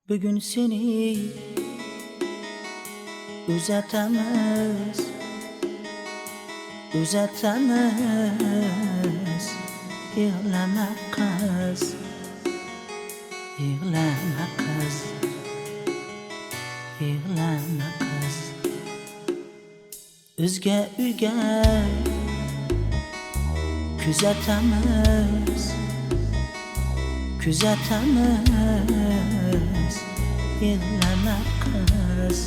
Bugün seni uzatamiz, uzatamiz. Yig'lama qiz, yig'lama qiz, yig'lama qiz. O'zga uyga kuzatamiz, kuzatamiz. Yig'lama qiz,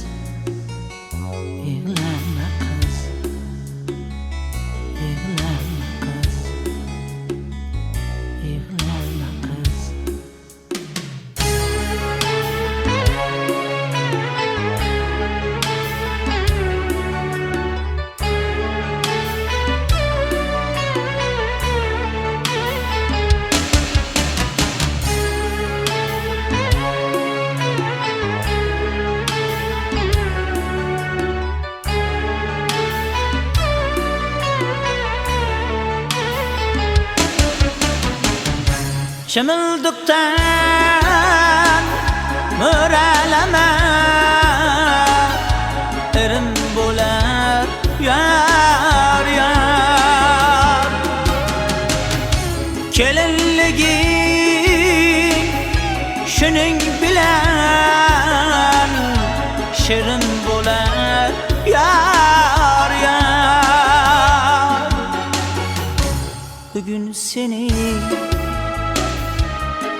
yig'lama qiz, yig'lama qiz, yig'lama qiz. Şımıldıktan mo'ralama, erim bo'lar yar yar. Kelinliging shuning bilan shirin bo'lar yar yar. Bugün seni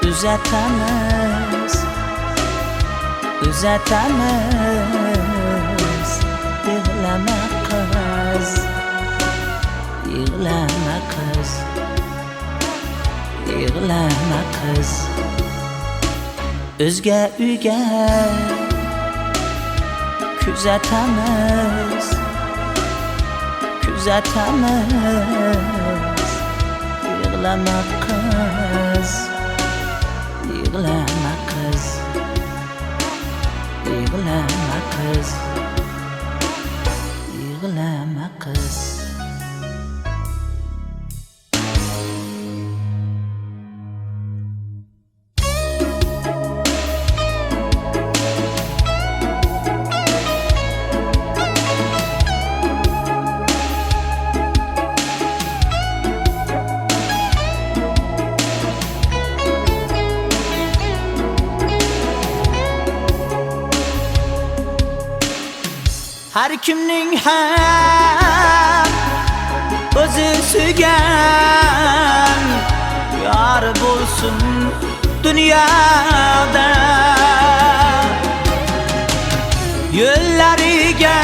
uzatamiz, uzatamiz. Yig'lama qiz, yig'lama qiz, yig'lama qiz. O'zga uyga kuzatamiz, kuzatamiz. Yig'lama qiz, yig'lama qiz, yig'lama qiz, yig'lama qiz. Har kimning ham o'zi suygan yor bo'lsin dunyoda. Yo'llariga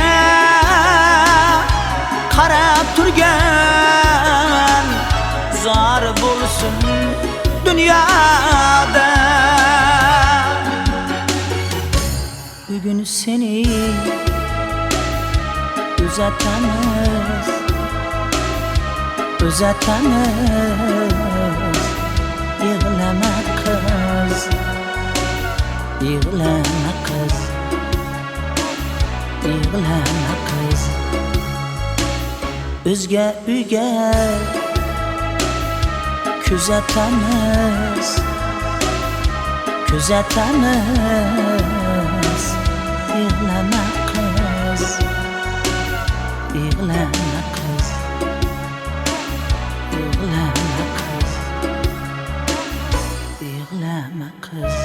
qarab turgan zor bo'lsin dunyoda. Bugün seni uzatamiz, uzatamiz. Yig'lama qiz, yig'lama qiz, yig'lama qiz. O'zga uyga kuzatamiz, kuzatamiz. Yig'lama qiz, yig'lama qiz, yig'lama qiz, yig'lama qiz.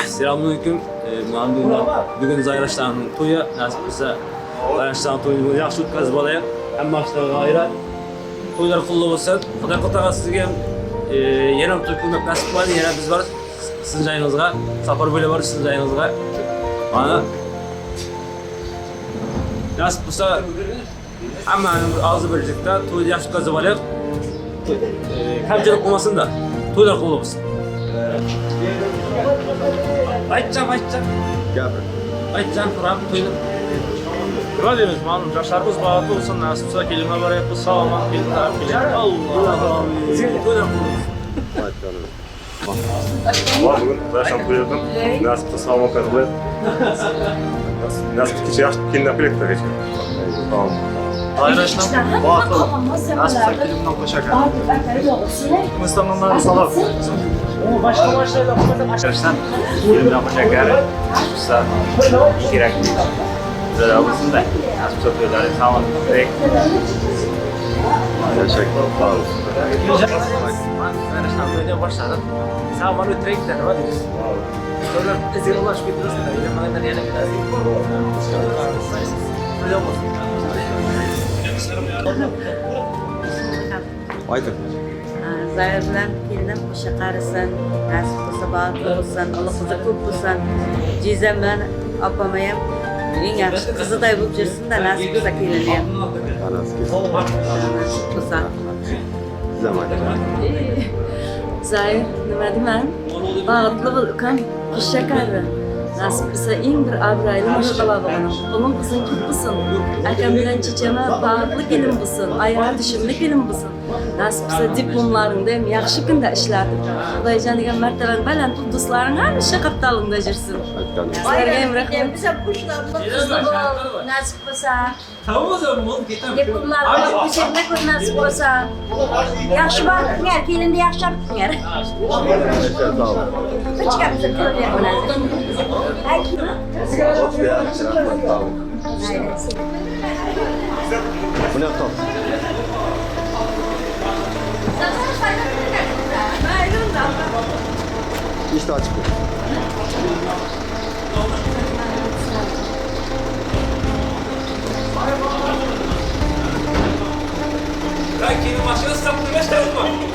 Selamünaleyküm. Bugün Zayraşlar'ın toyu, nasip olsa Zayraşlar'ın toyunu yaxshi o'tkazib olaylik. Hamma ishlarga g'ayrat. To'ylar qulluq bo'lsin. Xudo xohlasa sizga yana bir to'y qilib nasib qiladi. Yana biz bor sizning joyingizga, safar bo'lib bor sizning joyingizga. Mana nasib bo'lsa hammaning og'zi birlikda to'yni yaxshi o'tkazib olaylik. Kamchilik bo'lmasin-da. To'ylar qulluq bo'lsin. Aytacağım. Gapir. Aytacağım, Kur'an to'yni. Nima deymiz, ma'lum yoshlarimiz bag'atli bo'lsin, nasib bo'lsa kelima boryapmiz, salomat kelinlar keling. Alloh. Sizga to'ylar qulluq bo'lsin. Bugün zaten duyurdum. Nasip de sağlam kaldı. Nasip ki yaş kendi apelek de geçiyor. Tamam. Zayraşdan bag'atli nasib bo'lsa kelimdan qo'shakar. Müslümanlar salom. Başlayalım. Arkadaşlar, filmden koşakları nasılsa gerekli güzel olsun da nasıl satıyorlar tamam direkt Teşekkür ederim. Zayraşlar'ın to'yini boshladik. Saman o'tiraylik-da, nima deysiz? To'ylar iziga ulashib ketirasizlar. Yana yana ketasiz. To'ylar bo'lsin. Aytın. Zahir bilan kelinim qo'sha qarisan, nasib bo'lsa bag'atli bo'lsin, Alloh qizi ko'p bo'lsin. Jizam bilan opamayam eng yaxshi qiziday bo'lib jirsin-da, nasib bo'lsa kelini ham. Nasib bo'lsa. Zaman. Zahir nima deyman? Bag'atli bo'l ukam, qo'sha qari. Nasib bo'lsa eng bir abrayli mashqala bo'lgan. Qo'lim qizing ko'p bo'lsin. Akam bilan chechama bag'atli kelin bo'lsin, ayol dishimli kelin bo'lsin. Nasib bo'lsa diplomlaringda ham yaxshi kunda ishlatib, Xudoyjon degan martaban baland do'stlaring hamisha qaptalingda jirsin. Sizlarga ham rahmat. Biza nasib bo'lsa diplomlarni o'shanda ko'p nasib bo'lsa yaxshi baxtlar, kelinni yaxshi olibdilar. Hech gap Bu ne yaptın? İşte açık. Ben kendi başına saptırma istedim mi?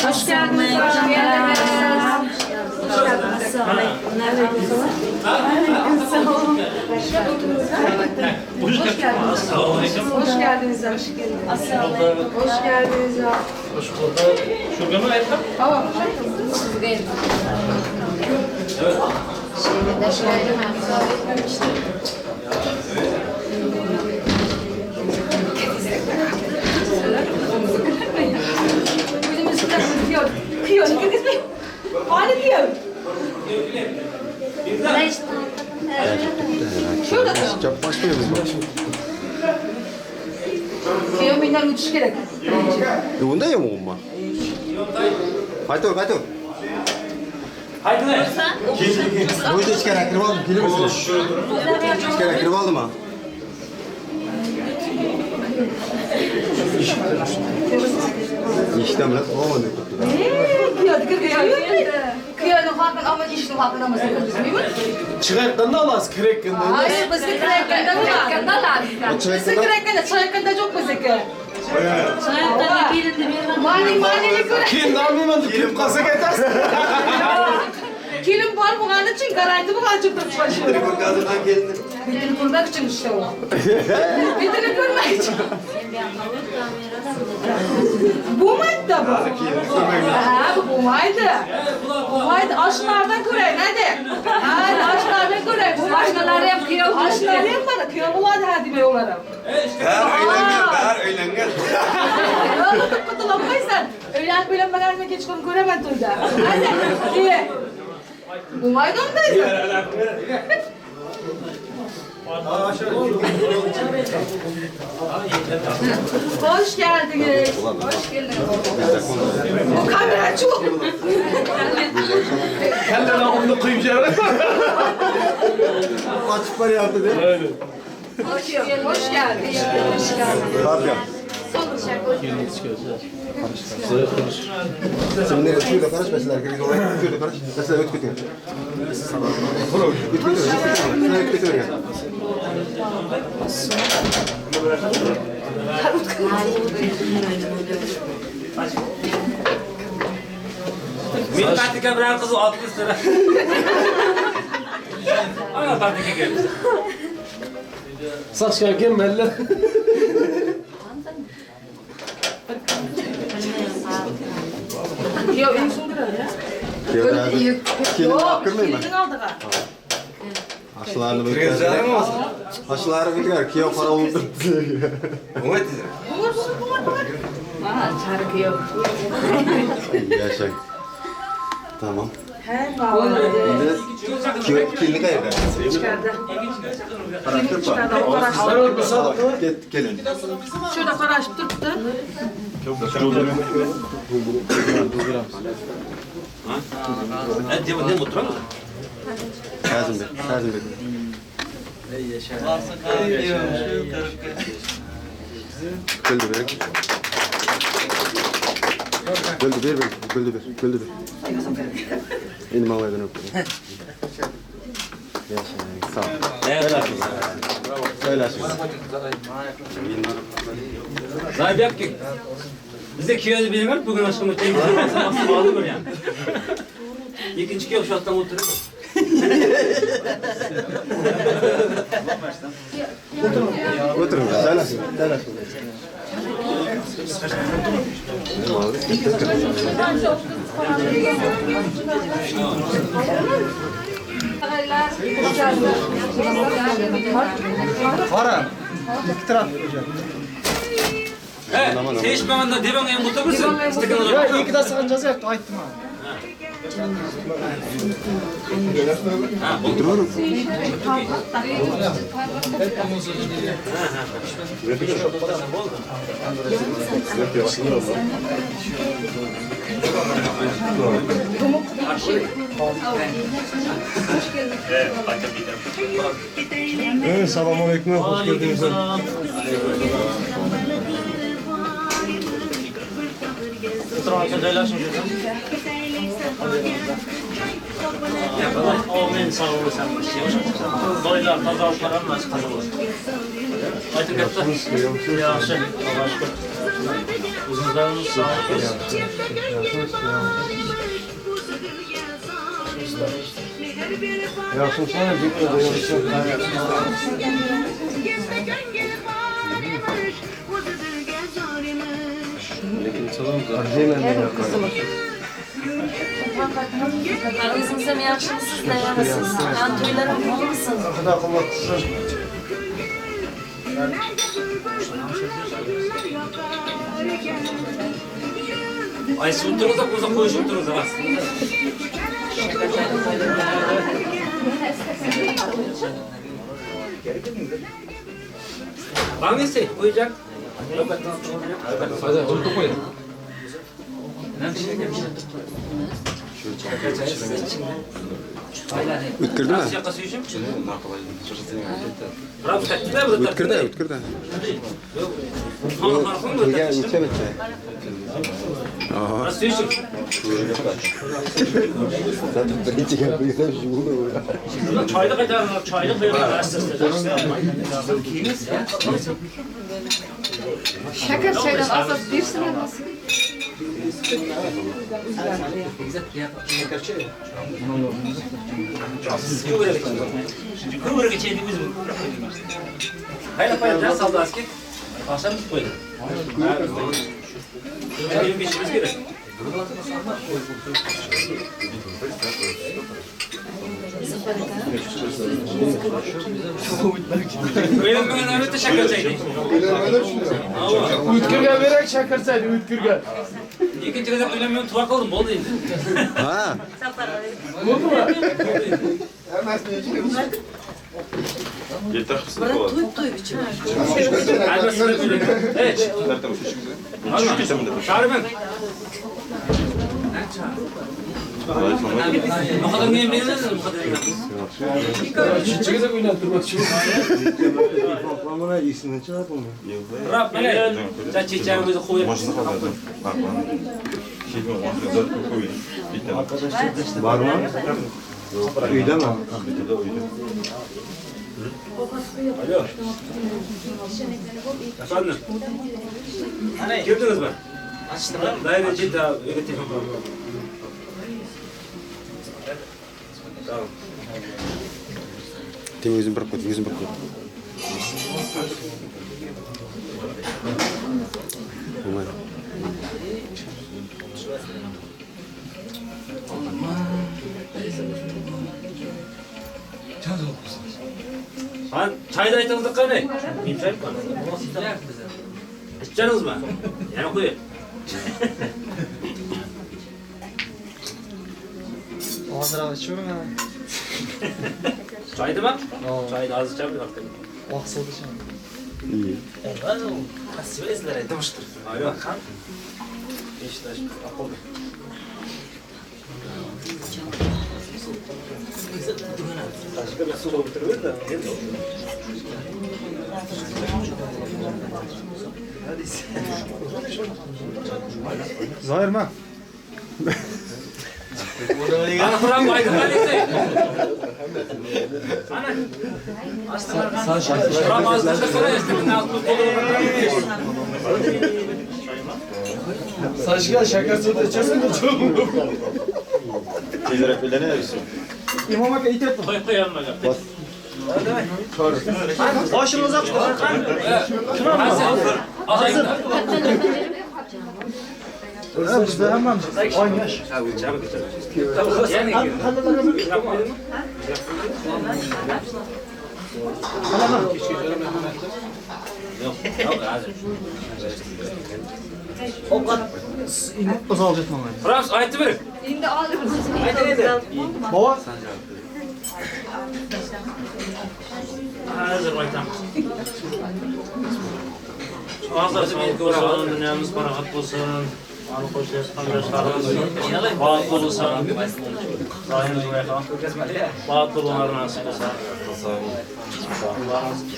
Hoş geldiniz. Hoş geldiniz. Hoş geldiniz. Şurada mı ayakta? Tamam. Kıyor. Hani diyor. Şurada diyor. Kıyor minler uçuş gerek. Bunda ya mı umma? Hadi hadi. Haydi lan. Bu yüzden çıkarak kırıp aldım. Gelir misiniz? Çıkarak kırıp aldım ha. İşte biraz olmadı. Kıya'nın hakkın ama işli hakkın ama sakın bizim mi? Çıkarken de alas, kerekken de. Hayır, biz kırıkken de var. Biz kırıkken de çok bizik. Mani kırık. Kim namıman da kim kasa getirsin. Kilim var bu kadar için garantı bu kadar çok tutuşuyor. Gazından geldim. Bitini kurmak için işte o. Bitini kurmak için. Bu muydu bu? Ha, bu muydu? Bu muydu? Aşılardan kurayın hadi. Hadi aşılardan kurayın. Bu aşılar hep kıyavuz. Aşılar hep var. Kıyavuzlar hadi be olarım. Her öğlenge. Kutulanmaysan. Öğlen ben geç konu göremem tuyda. Hadi. İyi. Bu muydu ondaydı? Hoş geldiniz. Hoş geldiniz. Bu kamera çok. Kendine onu koyup cevap. Açık var yaptı değil mi? Öyle. Hoş geldiniz. Hoş geldiniz. Tabii. Sen nereye şurada karışmasınlar. Şurada karış. Mesela öt götür. Öt götür. Sen öt götür. Min taktika bilen kızı 60 lira. Ana taktika gelmiş. Saç kalken belli. Yok, en son biraz ya. Kelini akırmayayım ben. Kilini aldık ha. Aşılarını bekler. Aşılarını bekler. Kiyo para oldu. Bumur. Aha, çarık yok. Yaşa. Tamam. He, bağlı. Şimdi kelini kayırdı. Çıkardı. Araştırma. Çıkardı, o paraştı. Sarıl bir sarıl. Gelin. Şurada paraştı tuttu. Ne oturan mı? Kazım Bey. Kazım Bey. Güldü ver. Güldü ver. Güldü ver. Endi malaydan öptüm. Yaşa. Sağ ol. Söylesin. Zahid yap ki. Bize kiyozu bilmek bugün aşkımız temizlik olsa bağlı mı yani? İkinci kiyo şu alttan oturuyor. Oturun. Söylesin. Para. İki taraf hocam. He, seçmemende devam en mutlu musun? Ya iyi ki de sakıncası yaptı. Ayttım ha. Oturun. Evet, selamünaleyküm. Hoş geldiniz. Oturmakta caylaşın hocam. O men sağ olasın. Doylar, tazalıklar nasıl kazanır? Aytın katta. Yaxşı. Allah'a şükür. Uzunlarınız sağ olsun. Yaxşı sana Kızınızda mı yaxşımısınız da yarasınız? Yani toylara mı mısınız? Xudo quvvatsin. Ay siz oturursa koza koyuşup oturursa bas. Bana ne şey? Koyacak. Hadi koy. O'tkirdi mi? O'tkirdi. Turga o'tsa bitta. Aha. Zaten birinchi gapiga ham shu bo'ldi. Çaylık ederler, çaylık verirler. Şeker şeyden asas bir sene nasıl? Kıvırı geçeydiğimiz bu. Hayır paylaşacağız saldı asker. Akşam biz koyduk. Benim bir işimiz gerek. Benim bugün öyle teşekkür etseydim. Ütkürge vererek şekerseydi Ütkürge. İkinci kez öylemiyorum tuvak oldum oldu indi. Ha. Oldu mu? Toy biçimi. Elbette size böyle. Evet. Çağrı ben. Bu kadar mühim değil mi? Bu kadar mühim. Çiçeği de oynatırmak için. Bana iyisini çıkartma. Rab böyle. Sen çiçeğimizi koyup. Var mı? Uyda mı? Alo. Efendim? Girdiniz mi? Açtım. Daire ciddi abi. Öyle telefon var. Tamam. Tem yüzün bir koy. Umarım. Ben çayda aytığınızda kalmayın. Benim çayım var. İçeceğiniz mi? Yani koyun. Ağzına açıyorum ya. Çaydı mı? Çaydı az içer mi baktım? Vaksadı şimdi. İyi. Alo. İşte akıllı. Zahir mi? Ana kuran aydın kalite. Kuran ağzına çıksana istedim. Ne yaptın? Saçka şaka soda içersin de çok mu? Teyze ne dersin? İmam Hakkı it ettim. Koy yanına gel. Başımıza çıktı. Bizde hemen aynı yaş. Azalacak mı? Frans ayıttı verin. Şimdi alırız. Baba. Hazır baytam. Ağızlar sağlık olsun, dünyamız parahat olsun. Alıp hoşlayız, kardeşlerim. Bağıt olursa, daim duyaka. Bağıt olunlar nasip olsa.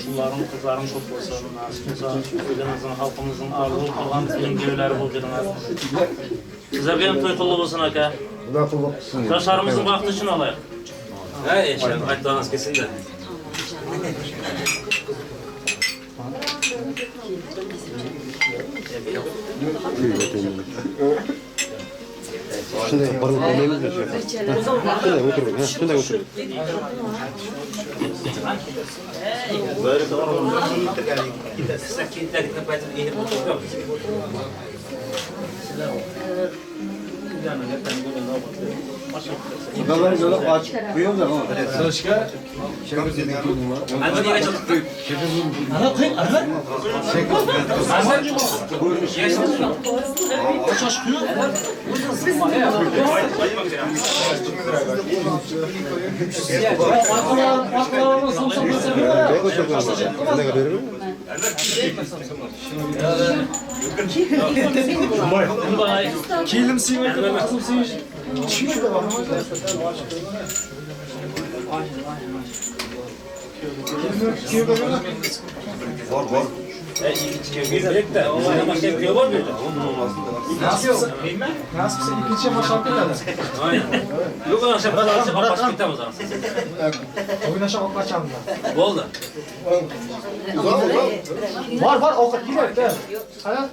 Şunların, kızların çok olsun, nasip olsa. Ülkemizin, halkımızın ağırlığı kalan film gibileri bulacağız. Size benim toy kullu olsun aka. Yaşlarımızın vakti için alayım. He eşya ayıtlarınız kesin de. Şimdi barın koymayı mı yaşıyor? Şurada otur. Ha, şurada otur. Adamlar böyle aç. Duyuyor musun? Saçka. Kilim sivri, kızım sivri. Şurada bak. Var var. Bilek de. Ona başka bir köy var mıydı? Nasılsa ikinci maşallah kadar. Aynen. Yok lan aşağı başka bir tamam zaten. Oyun aşağı kaçalım da. Oldu. Var o kadar gider de. Hayat.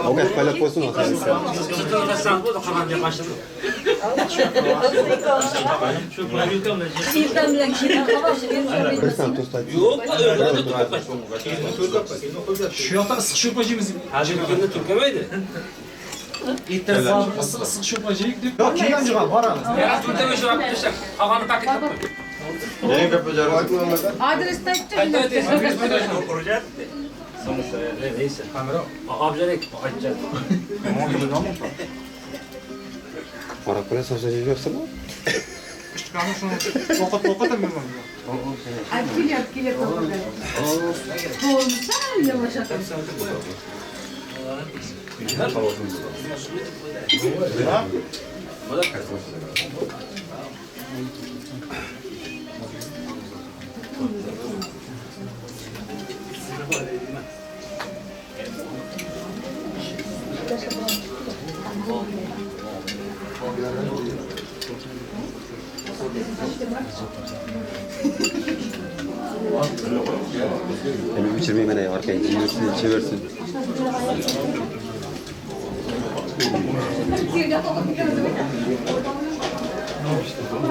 O kadar paylaş olsun o zaman. Sırtını da sen bu da kafanca başladı. Şu program Şiirden bilen kişiler hava Bir tane tost aç. Yok lan öyle de Şu yokta ısık şurpacımız. Hacı bugün de Türk'emeydi. İlk defa ısık şurpacıyı gidip. Yok kimden çıkan var abi. Ya Türk'eme şu arkadaşlar. Havanı paket yapma. Ne kapacağım? Adresten Hadi neyse. Kamera. Abilerek bakacak. Para para saçları yoksa mı? Okat da bilmem. Akile Olsa yavaş atın. Hemen biçirmeyi bana arkaya çevirsin.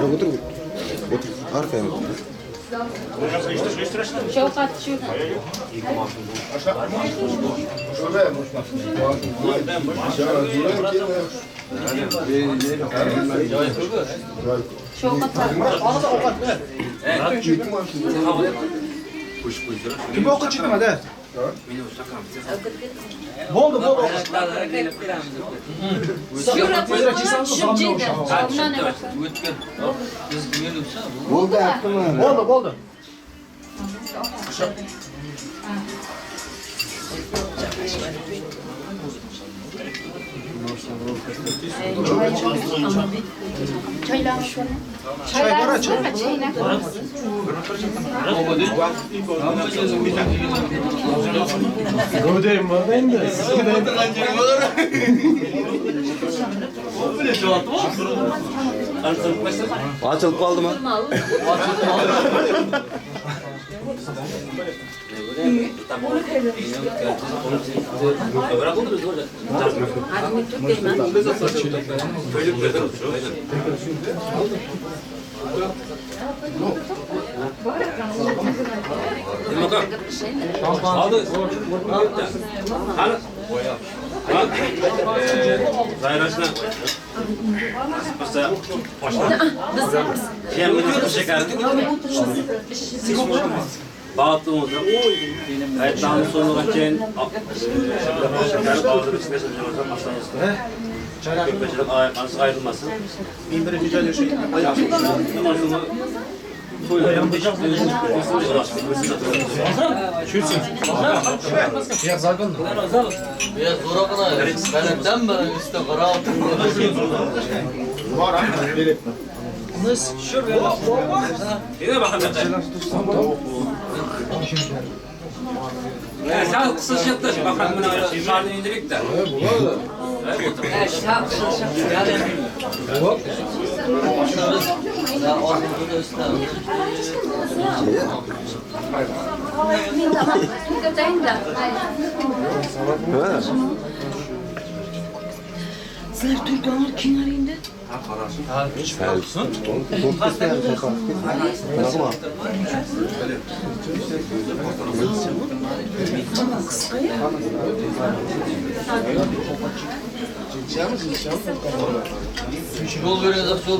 Yok otur. Otur. Arkaya mı? Şevkat şu. Kim okat çıktı mı de? Boldu. Boldu. Çaylar var, çaylar. Gövdeyim var değil mi? Açılıp kaldı mı? Zayraşla mesela başla şeker bağıttığımızda hayattan sonra geçen şeker bağlı içinde çalışan masanızda köpekçilik ayaklarınız ayrılmasın. Ya zaten. Ya zora kadar. Ben bana üstte para aldım. Var ha. Nasıl? Yine bakalım. Sen kısa şartlar bakalım bunu şartını indirip de. Sen Türkan'ın kenarında. Yol veriyoruz, yol.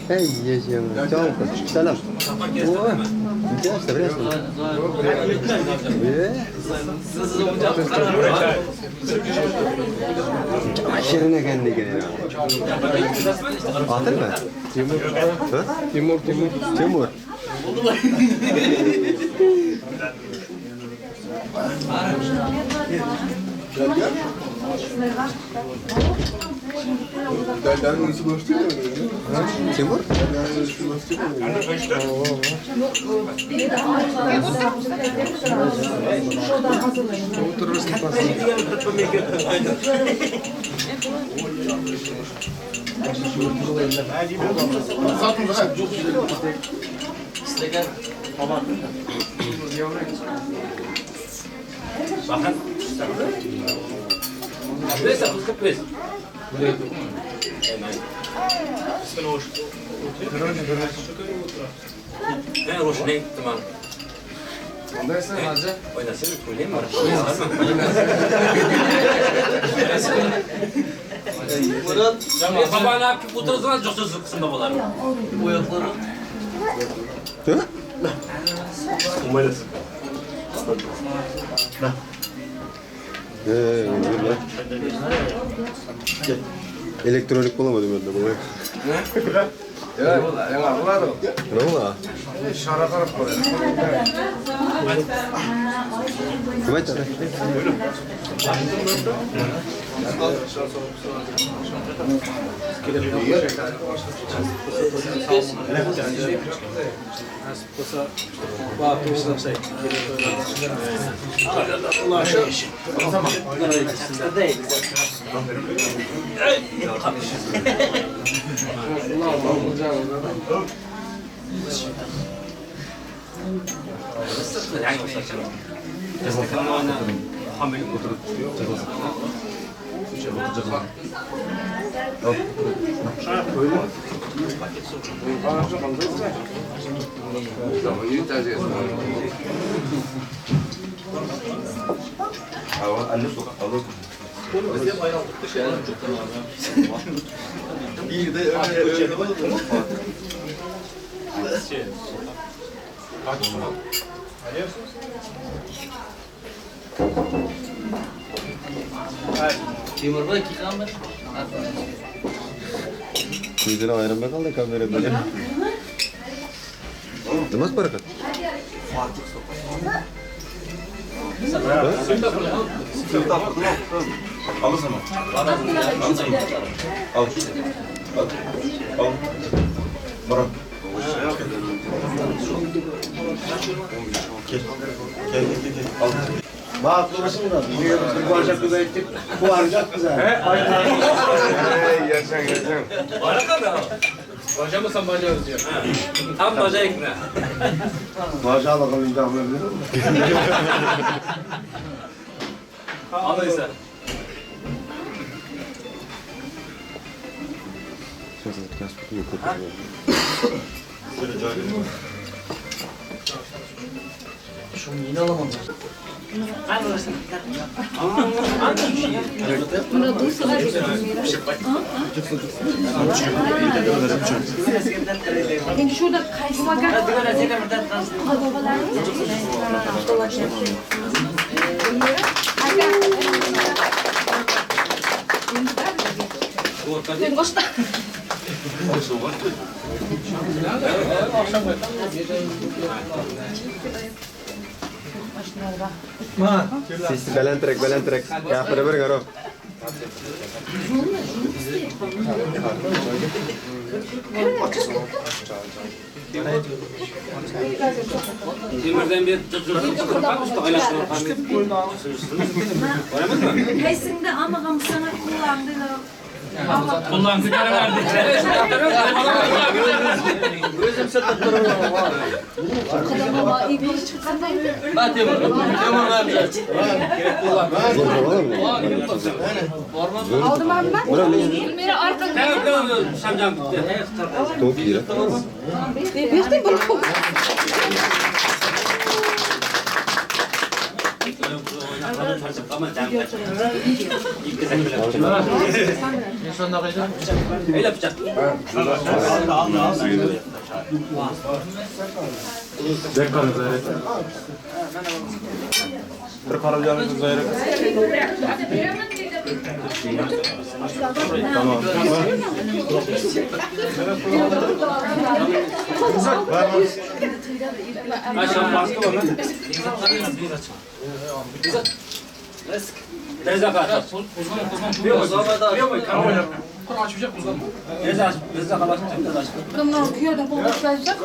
Hey, yaşayalım. Tamam kız. Selam. Gel işte biraz. Aşırına kendi geliyor. Atır mı? Timur. Ha? Timur. Timur. Gel. Derden nasıl başlıyor? Timur? Derden nasıl başlıyor? Bakın. Neyse kızıp biz. Ne hoş ne tamam. Neyse hacı. Oynasın söyleyeyim mi? Murat. Baba ne yapayım? Bu tarafından coşuyorsun kısım babalar. Bu yapları. Hı? Umarız. Elektronik bulamadım ben de bunu. Ya valla. Valla. Şara taraf var. Kıvaç. Bir de öyle Temurbek yıkanmış. Yüzüne ayırma kaldı kamerada. Namaz barakat. Al sana. Al. Al. Bırak. Gel. Al. Bak durmasın da. Bir barcak kıza ettik. Bu arcak kıza. Yersen. Baca mı sen baca ödüyor? Tam baca ekme. Maşallah bakalım bir daha bilir mi? Aldıysa. Şunu yine alamam. Şimdi şurada kaybıma gel. Sisi belentrek. Ya beraber garo. Demirden bir bakmış da aylaştırma. Kesinlikle ama ham sana kullandılar. Kullandık ara verdik. Gözüm sattıklarım var. Ben Temur vereceğiz. Aldım abi ben. Bilmeri arka. Tamam Şamcan gitti. Çok iyi. Birden bunu. Ama can kaç. İlk kez böyle. İnsanlar kaçar. Öyle yapacak. Dekkarı zayret. Bir karalcanın zayret. Tamam. Aşağı baskı var lan. Teyze kaçar. Teyze kaçar. Kımla okuyordum. Bu başlayacak.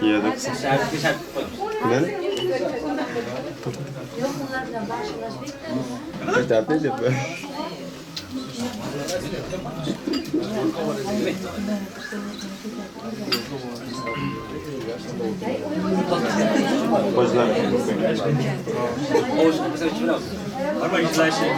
Yedik. Ne? Kitap ne diyor? Başlar. Ama güzel şey.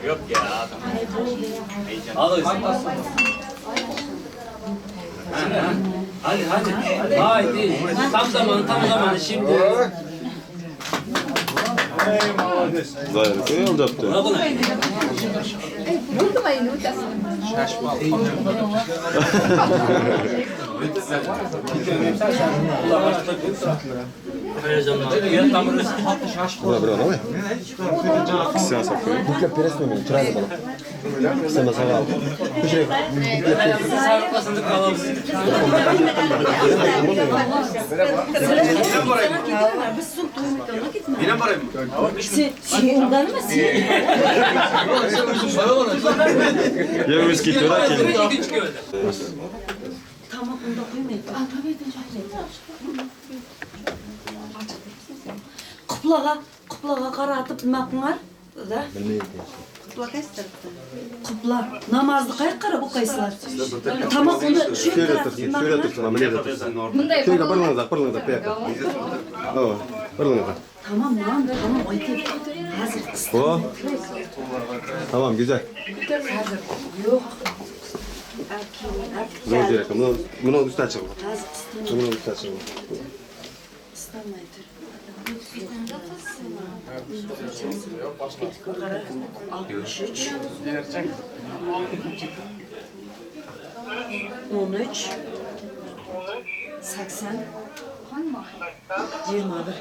Yok ya. Hadi. Haydi. Tam zamanı şimdi. Zayret. Ne olacaktı? Buldu mu elini uçasın? Buna bırak ama. Sen sakın. Bu kadar pres mi? Çırağını bana. Kısama sağ ol. Köşerek. Ya biz gidiyorlar ki. Tamam, onu da koymayın. Kuplağa qaratıp nima qilinglar? Da? Kupla. Namazlı kayık kara bu kayısılar. Tamam, onu şu Şöyle tırsın, şöyle tırsın ama nerede tırsın? Şöyle pırlığınıza. Pırlığınıza. Tamam lan, tamam. Aytayım. Hazır. O. Tamam, güzel. Yok. Zor gerek. Bunu üstüne çıkma. Hazır. Bunu üstüne çıkma. İstanmaydı. 63 13 80 21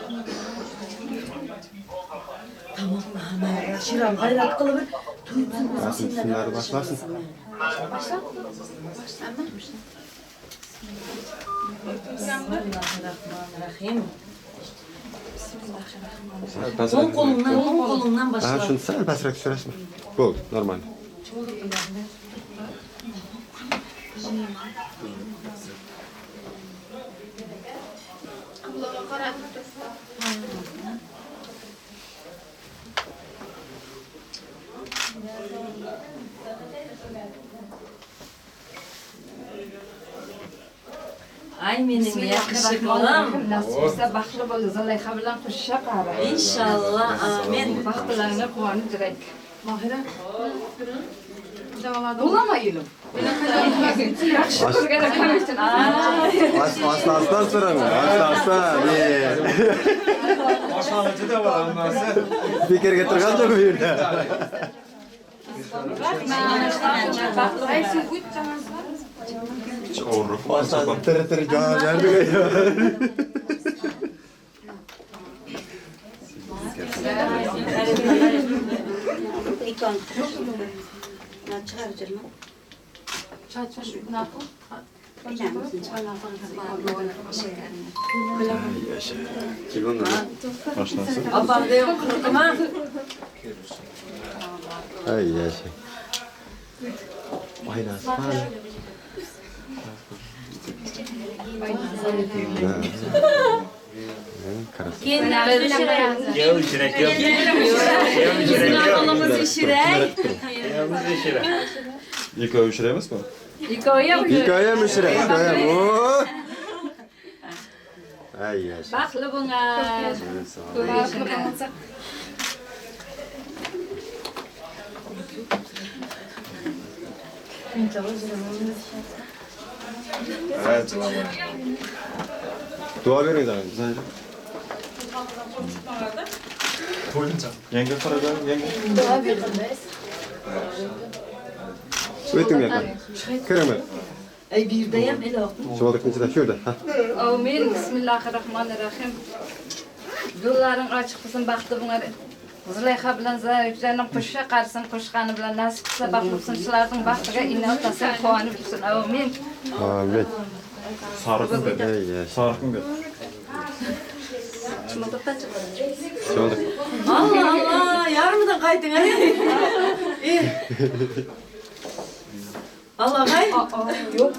Tamam, Mehmet. Şiran gayret kılıver. Başlasın, şunları başlasın. Bismillahirrahmanirrahim. Sol kolundan başla. Ha, şunu sal basrak sürəsin. Bol, normal. Ay benim yakışıklım. Nasipse baxtlı bol Züleyxa bilan qo'shish qara. İnşallah, amin. Baxtlarına quvonib direk. Mahira. Bulamayalım. Yaxshi ko'rgan ekansan. Aslan sıranı. Aslan. Başlangıcı da var anlarsa. Fikir getirgan çok bir de. Aslan tır can verdi. Başlasın. Abam da yok kırkıma. Ay yaşa. Ay nasıl? Kendimiz işirek. Gel işirek yok. Kolumuz işirek. İlk övüşüremiz mi? Hikaye mi şirek? Hikaye mi? Ay yaşa. Baklı buna. Evet. Dua verin zaten. Sence? Boyunca. Yenge soracağım, yenge. Öğütüm yakın. Kırımı. Ay bir deyim ele okun. Şu olduk içinde şurada. Amin. Bismillahirrahmanirrahim. Yo'llaring ochiq bo'lsin, baxtli bo'linglar. Züleyxa bilan Zayifjaning qo'shishi qarsin, qo'shgani bilan nasib qilsa baxtli bo'lsin. Shularning baxtiga innovatsiya quvonib tursin. Amin. Amin. Sarıkın dedi. Ay yaşa. Sarıkın dedi. Şu olduk. Allah Allah, yarımdan kaydın hadi. Allah kay. Yok.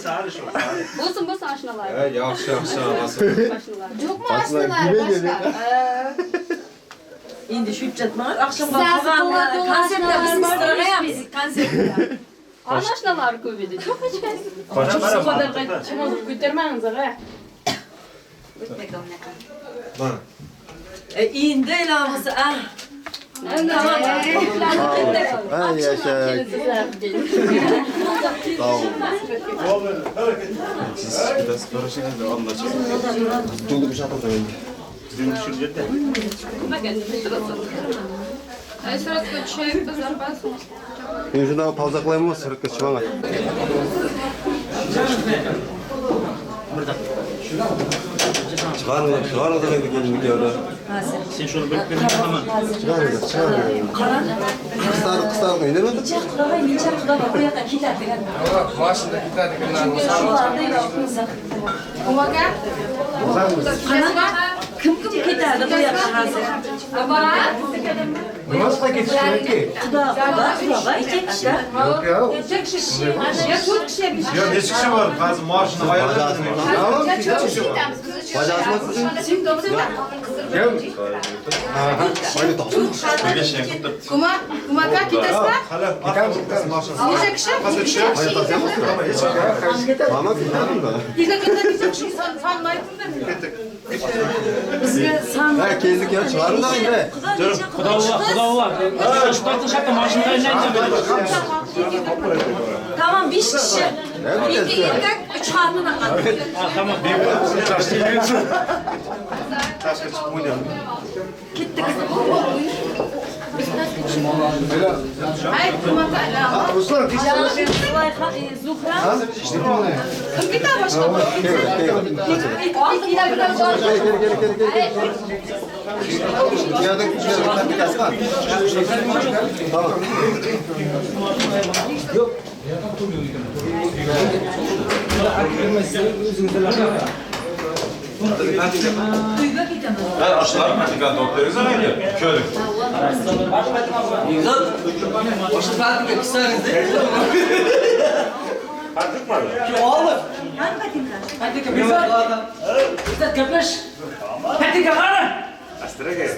Sarı şu. Bo'lsin, bo'lsin ashnalar. Yaxşı anlasın. Yo'qmi Aslında ashnalar? gibi geliyor. Endi shu hujjatlar akşam qolgan konsertda biz istirayapmiz. Konsertda. Ashnalar ko'p edi. Yo'q hech qaysi. Kocaman Chimozni ko'tarmangiz, ag'a. Bana. Endi ilovasi ah. Ay yaşa. Sağ ol. Siz biraz karışık da anlaşılır. Dolu bir şey yapalım. Bizim şurada. Ay, suratga tushayapmiz, zarbasi. Ben şuradan pauza koyayım mı? Sırık kız çıvana. Çıkar o da gelin gidiyor. Sen şunu bölüp verin ama. Kıstar oynayın değil mi? Neçe Xudoy, neçe Xudoy bu yoqqa ketadi. Maşında gitadi Chunki shularda yo'qmiz. Umaga? Kim ketadi bu yoqqa hozir? Nasıl geçiyor ki? Xudoga ikki kishi. Yok ya. Neçe kişi? Ya 4 kişi bir şey. Ya ne çıkışı var? Kazı maaşını ayarladın. Tamam ki ne çıkışı var? Bacağızma sizin. Gel. Haydi taksın. Kumaga gitasizlar? Hala gitar maaşını. Neçe kişi? Hazır şey yok. Haydi taksın. Ama hiç ya. Tamam gidelim da. Neçe kişi sanmayın da. Bizga son Ha keldik ya çıkarın da be. Xudo var. Şubatın şartı maaşını tayinlayın. Tamam 5 kishi. Ne bileyim. 2 erkak, 3 xotin qoldi. Tamam. Taşka çıkıp oynayalım. Ketdik. Ay kumaga. Ruslar Zuhra. Kim gitar başka? Yardım bir kas var. Tamam. Ben aşılar mı çıkan doktorunuz ama gidiyor. Şöyle. Başka saat mi kısarız değil mi? Artık mı? Astıra gel.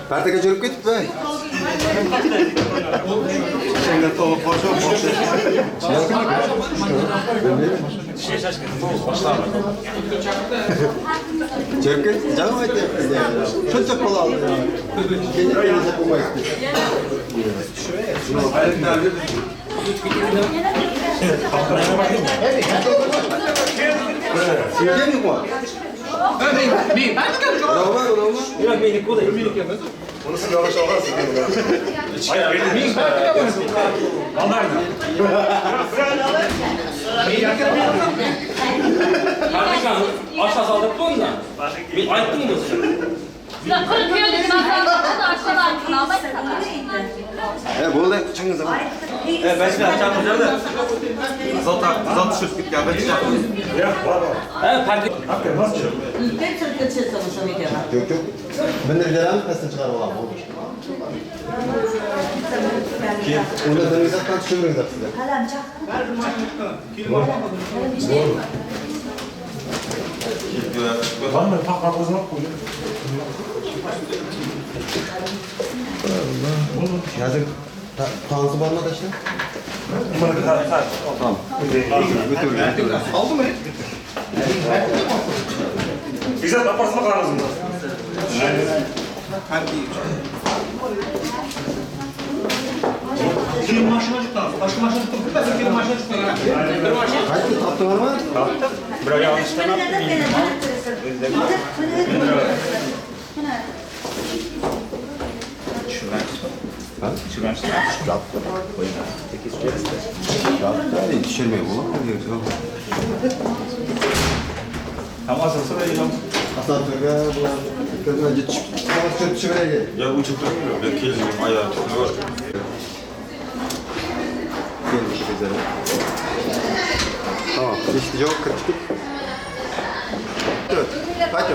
Perteke çürüp gidip be. Şimdi tavuk koşuyor. Çürüp git. Canım ayıp bize. Şu çok kolay aldı. Gece gece bu mayıs. Silge mi bu? Olma. Yok beni kodayı. Bunu siz yavaş yavaş Hayır, benim. Onlar da. Kardeşim aşağı saldık mı onunla? Bir ayıttın mı bu? Bu da çıkın zaman. Ben şimdi açacağım hocam da. Zat düşüp git ya. Ben çıkacağım. Ya, var. Evet perde. Hakikaten nasıl çıkıyor? Yok. Ben de bilerim kasını çıkarım oğlum. Ki onda da zaten çıkıyoruz da size. Var mı? Takmak o zaman koyuyor. Yazık. Tansı bana da işte. Bunu bir tane sar. Tamam. Götür. Aldı mı? Güzel yaparsın bakarız mı? Kilim maaşına çıktı. Başka maaşına çıktı. Bilmezsin kilim maaşına çıktı. Kaçtı taptın var mı? Biraz yanlıştan attım. Yani düşürmüyor bu. Tamam asılsa da yiyorum. Asansörde bu kötü önce çöp çöpüne gel. Ya bu çıktı mı? Ben keldim. Ayağı tutmuyor. Gelmiş üzere. Tamam. İşte yok 42. Evet. Hadi.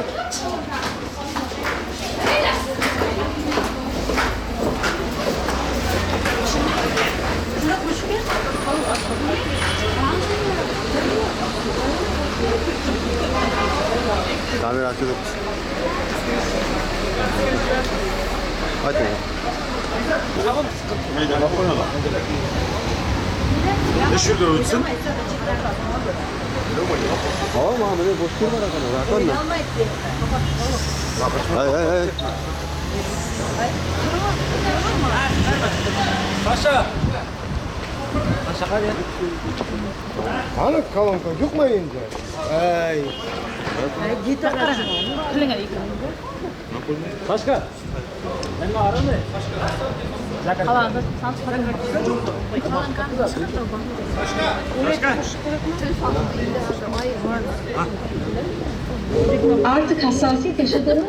Kamera açılır. Hadi. Meydana koyalım. Ne şurada ölçsün? Tamam abi ne boş durma rakana. Rakana. Hayır. Aşağı. Aşağı ya. Hani kalınka yukmayınca. Ay. Gita qarang. Qiling ayting. Başka. Ben mi aram mı? Qalandı. Sans qarang. Artık hassasiyet yaşadığını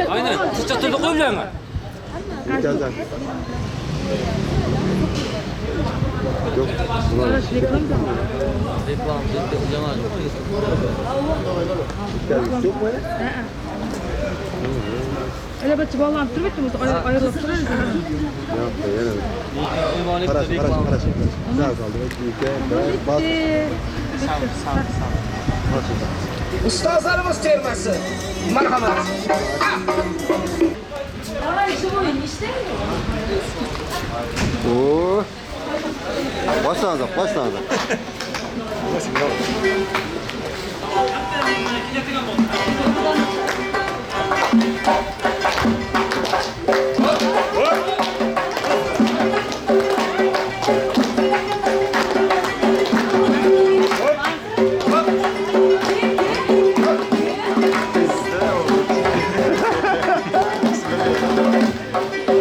Aynen. Sıçra türlü koyuyorsun. Gitazan. Yok. Bunlar Reklam cemaat. yok mu? öyle bir bağlanıp durmuyor musun? Ayrılıp duruyoruz. Yok da yani. Paraş. Güzel kaldı. Bak. Ustozlarimiz termasi. Marhamat. Давай, şu oyun işte. Oo. Başlandı.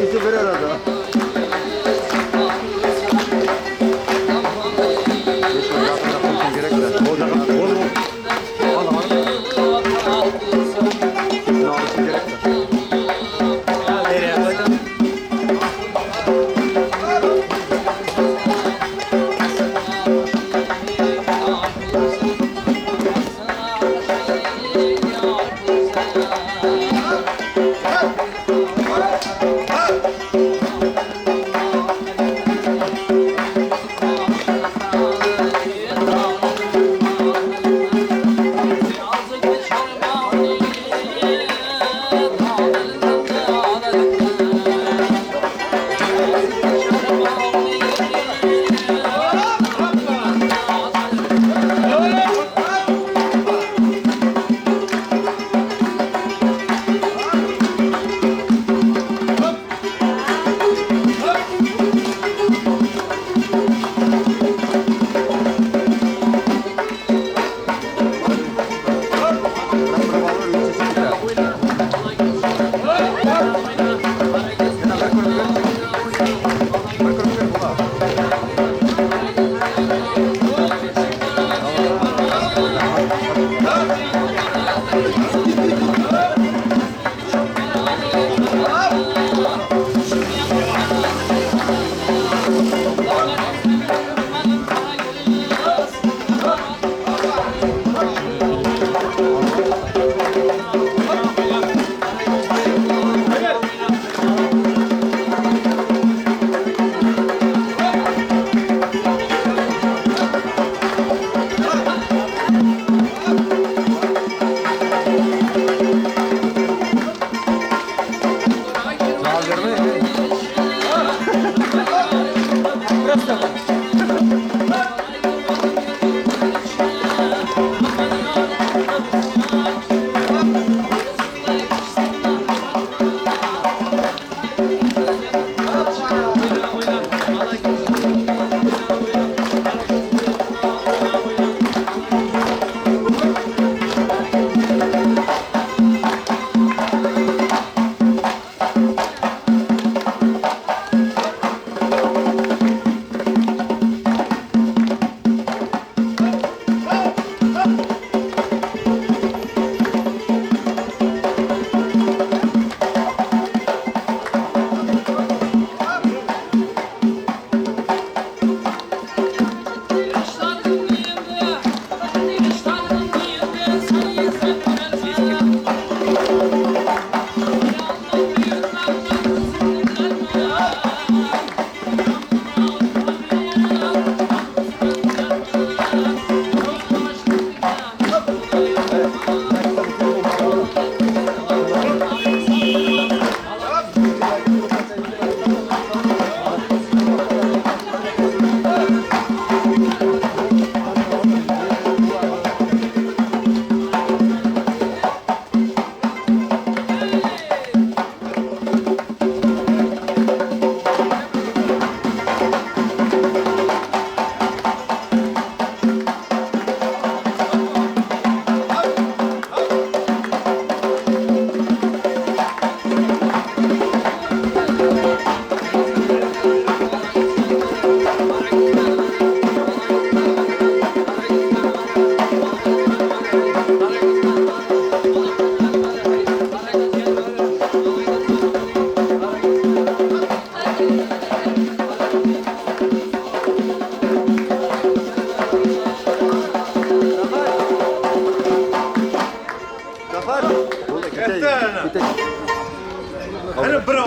İkisi bir arada.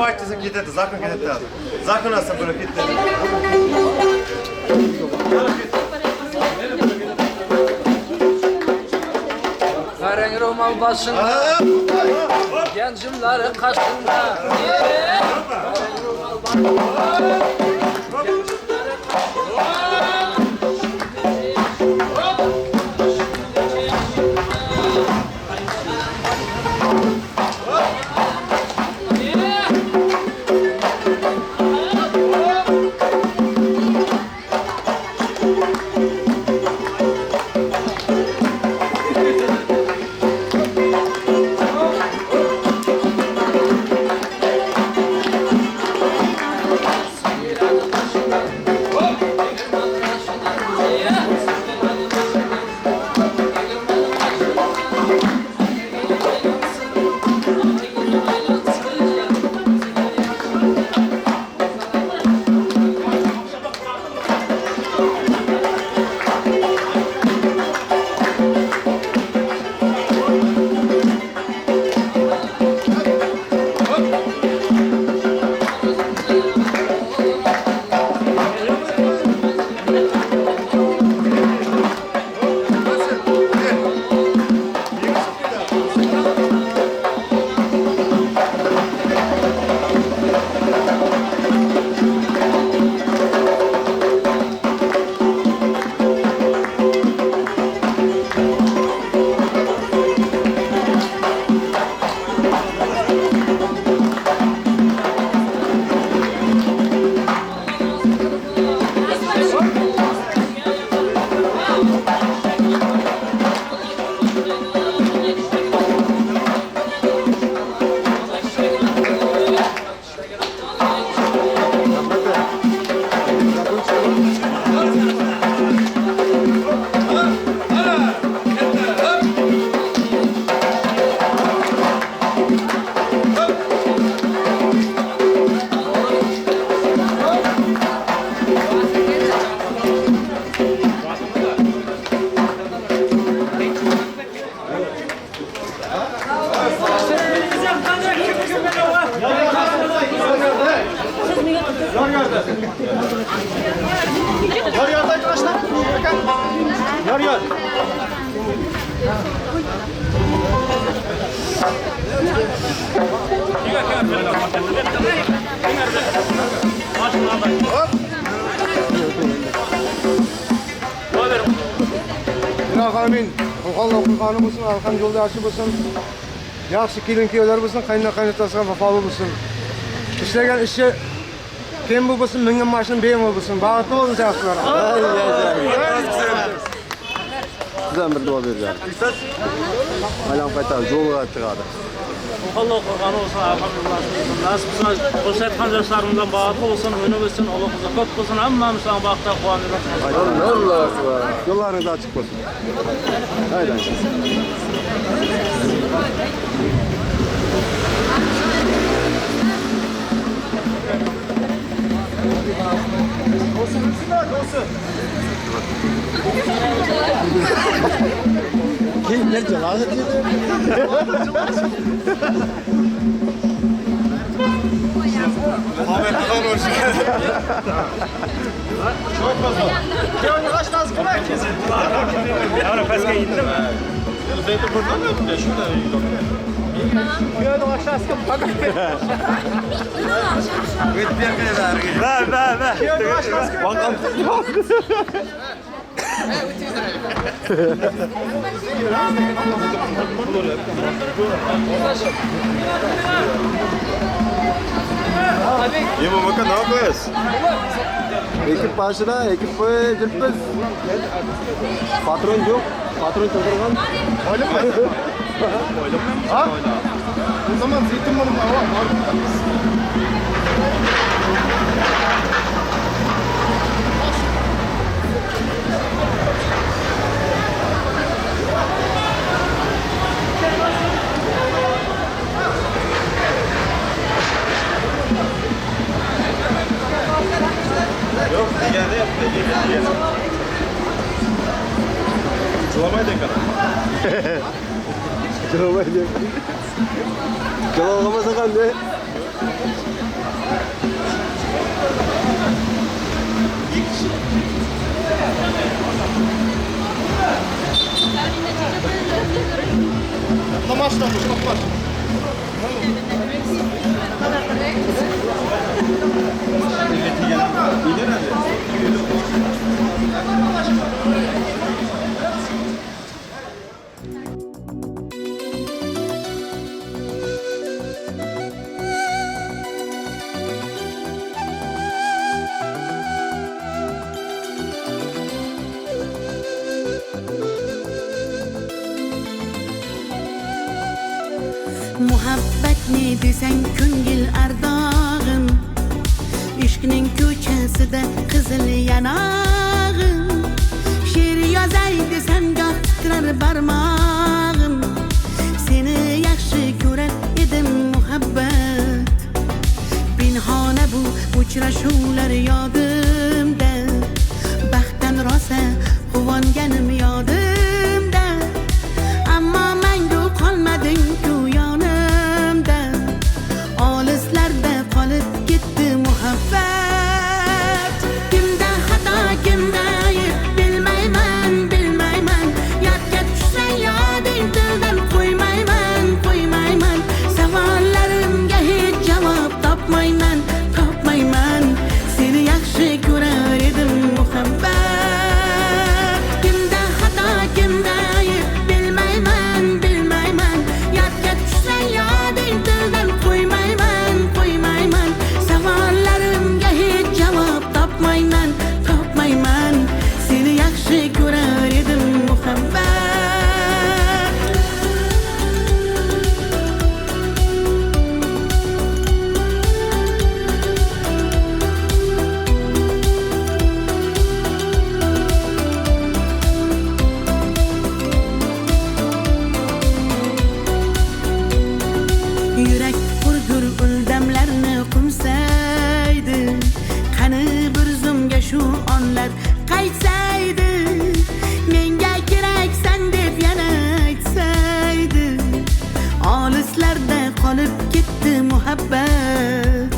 Давайте закидайте, закон кетет. Закон аса böyle gitti. Karang ro'mol boshingda, ganjimlari qashingda. Amin. Allah Kur'an'ı bulsun, arkan yolda açı bulsun. Yaxşı kelin kuyovlar bulsun, qayna qaynatasıga vafalı bulsun. İşleyen işi kim bu bulsun, mingan maşın beyin bulsun. Bağıtlı olun yaxşılar. Sizden bir dua vereceğim. Alam qaytar, yolga çıkardı. Allah Kur'an olsun, elhamdülillah. Nasip olsun, koşatkan yaşlarımızdan bağlı olsun, önü olsun, Allah kuzakat olsun, hammamızdan bağıqda kuanırız. Allah akbar. Yollarınız açık olsun. Haydi. Kim ne cevabı dedi? Ahmet Kıvan hoş geldin. Çok fazla. Köyün kaç tane kime kesin? Yavrum paska indirim. Zeytin buradan mı? Şurada iyi doktor. Köyün aşağısı bakın. Ver. Köyün aşağısı kime? Bankam. İyi mi bakın, ne yapıyoruz? Ekip başına, ekip cılpız. Patron yok, patron çıldırgan. Öyle mi? Ha? O zaman zeytin balı var. Yok, geldi ya. Çulamayı denk adam. Çulamayı denk. Çulamasa kan de. Namaçlamış, namaç. Muhabbet ne desen ko'ngil ardog'im, ishqning ko'chasida qizil yanog'im, she'r yozay desam goh titrar barmog'im, seni yaxshi ko'rar edim muhabbat, pinhona bu uchrashuvlar yodimda, baxtdan rosa quvonganim yodimda, ammo mangu qolmading ku yonimda, olislarda qolib ketdi muhabbat. Kimda xato, kimda ayb bilmayman, bilmayman, yodga tushsa yoding tildan qo'ymayman, qo'ymayman, savollarimga hech javob topmayman, topmayman, seni yaxshi ko'rar edim muhabbat. Kimda xato, kimda ayb bilmayman, bilmayman, yodga tushsa yoding tildan qo'ymayman, qo'ymayman, savollarimga hech javob topmayman, topmayman, seni yaxshi ko'rar edim muhabbat. Yurak hurdur uldamlarni qumsaydi, qani bir zumga shu onlar qaytsaydi, menga keraksan deb yana aytsaydi, olislarda qolib ketdi muhabbat.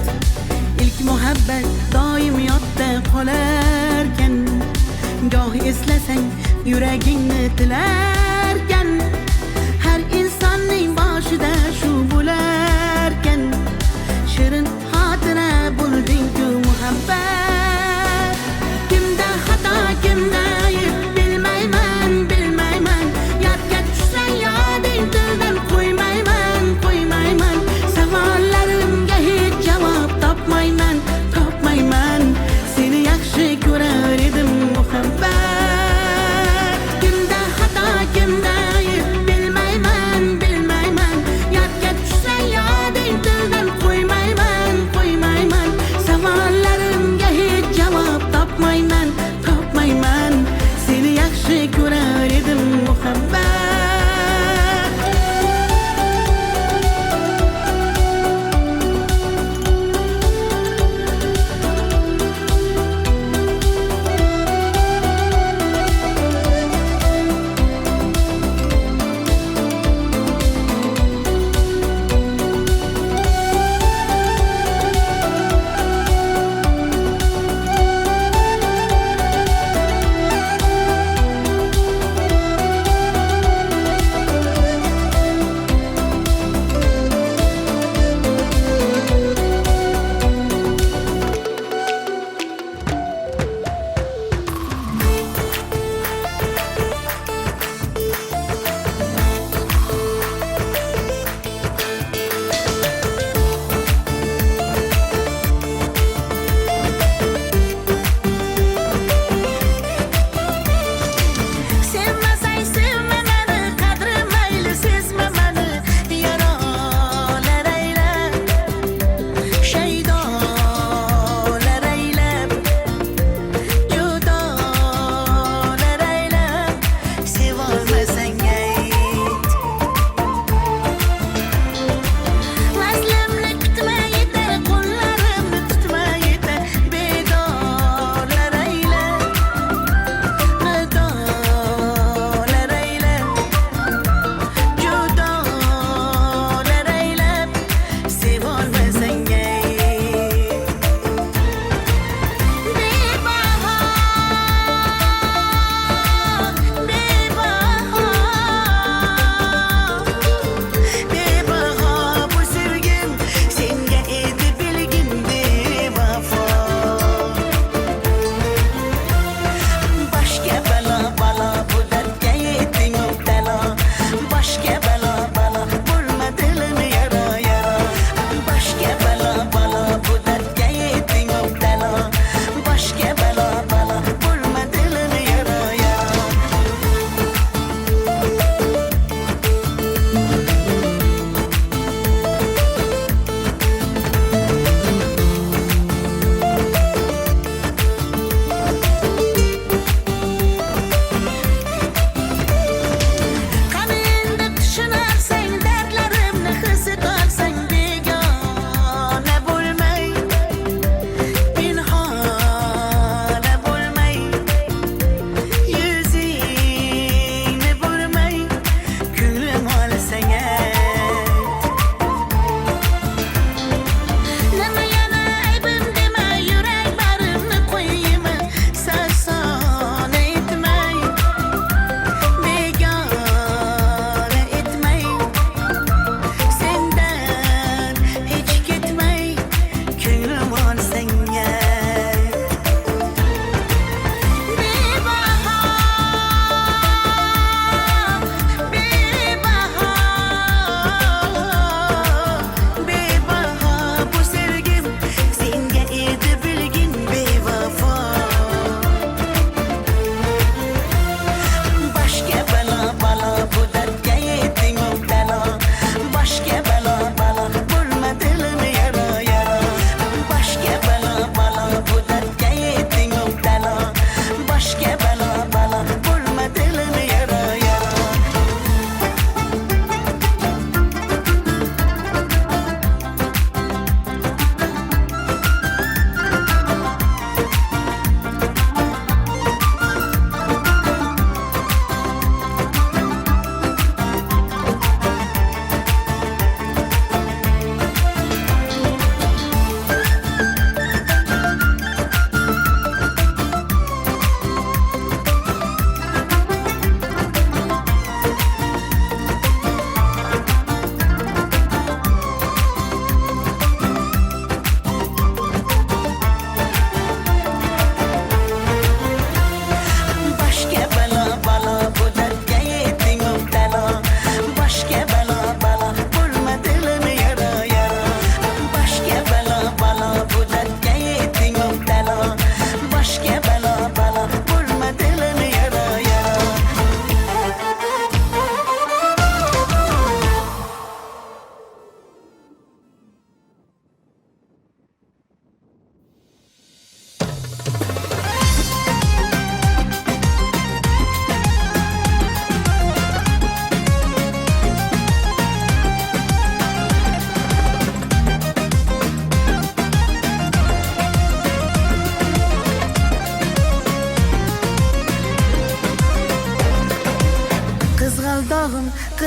İlk muhabbat doim yodda qolarkan, goh eslasang yuragingni tilarkan, har insonning boshida shu bo'larkan, shirin xotira bo'lding-ku muhabbat. Kimda xato, kimda ayb bilmayman, bilmayman, yodga tushsa yoding tildan qo'ymayman, qo'ymayman, savollarimga hech javob topmayman, topmayman, seni yaxshi ko'rar edim muhabbat. Kimda xato, kim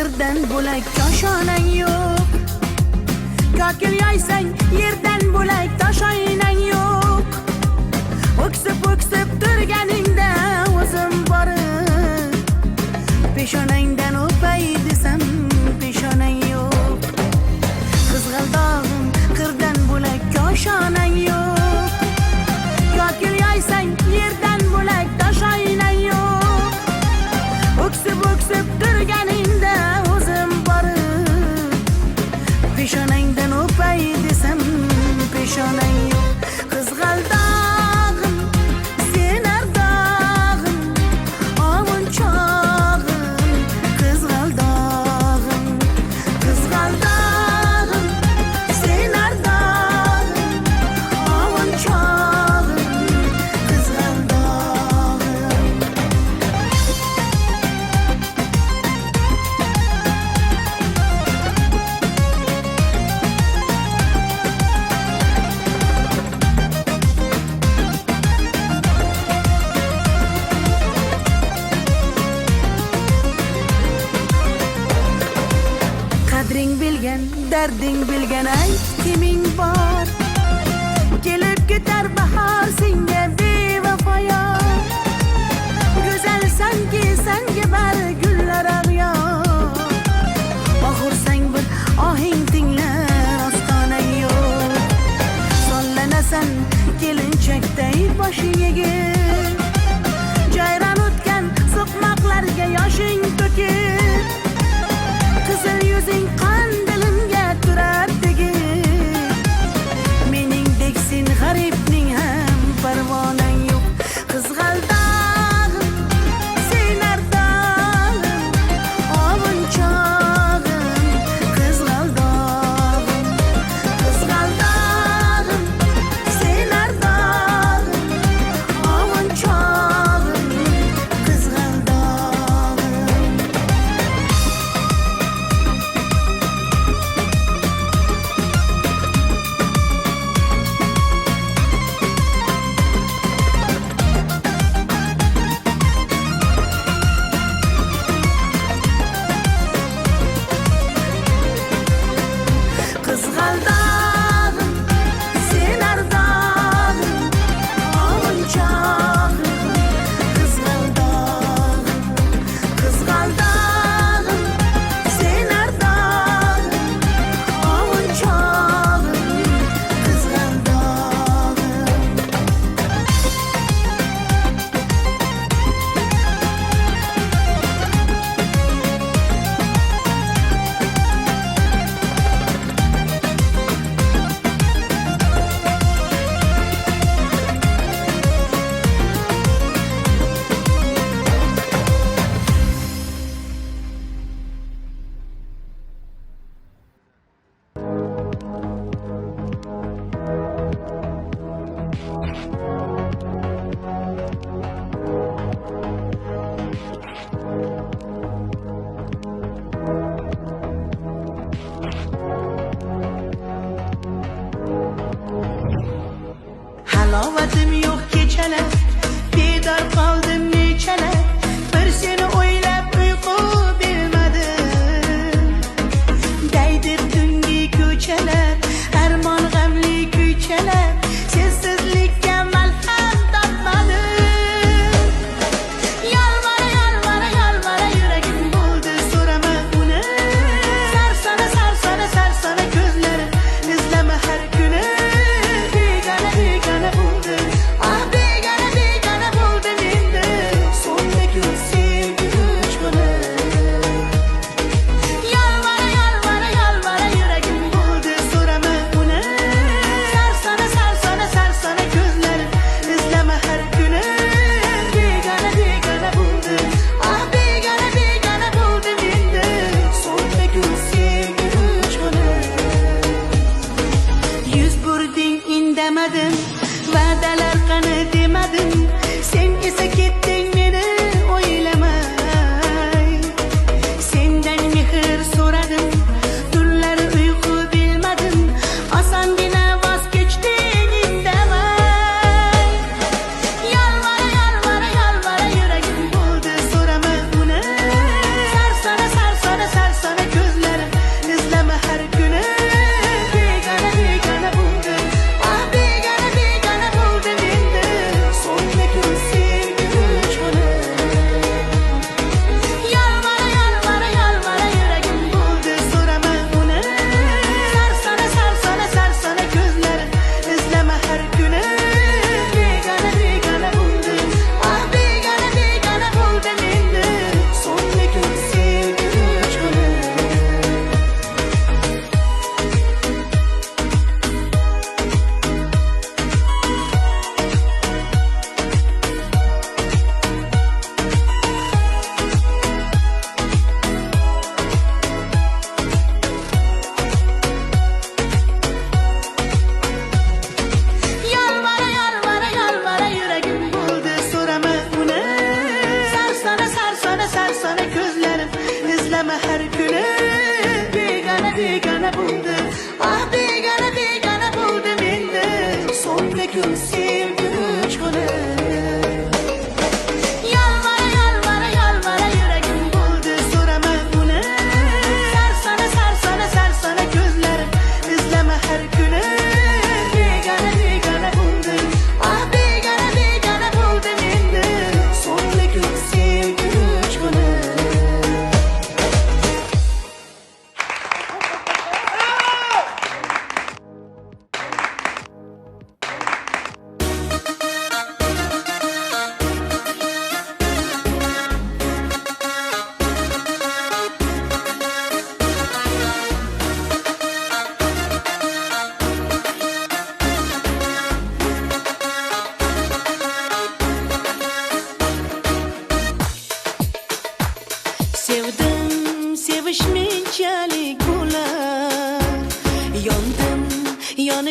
qirdan bo'lak koshonang yo'q. Kokil yoysang yerdan bo'lak toshoynang yo'q. O'ksib turganingda o'zim borib peshonangdan o'pay desam peshonang yo'q. Qizg'aldog'im qirdan bo'lak koshonang yo'q. Kokil yoysang yerdan bo'lak toshoynang yo'q. O'ksib turganingda o'zim borib peshonangdan o'pay desam peshonang yo'q. Qizg'aldog'im sen ardog'im ovunchog'im. Qizg'aldog'im sen ardog'im ovunchog'im. Qizg'aldog'im qadring bilgan, darding bilgan ayt kiming bor. Kelib ketar bahor senga bevafoyor. Go'zalsanki senga bari gullar ag'yor. Oxursang bir ohing tinglar ostonang yo'q. Sollanasan kelinchakday boshing egib. Jayron o'tgan so'qmoqlarga yoshing to'kib. Qizil yuzing qandilimga turar tegib. Meningdek sen g'aribning ham parvonang yo'q. Qizg'aldog'im sen ardog'im ovunchog'im. Qizg'aldog'im sen ardog'im ovunchog'im.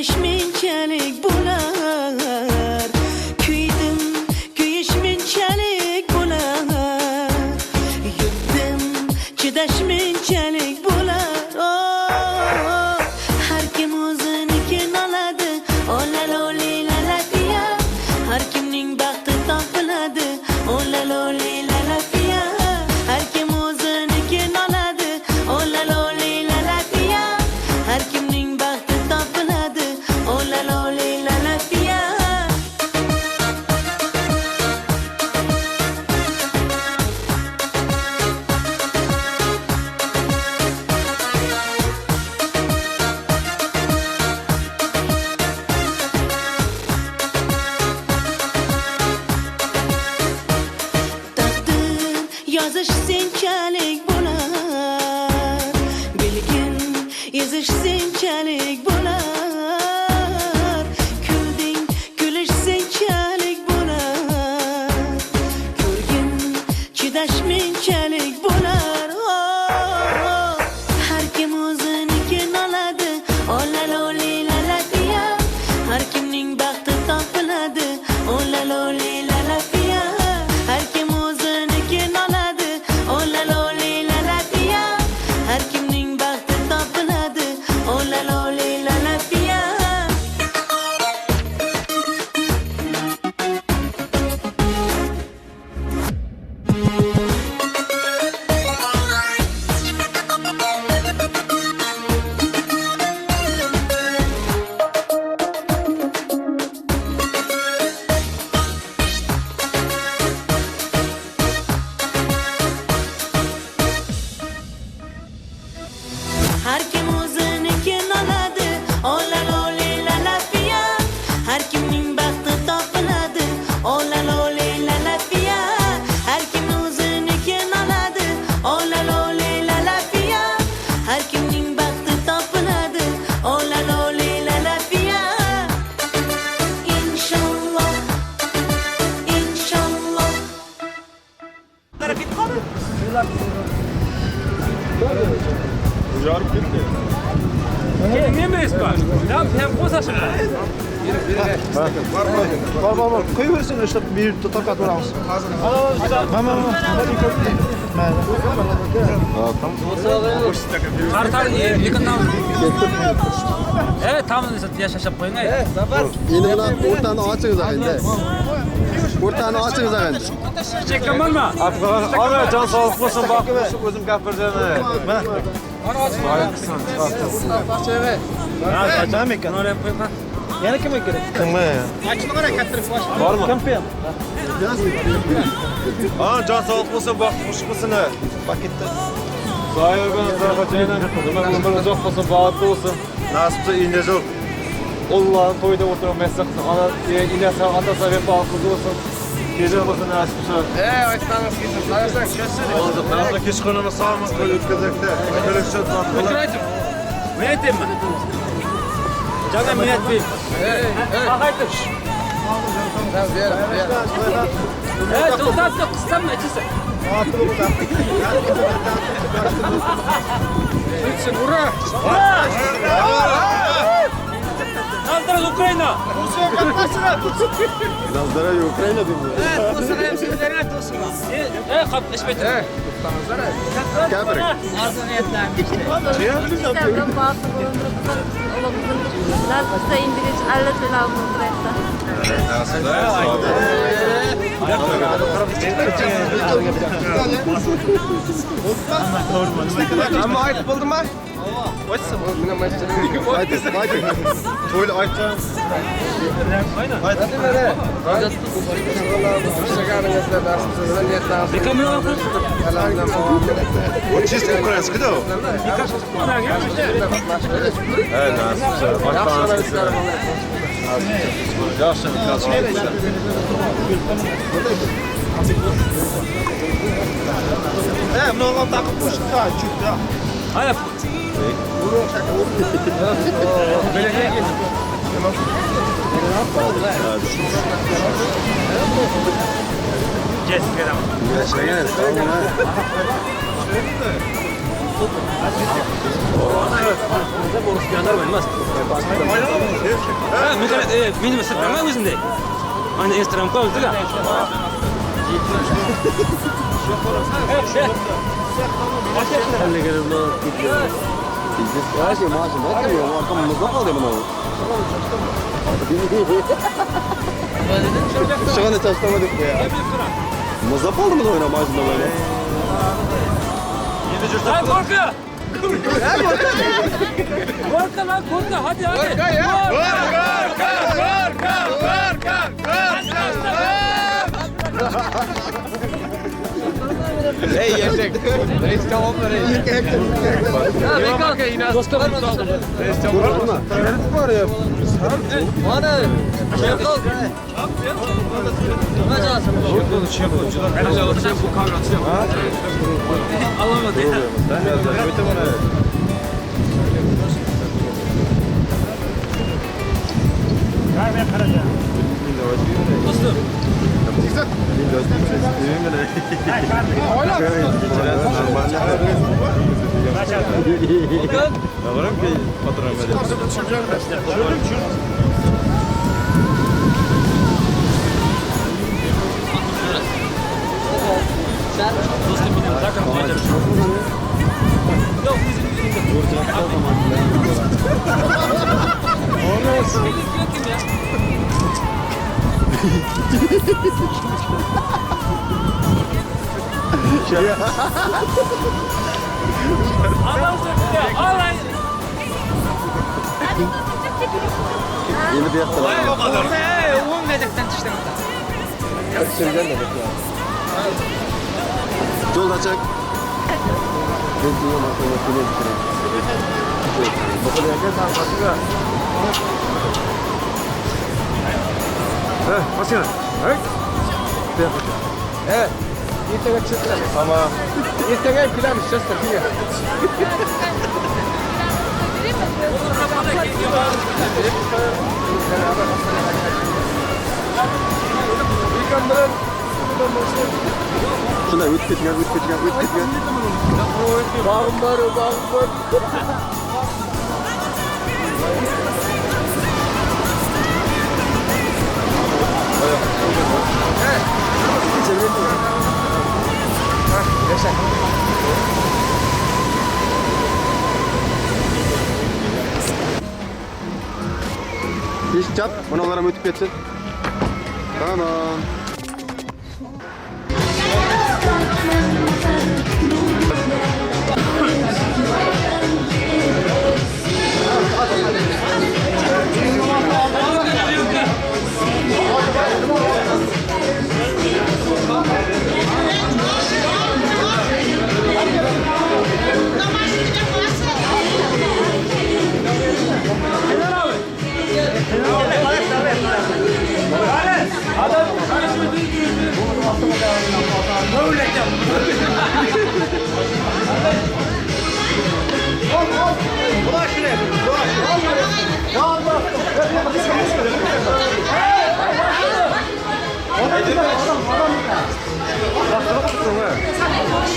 Yig'lashminchalik bo'lar, kuydim, kuyishminchalik bo'lar, yurdim, chidashminchalik bo'lar. Oh, har kim o'ziniki oladi, olaloli lalatiya, har kimning baxti topiladi, olaloli lalatiya, har kim o'ziniki oladi, olaloli lalatiya, har kimning baxti topiladi, olaloli lalatiya. Taqdir yozish senchalik bo'lar, bilgin yezish senchalik bo'lar, kulding kulish senchalik bo'lar, ko'rgin chidash menchalik bo'lar. Oh, har kim o'ziniki oladi, olaloli lalatiya, har kimning baxti topiladi, olaloli lalatiya, har kim o'ziniki oladi, olaloli lalatiya, har kimning baxti topiladi, olaloli lalatiya. Har kim o'ziniki oladi, olaloli lalatiya, har kimning baxti topiladi, olaloli lalatiya, har kim o'ziniki oladi, olaloli lalatiya, har kimning baxti topiladi, olaloli lalatiya. Inshaalloh, inshaalloh. Jarib ketdi. Nima ispan? Ham qo'sashi. Bor. Qo'yaversin, ishlab berib tarqatib olamiz. Mana. Qartar yaqindan. Tamam desa yashashab qo'ying. Endi bilan o'rtani ochingiz endi. O'rtani ochingiz endi. Chekkamanmi? Ana, jon sog'lik bo'lsin, boqib o'zim gapirdim. Qachon ekan? Yana kim kerak? Kimmi? Ochni qara kattirib bosh. Bormi? Kim pen? Ha, jon sog'lik bo'lsin, boqib xush bo'lsin. Paketda. Zoyirgan zarfachadan nima umr uzoq bo'lsin, baxt bo'lsin. Nasibda injazol. Allohning to'yida o'tirmaysan, ona inasa otasi vafo qizi bo'lsin. Kecha bo'lsin nasibda. Aytamiz kesin. Sayarsan, kesin. Hozir kechqurunni sog'miz qo'yib o'tkazakda. Ko'rishib turibdi. Men aytaymi? Jana men aytmayman. Qaytish. To'xtatib qistamma ichisa. Ura! Nazdrav Ukraina. Nazdrav Ukraina deydi. To'sirayım sizlarga to'sirman. Qatnashmaydi. Gapiring. Arzoniyatlarni işte. Sizlardan bazı olamızlar kısa indiriş Allah selamını bıraksa. Ama ayıp oldu mu? Açsın. Ayıp. Böyle ayıptan. Ayıp. Hadi. O чисто украинский, да? Много так пускай, чуть, да. Hayır. Boruş gönder bilmez. Ha, mükemmel. Benim mesela ben özümde. Hani Instagram koydu ya. Halle gelip ne gidiyor? Ya şey maaşı ne diyor? Arkamızda kaldı bunu. Şu an çalıştırmadık ya. Mızrap oldu mu da oyna maaşında böyle? Lan korku! Korku lan korku hadi hadi. Korku ya. Hey yersek. Reis tamam mı reis? Ya bekle yine. Dostum aldım. Reis tamam mı? Nerede var ya? Bana şey kal. Yeni bir yakta var. Oğlum nedekten çıktın? Kaçırgan da bekle. Yol açık. Ben diyorum aslında şunu bitireyim. Bakın yakın tam kaçıyor. Başına. Evet. Evet. İrtega çıktı. Tamam. İrtega plan işte diye. Şuna üç geçiyor. Bağım var. İş çap, bunu onlara ötüp geçsin. Tamam.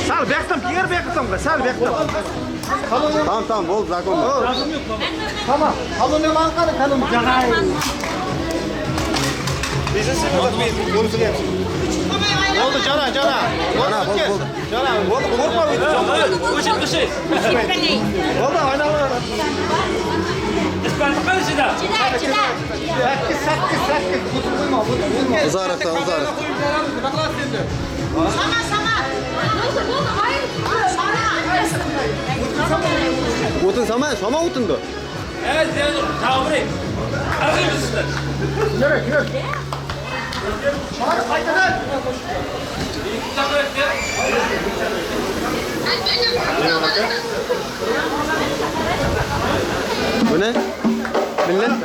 Sal bektam, yer bektam, sal bektam. Tamam, bol zakon. Tamam. Kalın mankarı kalın. Cagay. Bizi sıkıntı biz konusunu yapsın. Oldu cana. Cana, bol. Cana, korkma bir. Kışı. Oldu aynalı. İspan bakar mısın da? Sakki. Koyma. Uzarak. Sama. Hayır. Otun sama otundu. Evet, tavri. Arayın mısın? Yürü. Haydi. Bu ne? Millet mi?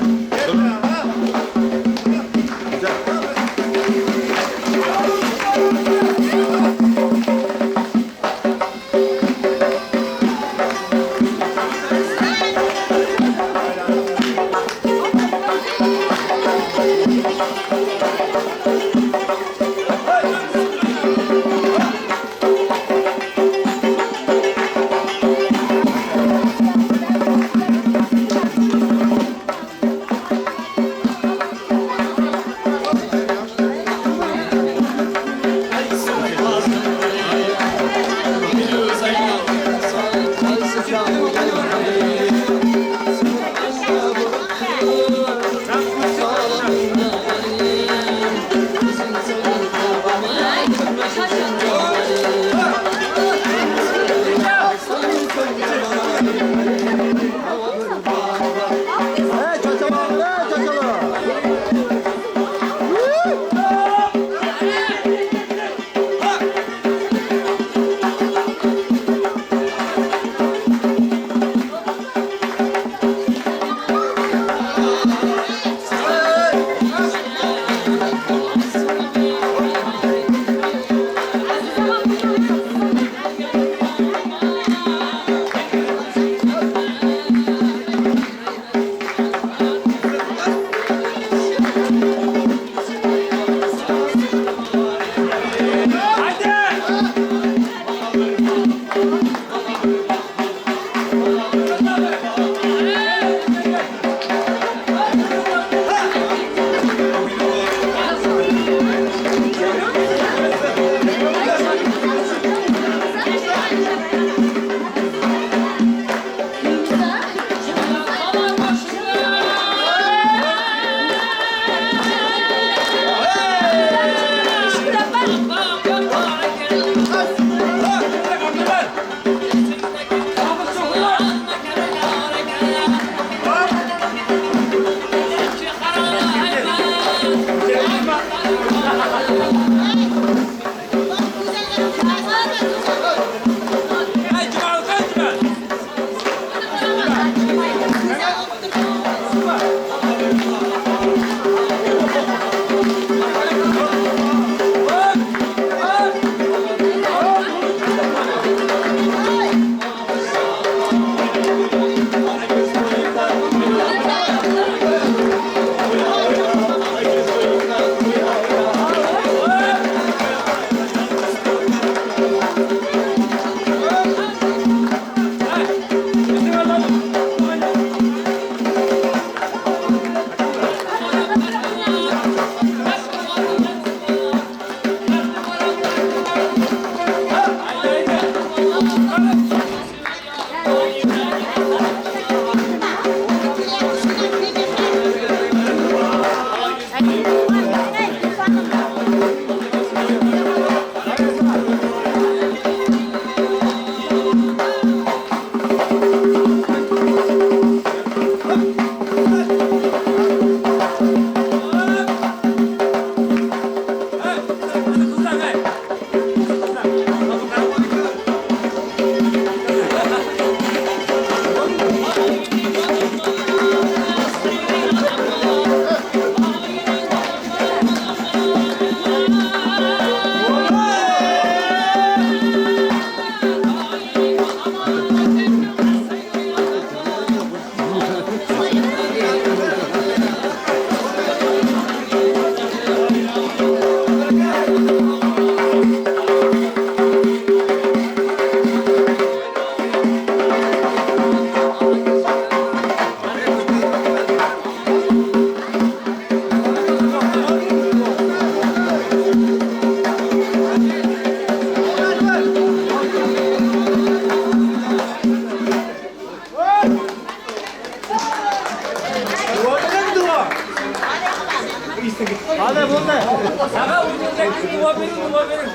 dua verin.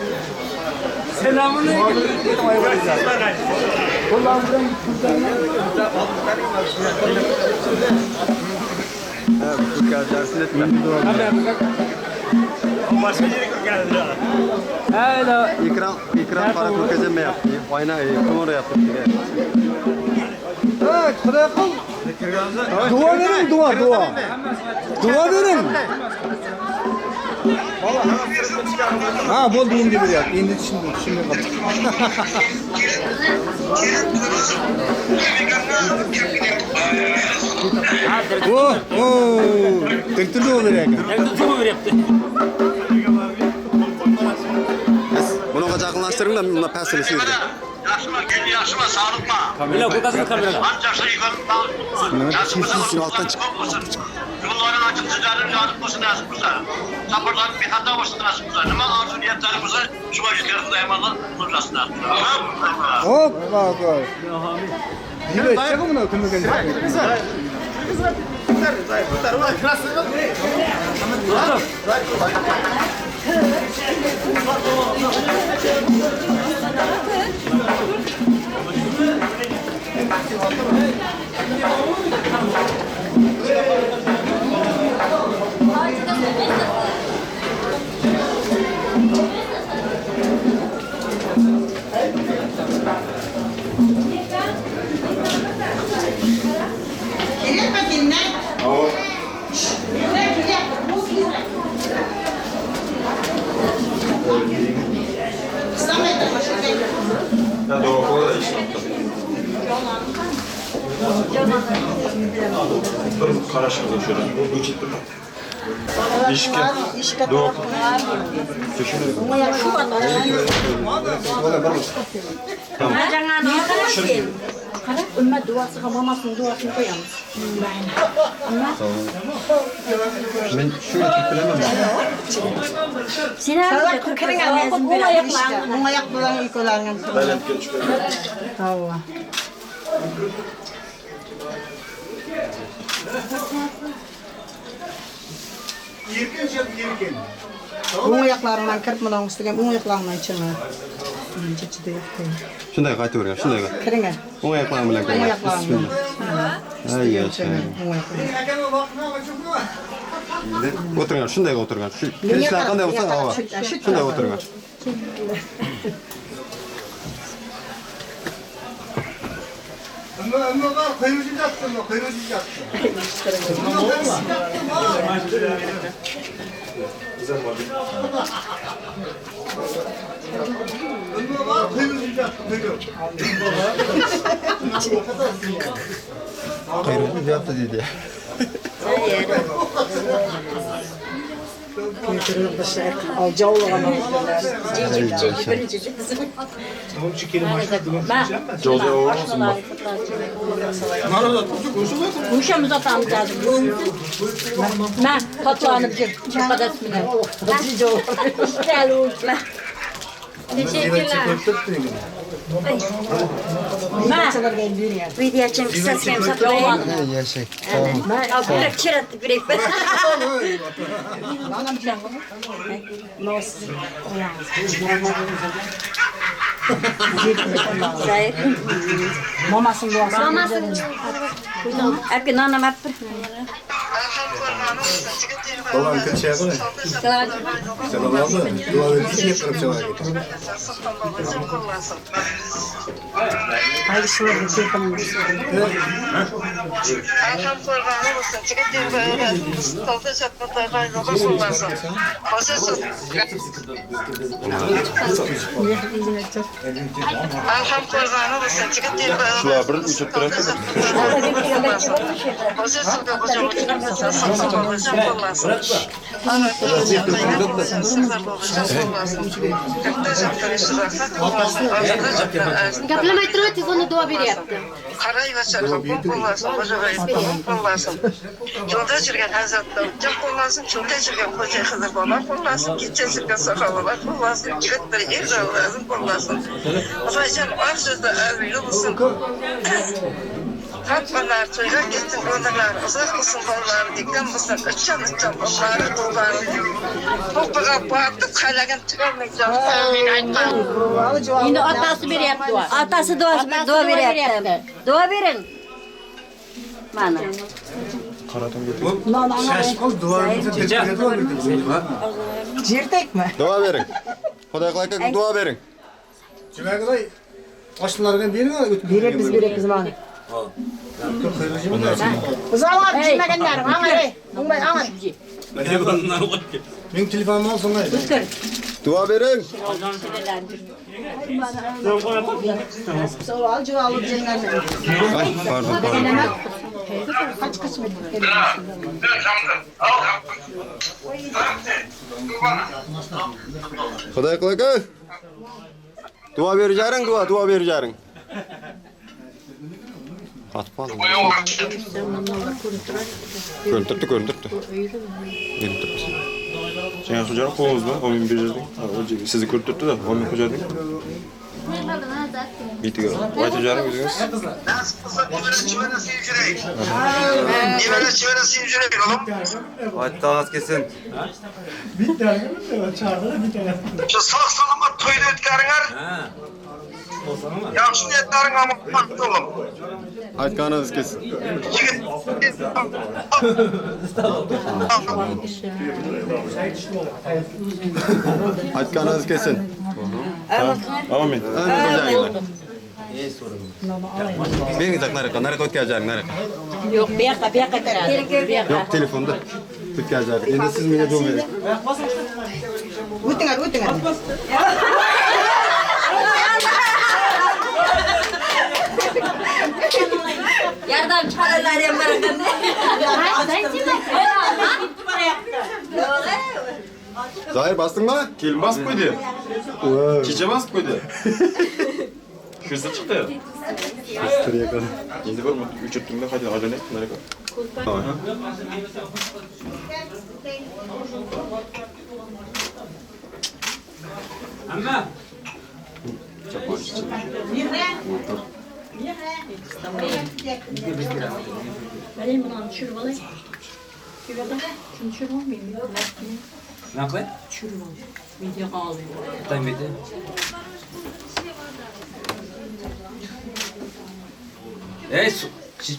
Selamünaleyküm. Başka yere geldi ya. Hele. İkram para kurkaza mı yaptı? Oyna kumara yaptı. Evet, Xudoy qil. Dua verin, dua. Dua verin. Ha, bo'ldi endi beryapti. Endi tushundim qoldi. Tektirdi beryapti. Buna yaqinlashtiring da buna pasini shu yerga. Yaşıma sağlıkma. Kamera ko'rasizmi kameraga? Ancaksa yıkanım. Yaşıma altdan chiq. Yolların açık sıcağının yanıp olsun nasip olsa. Sapırların bir hata olsun nasip olsa. Nima arzu niyetlerimiz var. Şuma yüzlerinde dayanmadan kurlasın nasip olsa. Hoppa, koy. Yine çıkın bunu kırmızı. Ya doğru okula da işte. Karışmadı şöyle. Bu ciddi. İşke. Doğru. Ümmet duasına mamasının duasını koyalım. Ben şöyle tepkilemem. Sana kırkırın almasın bir ayaklarını. Bu ayaklarını yıkılarını. Ben hep geçiyorum. Allah. Bu ayaklarından kırpmadan üstüne bu ayaklarından içine. Shunday qaytavergan, shunday qil. Kiring. O'ng oyoqlarim bilan O'ng oyoqlarim bilan. Ay yashay. O'tirgan, shunday o'tirgan. Shu kirishlar qanday bo'lsa, havo. Shunday o'tirgan. Amma var, kuyruğu yaptım, kuyruğu yaptım. Güzel var. Amma var, kuyruğu yaptım, kuyruğu. Kuyruğu yaptı dedi. Muşamız atam lazım. Ben patlanı bir çapadatsın. Gel uçla. Teşekkürler. Video için kısa skem satmayın. Ay yashay. Ben alkırık çırattı bir ekber. Mamasın duası. Mamasın. Erken anam attı. Babam kötü şey yapar. Sen Allah'ım dua verin, hiç yaparım sana. Hayır şöyle bir şey yapalım. Akşam kurbanı olsun. Çıkıp böyle stolda çatmada kaygıda kullansın. Basılsın. Akşam kurbanı olsun. Çıkıp böyle Şular bir uçup bırakın. basılsın da hocam kullansın. Kaplamay turib telefonni duo beryapti. Qarayversin, qo'llasin, qo'llasin. Yo'lda yurgan hazratlar qo'llasin, yo'lda yurgan xo'ja Xizr bola qo'llasin, kecha yurgan sahobalar qo'llasin, yigitlar erdorlar qo'llasin. Otajon, orzusida arzu bo'lsin. Kapkalar toyga gittin onalar, uzak mısın bollar dikten mısın, uçan bollar bollar. Toprağa baktık, kalagan çıkarmayacağım. Yine atası bir yaptı. Atası dua bir yaptı. Dua verin. Bana. Şaşkal duvarınızı tepkide dua verdiniz. Jirtek mi? Dua verin. Xudoyga dua verin. Cümleler aşılardan birini Biz beremiz bana. Uzalap düşünmegenlerim, aman Bunday aman. Benim telefonumu al sonra. Dua verin. Soğal cuvalı cennet. Ay, pardon. Kaç metre? Xudoyga dua vereceğin, dua vereceğin. Atmadı. Görüntürtü. Sen hocanın kolunuzda, o min becerdin. Sizi görüntürtü de, o min becerdin. Bitti gör. Vay hocanın yüzünüz. Çivere sivcirek oğlum. Hatta az kesin. Şu sağ salamat toyda ötkaringer. Yaxşı niyetlerin amık oğlum. Aytkanınız kesin. Aytkanınız kesin. Amin. Bir gidecek nereye ötkazecek nereye? Yok bir yakta. Yok telefonda. Ötkazecek. Yine siz mine dua verin. Utingar. Yardım çağırırlar ya bırakın. Zahir bastın mı? Kelim basıp koydu. Çiçe basıp koydu. Şurası çıktı. Şuraya kadar. Şimdi var mı? Üç öptüğümde hadi acele et. Nereye kadar? Amma. Benim bunu düşürüp alayım. Şunu düşürüp olmayayım mı? Ne yapayım? Düşürüp alayım. Video kalıyor. Tamam bitti.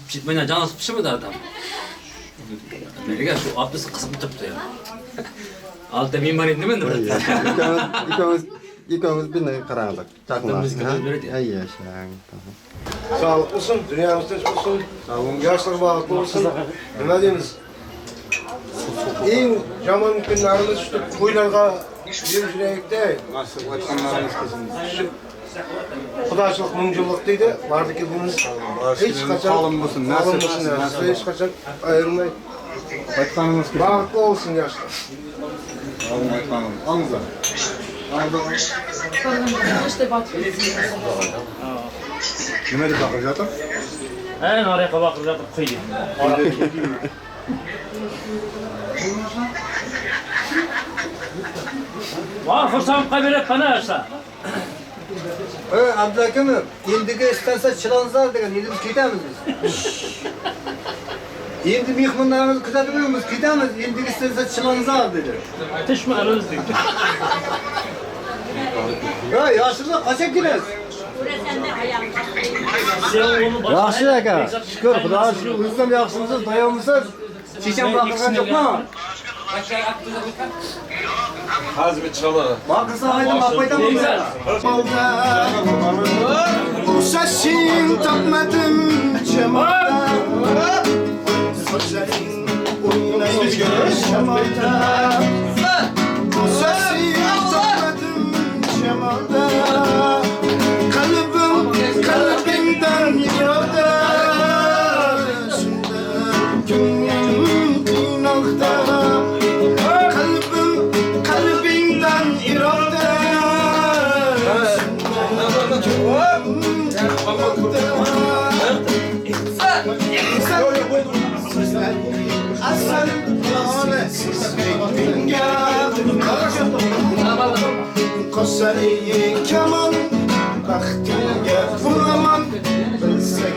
Çitmene canı sıkışı mı da adam? Nereye şu abdesti kısıp tuttu ya. Altta mimar indi mi? İkimiz birine karanlık. Çakma. Ay yaşa. Sağlık olsun, dünyamız tinç olsun. Yaşlar bağlı olsun. Ne diyiniz? En yaman günlerimiz şu koylarga yürüyüşlükte. Kudaşlık mıncılık deydi. Vardı ki bunun hiç kaçan Alın mısın? Hiç kaçan ayrılmayı. Bağlı olsun yaşlar. Alınızlar. Nime de bakacaktım? Oraya bakacak kıyı. Var fırsat kaybedip bana yaşa. Abdülhakim, endigi isterse çılanızlar degen, endi biz ketamiz biz. Endi mehmonlarimizni kuzatmaymiz, ketamiz, endigi isterse çılanızlar dedi. Tishmi alınızdık. Ya yaşlılar kaçak gideriz? Yaxşı aka, şükür, Xudoga şükür, o'zim yaxshimisiz, dayanmisiz? Chechan baqirgan yo'qmi? Hazmi çalı. Baqirsa aytdim, baqmaydim. Ushashing topmadim jamoada. Sochlaring o'ynaydi shamolda. Ushashing topmadim jamoada. Kalbimden yiroqda. Shunda ko'nglim qiynoqda. Kalbimden yiroqda. Kosayı kaman, baxtimga vuraman, bilsa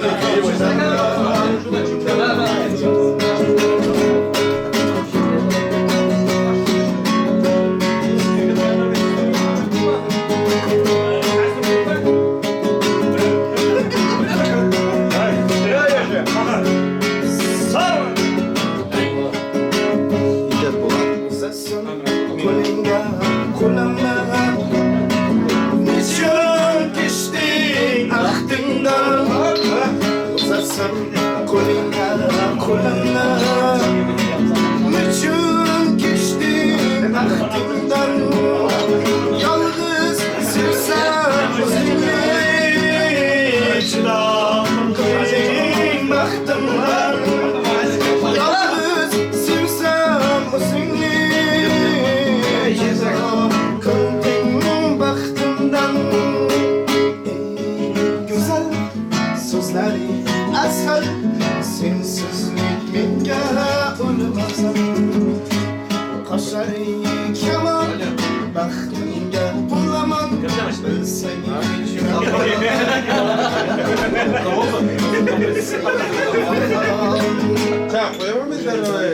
Sen koyamam mı sen oraya?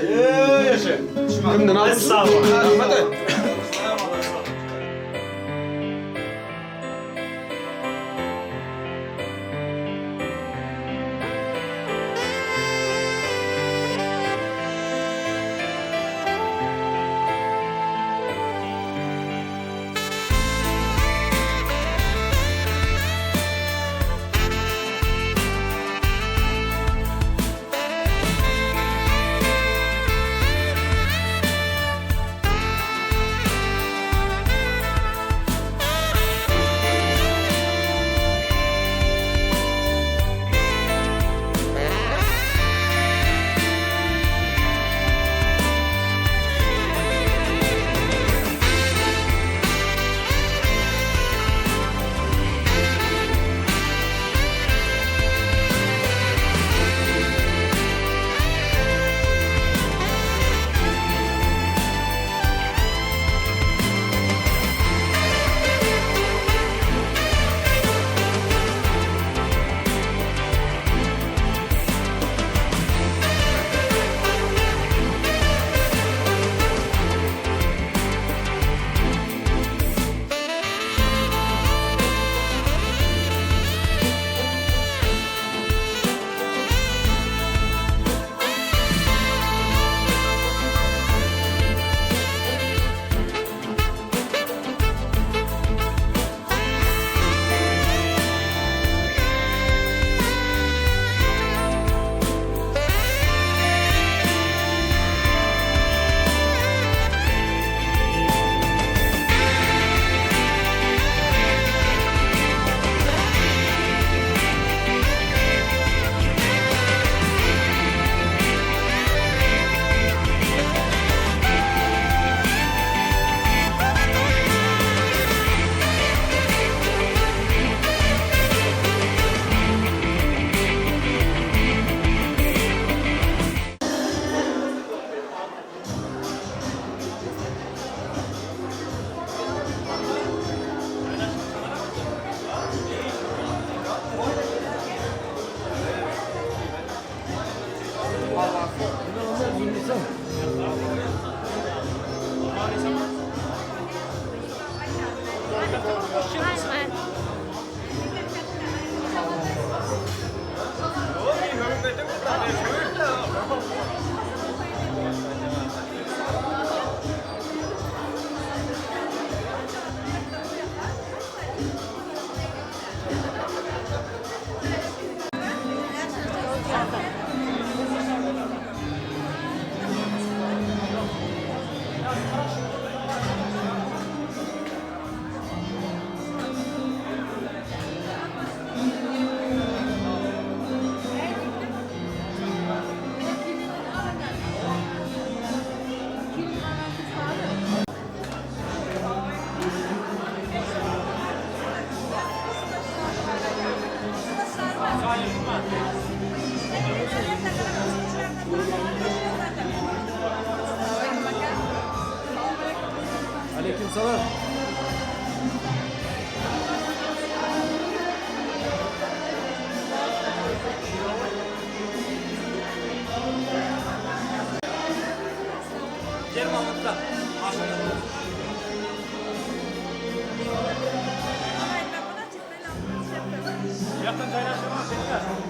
Yaşa. Kimden aldın? Sağ ol. Hadi. Aleykümselam. Gel Mahmut'la. Yakın kaynaştırma seni.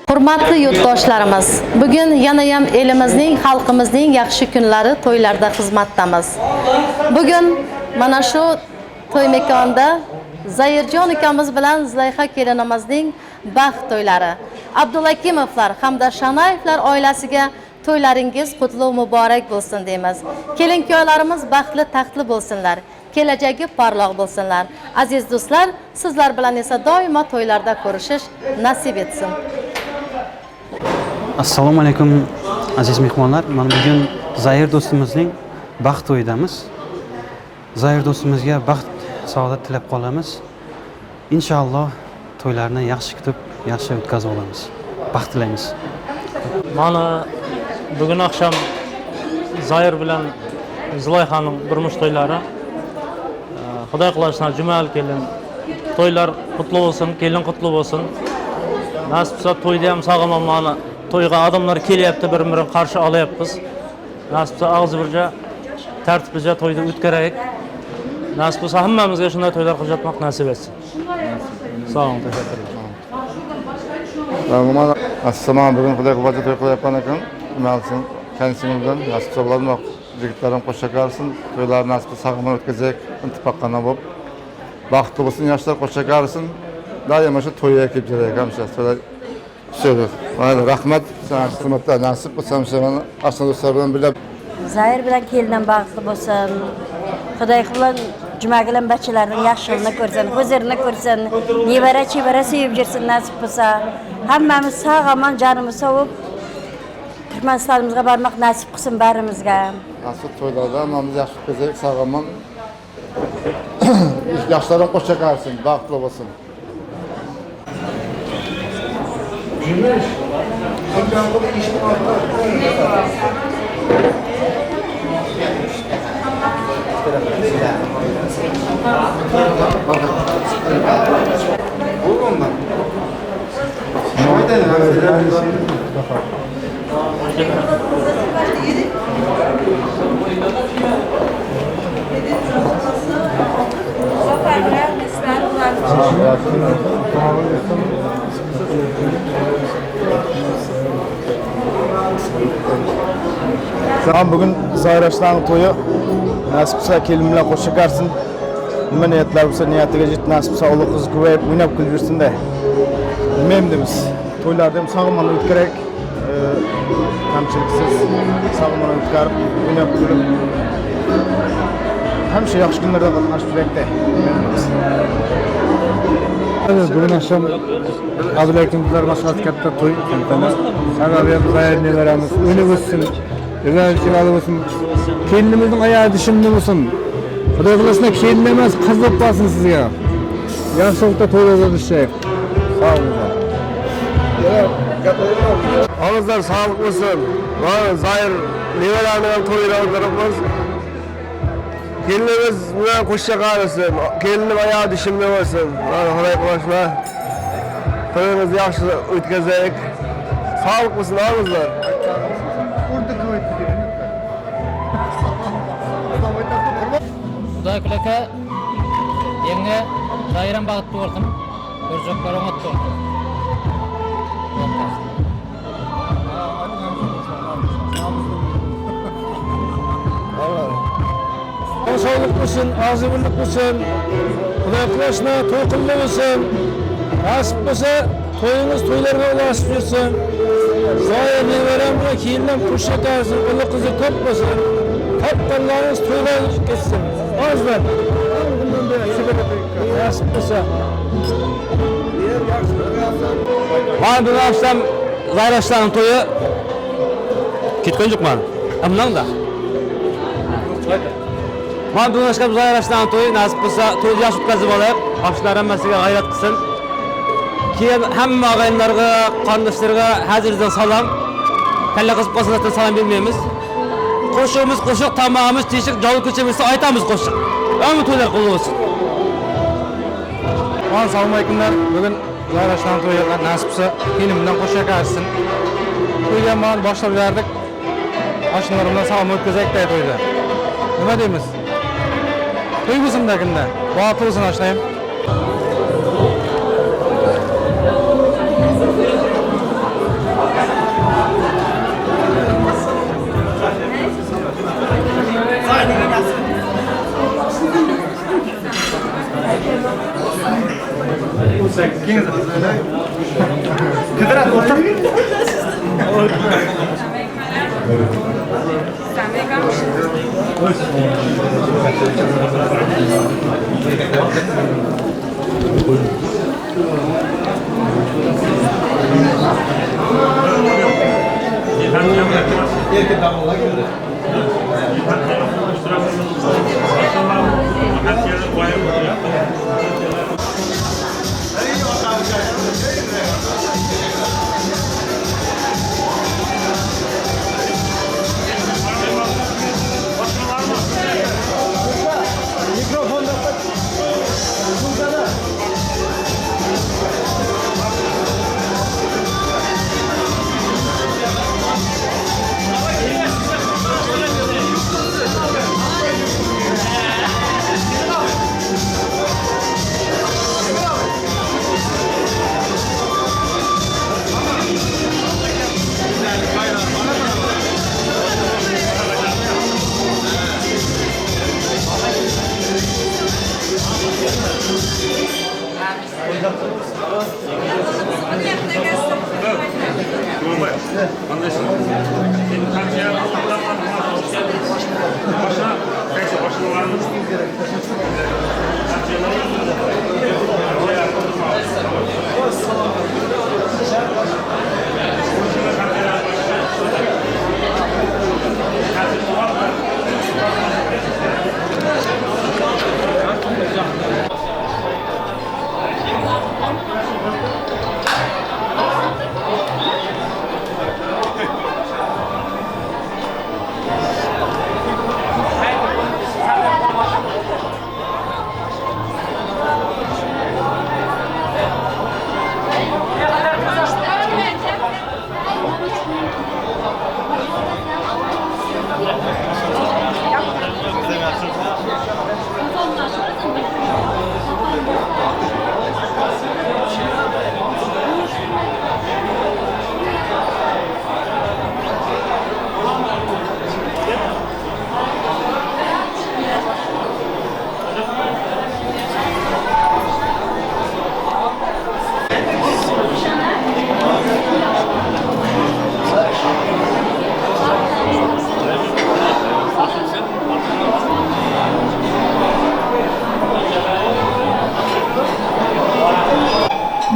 Hurmatli yurtdoshlarimiz, bugun yana ham elimizning, xalqimizning yaxshi kunlari to'ylarda xizmatdamiz. Bugun mana shu to'y makonida Zayirjon ukamiz bilan Zulayxa kelinimizning baxt to'ylari. Abdullakimovlar hamda Shanayevlar oilasiga to'ylaringiz qutlug' muborak bo'lsin deymiz. Kelin-kuyovlarimiz baxtli taxtli bo'lsinlar. Kelajagi porloq bo'lsinlar. Aziz do'stlar, sizlar bilan esa doimo to'ylarda ko'rishish nasib etsin. Assalomu alaykum aziz mehmonlar. Mana bugun Zahir do'stimizning baxt to'yidamiz. Zahir do'stimizga baxt, saodat tilab qolamiz. Inshaalloh to'ylarni yaxshi kutib, yaxshi o'tkazib olamiz. Baxt tilaymiz. Mana bugun akşam Zahir bilan Zulayxaning turmush to'ylari. Xudo xohlasa jumal kelin. To'ylar qutlug' bo'lsin, kelin qutlug' bo'lsin. Nasib bo'lsa to'yda ham sog'lom mana to'yga odamlar kelyapti, bir-birini qarshi olyapmiz. Nasib bo'lsa og'zi birja tartiblicha to'yda o'tkazaylik. Nasib bo'lsa hammamizga shunday to'ylar qilmoq nasib etsin. Sog' bo'ling, tashakkur. Assalomu bugun Xudo xohlasa to'y qilyapman ekan. Malsin, kansimizdan nasib bo'lmoq. Yigitlarim qo'shak qarsin, to'ylarni nasib sog'lom o'tkazaylik, intifoqqana bo'lib. Baxtli bo'lsin, yoshlar qo'shak qarsin. Doimo shu to'yga kelib jiraylik hamma to'ylar. Söylüyor. Mayli, rahmat. Sana xizmatlar nasib bo'lsa, mana aslan do'stlar bilan birga Zahir bilan kelinim baxtli bo'lsin. Xudo bilan jumagilan bachchalarning yaxshiligini ko'rsin, huzurni ko'rsin, nevara-chevara sevib yursin nasib bo'lsa. Hammamiz sog'-omon, jonimiz sovib Turkmanistonimizga bormoq nasib qilsin barimizga. Nasib to'ylarda hammamiz yaxshi o'tkazaylik, sog'-omon. Yoshlarni qo'shak qarsin, baxtli bo'lsin. Sağ bugün Zahir toyu nasip olsa kelim bilan qo'shib qarsin. Nima niyatlar bo'lsa niyatiga yetib nasib olsa Alloh qiz ko'payib o'ynab kulib yursin-da. Nima deymiz? To'ylarda ham sog'lom o'tkazak, kamchiliksiz sog'lom o'tkazib, o'ynab kulib hamma yaxshi kunlarda qatnashib yurakda. Bugün akşam Abdülhakimler Maslahat'ta toy tantana. Sababi Zahir nelerimiz önü olsun. Güzel çıralı olsun. Kendimizin ayağı dışında olsun. Xudo xohlasa kelin emas, qiz bo'lib qolsin sizga. Yaxshilikda to'ylarga düşecek. Sağ olun. Ağızlar sağlık olsun. Zahir nevelerden toylar oluruz. Gelinimiz buna koşacak arasın. Gelinim ayağı dişimde olsun. Xudo xohlasa toyunuzu yaxshi o'tkazaylik. Sağlık olsun ağızlar. Xudo xohlasa yangi Zahiram baxtli bo'lsin. Ko'rjoqlar omad bo'lsin. Sağlık olsun, ağzı birlik olsun. Xudo xohlasa to'y qilib olsun. Nasip bo'lsa to'yingiz to'ylarga ulaşib yursin. Zahir nevaram bilan kelinlar qo'shib qarsin, Alloh qizi ko'p bo'lsin. Haqqalaringiz to'ylar ketsin. Azlar. Bundan da nasip bo'lsa. Mana bugun akşam Zahir akşamın to'yi ketgan yo'qman. Amlangda. Mana bugun akşam Zahir akşamın to'yi nasip bo'lsa to'yni yaxshi o'tkazib olaylik. Yoshlar hammasiga g'ayrat qilsin. Keyin hamma og'ayinlarga, qarindoshlarga hozirdan salom. Kalla qilib qolsa salom bermaymiz. Qo'shig'imiz qo'shiq, tamomimiz teshik, javob ko'chamiz aytamiz qo'shiq. Hamma to'ylar qutlug' bo'lsin. Assalomu alaykumlar. Bugun Zahir akşamın to'yiga nasip bo'lsa kelim bilan qo'shak qarsin. To'yga mana boshlab berdik. Ashnalar bilan salom o'tkazaylik to'yda. Nima deymiz? To'y bo'lsin deganda. Baxtli bo'lsin ashnayim. Kıdırat ortak.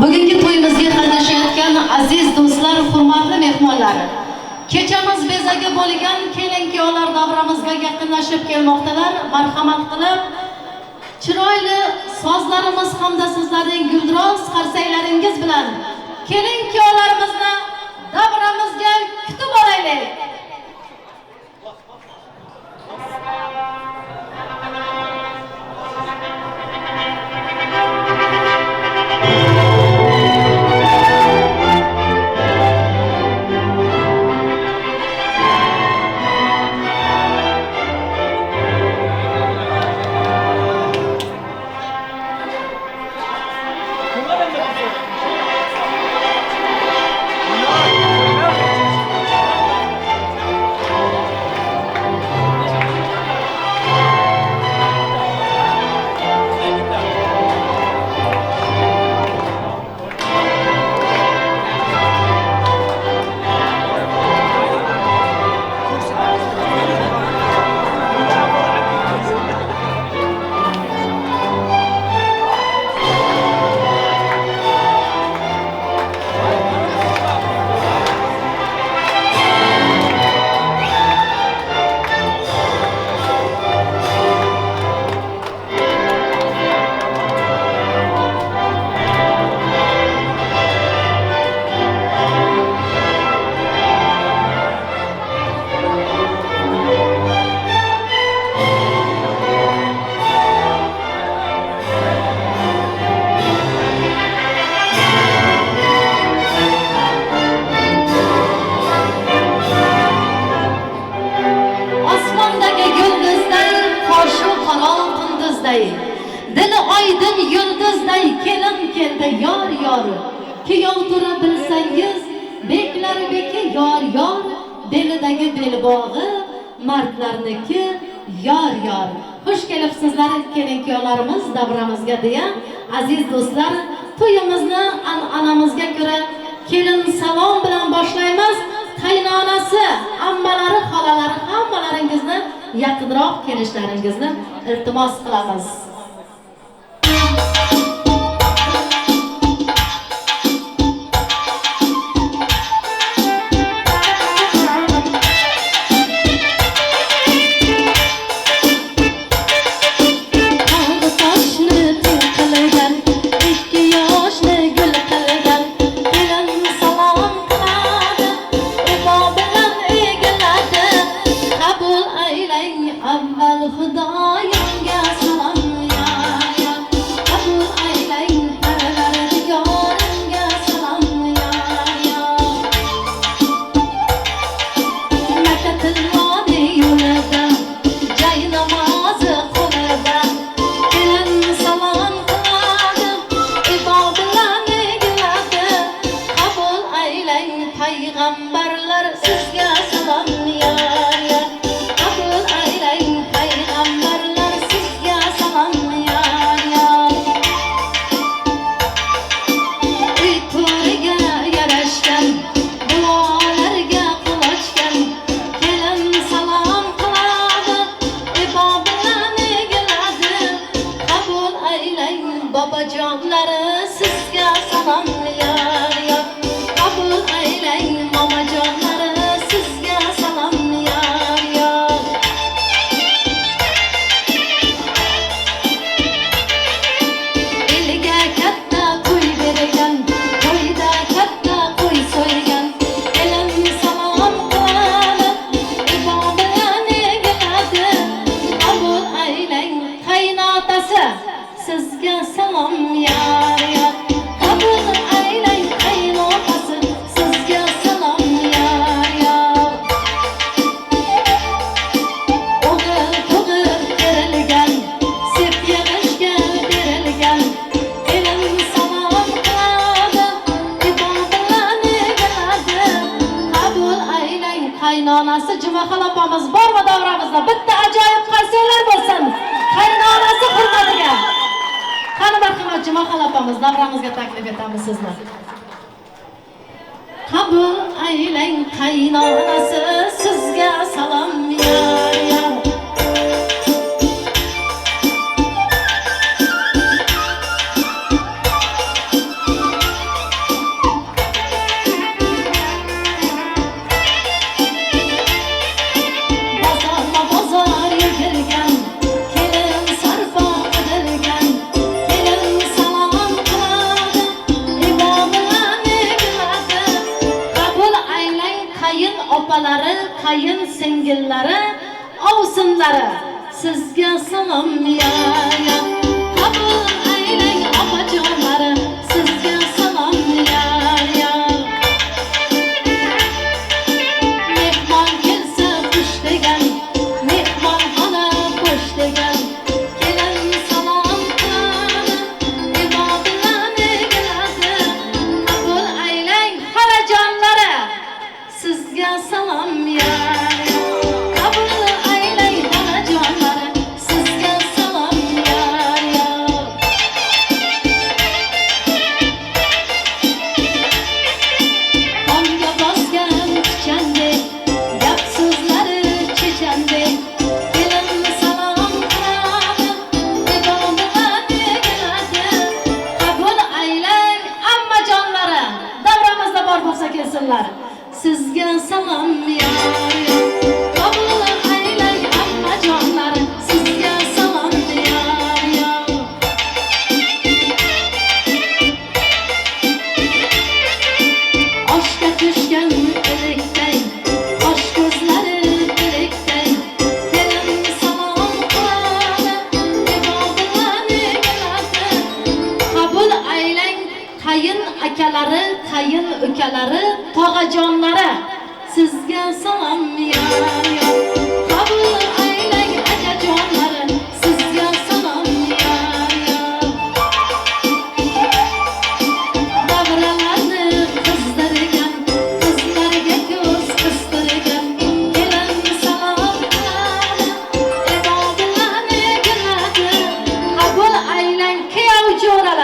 Bugungi to'yimizga qatnashayotgan aziz do'stlar, hurmatli mehmonlar, kechamiz bezaga bo'lgan kelin-kuyovlar davramizga yaqinlashib kelmoqdalar. Marhamat qilib, chiroyli sozlarimiz hamda sizlarning guldiroz qarsaylaringiz bilan kelin-kuyovlarimizni davramizga kutib olaylik. Dili oydin yulduzday kelin keldi yor yor. Kuyov tura bilsangiz, beklar beki yor yor. Belidagi belbog'i, mardlarniki yor yor. Xush kelibsizlar kelin-kuyovlarimiz davramizga deya. Aziz do'stlar, to'yimizni an'anamizga ko'ra kelin salom bilan boshlaymiz. Qaynonasi, ammalari, xolalari hammalaringizni yaqinroq kelishlaringizni iltimos qilamiz.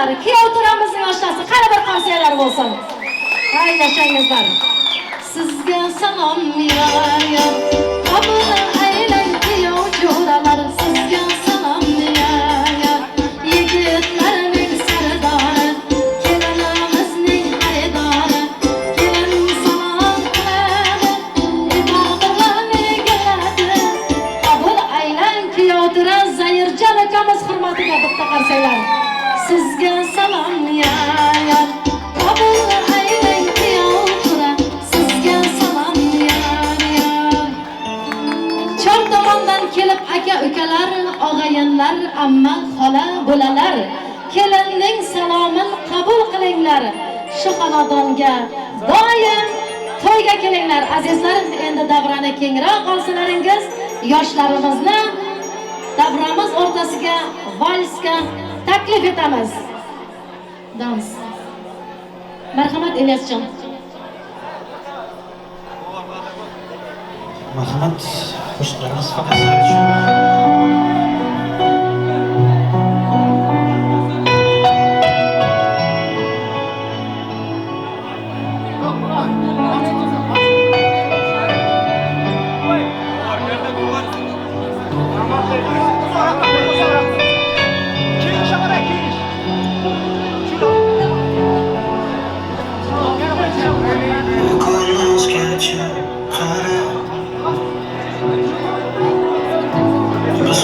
yoshlar, kuyov turamizning yoshlari, qani bir qarsiylar bo'lsin. Hay yashangizlar. Sizga salom yor, qabul aylang kuyov jo'ralar, sizga salom yor. Yigitlarning sardori, kelinimizning xaridori, kelin salom qiladi, ibodatlarni geladi. Qabul aylang kuyov tura, Zayirjon akamiz hurmatiga bitta qarsanglar. Sizga salom yor, qabul aylang kuyov tura, sizga salom yor. Chor tomondan kelib aka ukalar, og'ayinlar, amma xola bo'lalar, kelinning salomin qabul qilinglar. Shu xonadonga doim to'yga kelinglar. Azizlarim, endi davrani kengroq olsalaringiz, yoshlarimizni davramiz o'rtasiga valsga taklif etamiz. Dans. Marhamat Ilyasjon. Marhamat, qo'shiqlarimiz faqat sizlar uchun. Biz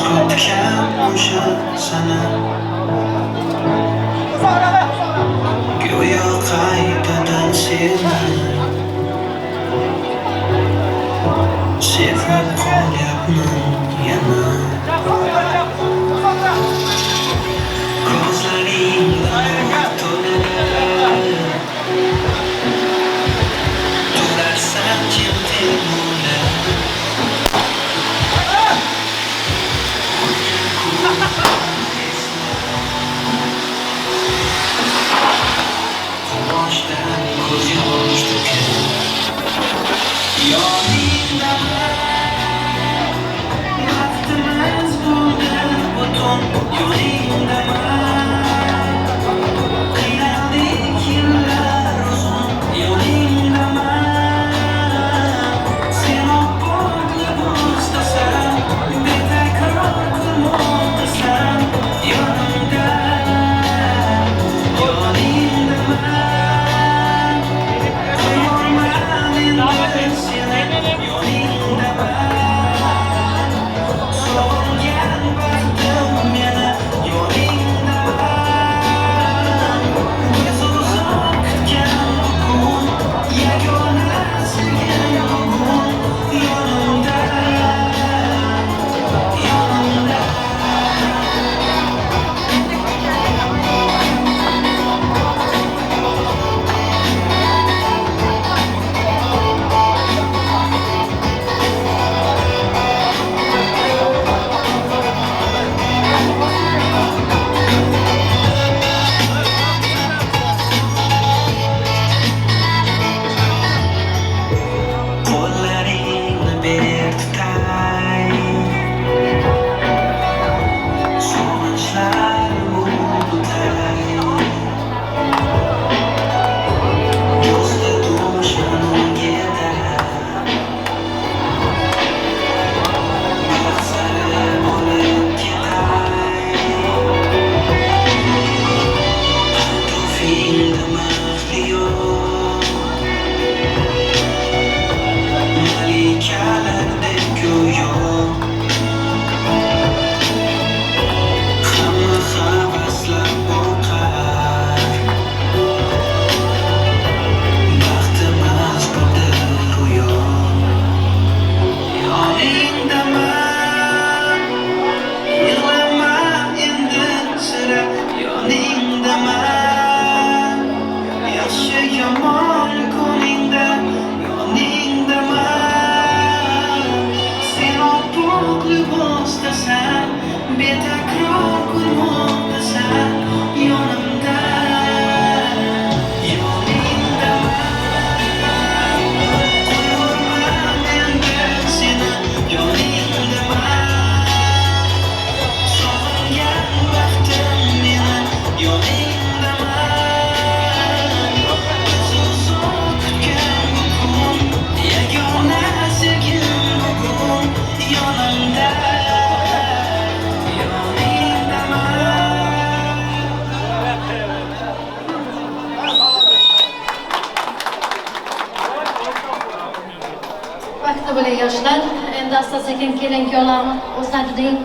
bo'ling yoshlar. Endi asta-sekin kelin-kuyovlarni o'zlarining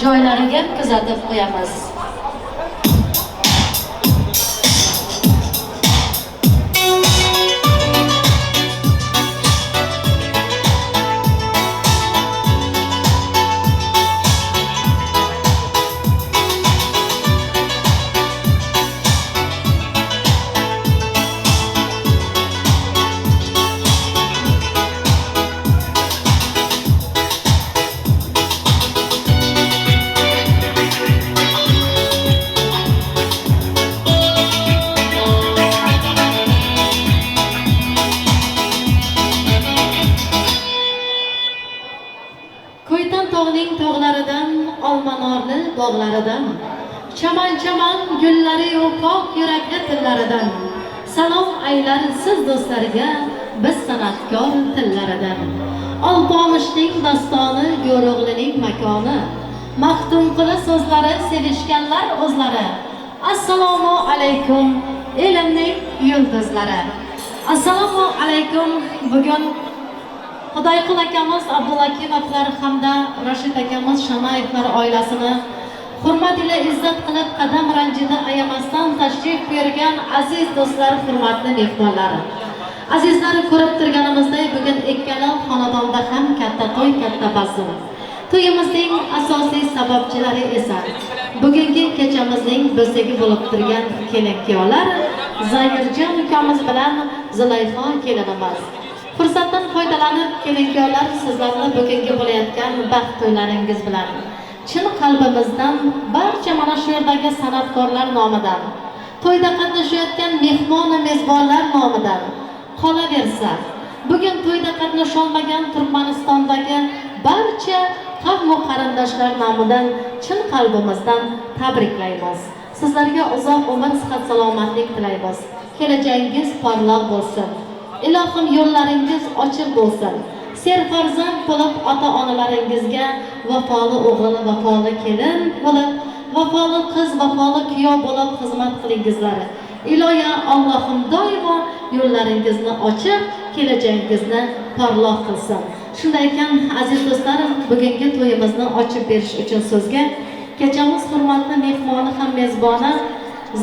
joylariga kuzatib qo'yamiz. Bog'laridan, chaman-chaman gullari u pok yurakli tillaridan, salom aylar siz do'stlarga biz san'atkor tillaridan. Olpomushning dastoni, Go'ro'g'lining makoni, maxtum qili so'zlari sevishganlar o'zlari. Assalomu alaykum elimning yulduzlari. Assalomu alaykum. Bugun Xudoyqul akamiz Abdullakimovlar hamda Rashid akamiz Shanayevlar oilasini hurmat ila izzat qilib qadam ranjida ayamasdan tashrif buyurgan aziz do'stlar, hurmatli mehmonlar. Azizlar, ko'rib turganimizdek bugun ikkala xonadonda ham katta to'y, katta bazm. To'yimizning asosiy sababchilari esa bugungi kechamizning bo'sagi bo'lib turgan kelin-kuyovlar Zoirjon ukamiz bilan Zulayho kelinimiz. Fursatdan foydalanib kelin-kuyovlar, sizlarni bugungi bo'layotgan baxt to'ylaringiz bilan chin qalbimizdan barcha mana shu yerdagi san'atkorlar nomidan, to'yda qatnashayotgan mehmon va mezbonlar nomidan, qolaversa bugun to'yda qatnasholmagan Turkmanistondagi barcha qavm va qarindoshlar nomidan chin qalbimizdan tabriklaymiz. Sizlarga uzoq umr, sihat, salomatlik tilaymiz. Kelajagingiz porloq bo'lsin. Ilohim yo'llaringiz ochiq bo'lsin. Serfarzand bo'lib ota-onalaringizga vafoli o'g'il, vafoli kelin bo'lib, vafoli qiz, vafoli kuyov bo'lib xizmat qilingizlar. Iloya Allohim doimo yo'llaringizni ochiq, kelajagingizni porloq qilsin. Shunday ekan, aziz do'stlarim, bugungi to'yimizni ochib berish uchun so'zga kechamiz hurmatli mehmoni ham mezboni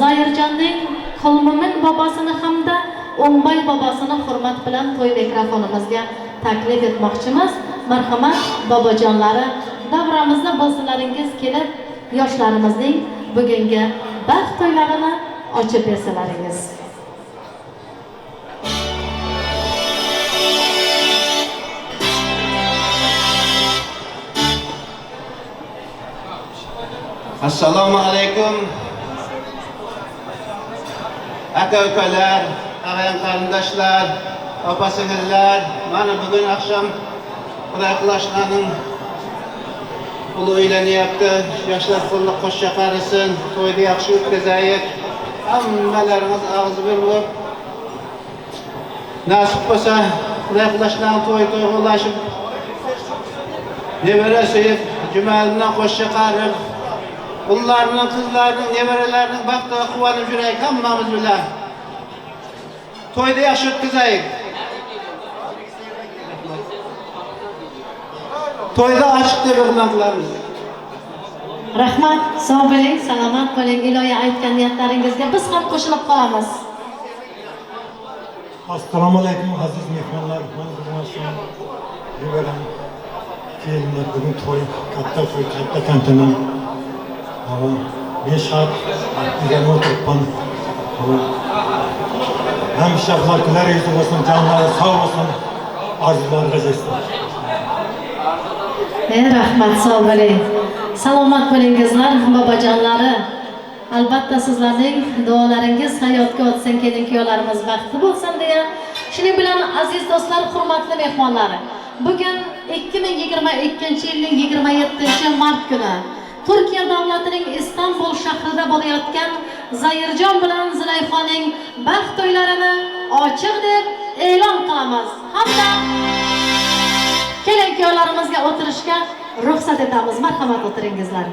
Zoirjonning Qulmumin bobosini hamda O'ngboy bobosini hurmat bilan to'y mikrofonimizga taklif etmoqchimiz. Marhamat bobojonlari, davramizda bo'lsalaringiz kelib, yoshlarimizning bugungi baxt to'ylarini ochib bersalaringiz. Assalomu alaykum. Aka-ukalar, ağayan qarindoshlar, opa-singillar, mana bugun akşam Xudoyquloshning ulu uylanyapti. Yoshlar qo'lni qo'sh chaqarisin, to'yni yaxshi o'tkazaylik. Hammalaringiz og'zi bir bo'lib, nasib bo'lsa Xudoyquloshning to'y-to'yg'ilashib, nevara suyib, Jumalni qo'sh chaqarib, ularning, qizlarning, nevaralarining baxtiga quvonib yuraylik hammamiz bilan. To'yni yaxshi o'tkazaylik. To'yda ochiq deb e'lon qilamiz. Rahmat, sog' bo'ling, salomat bo'ling. Iloya aytgan niyatlaringizga biz ham qo'shilib qolamiz. Assalomu alaykum aziz mehmonlar. Men Buxorodan Riveran kelinlar, bugun to'y, katta tantana. Ben şart degan o'tiribman. Hamisha xalqlar yüzü olsun, canları sağ olsun, arzularga yetsin. Rahmat, sog' bo'ling. Salomat bo'lingizlar, bobojonlari. Albatta sizlarning duolaringiz hayotga o'tsin, kelin-kuyovlarimiz baxtli bo'lsin deya. Shuning bilan aziz do'stlar, hurmatli mehmonlar, bugun 2022-yilning 27-mart kuni Turkiya davlatining Istanbul shahrida bo'layotgan Zoirjon bilan Zulayhoning baxt to'ylarini ochiq deb e'lon qilamiz. Hamda kelin-kuyovlarimizga o'tirishga ruxsat etamiz. Marhamat o'tiringizlar.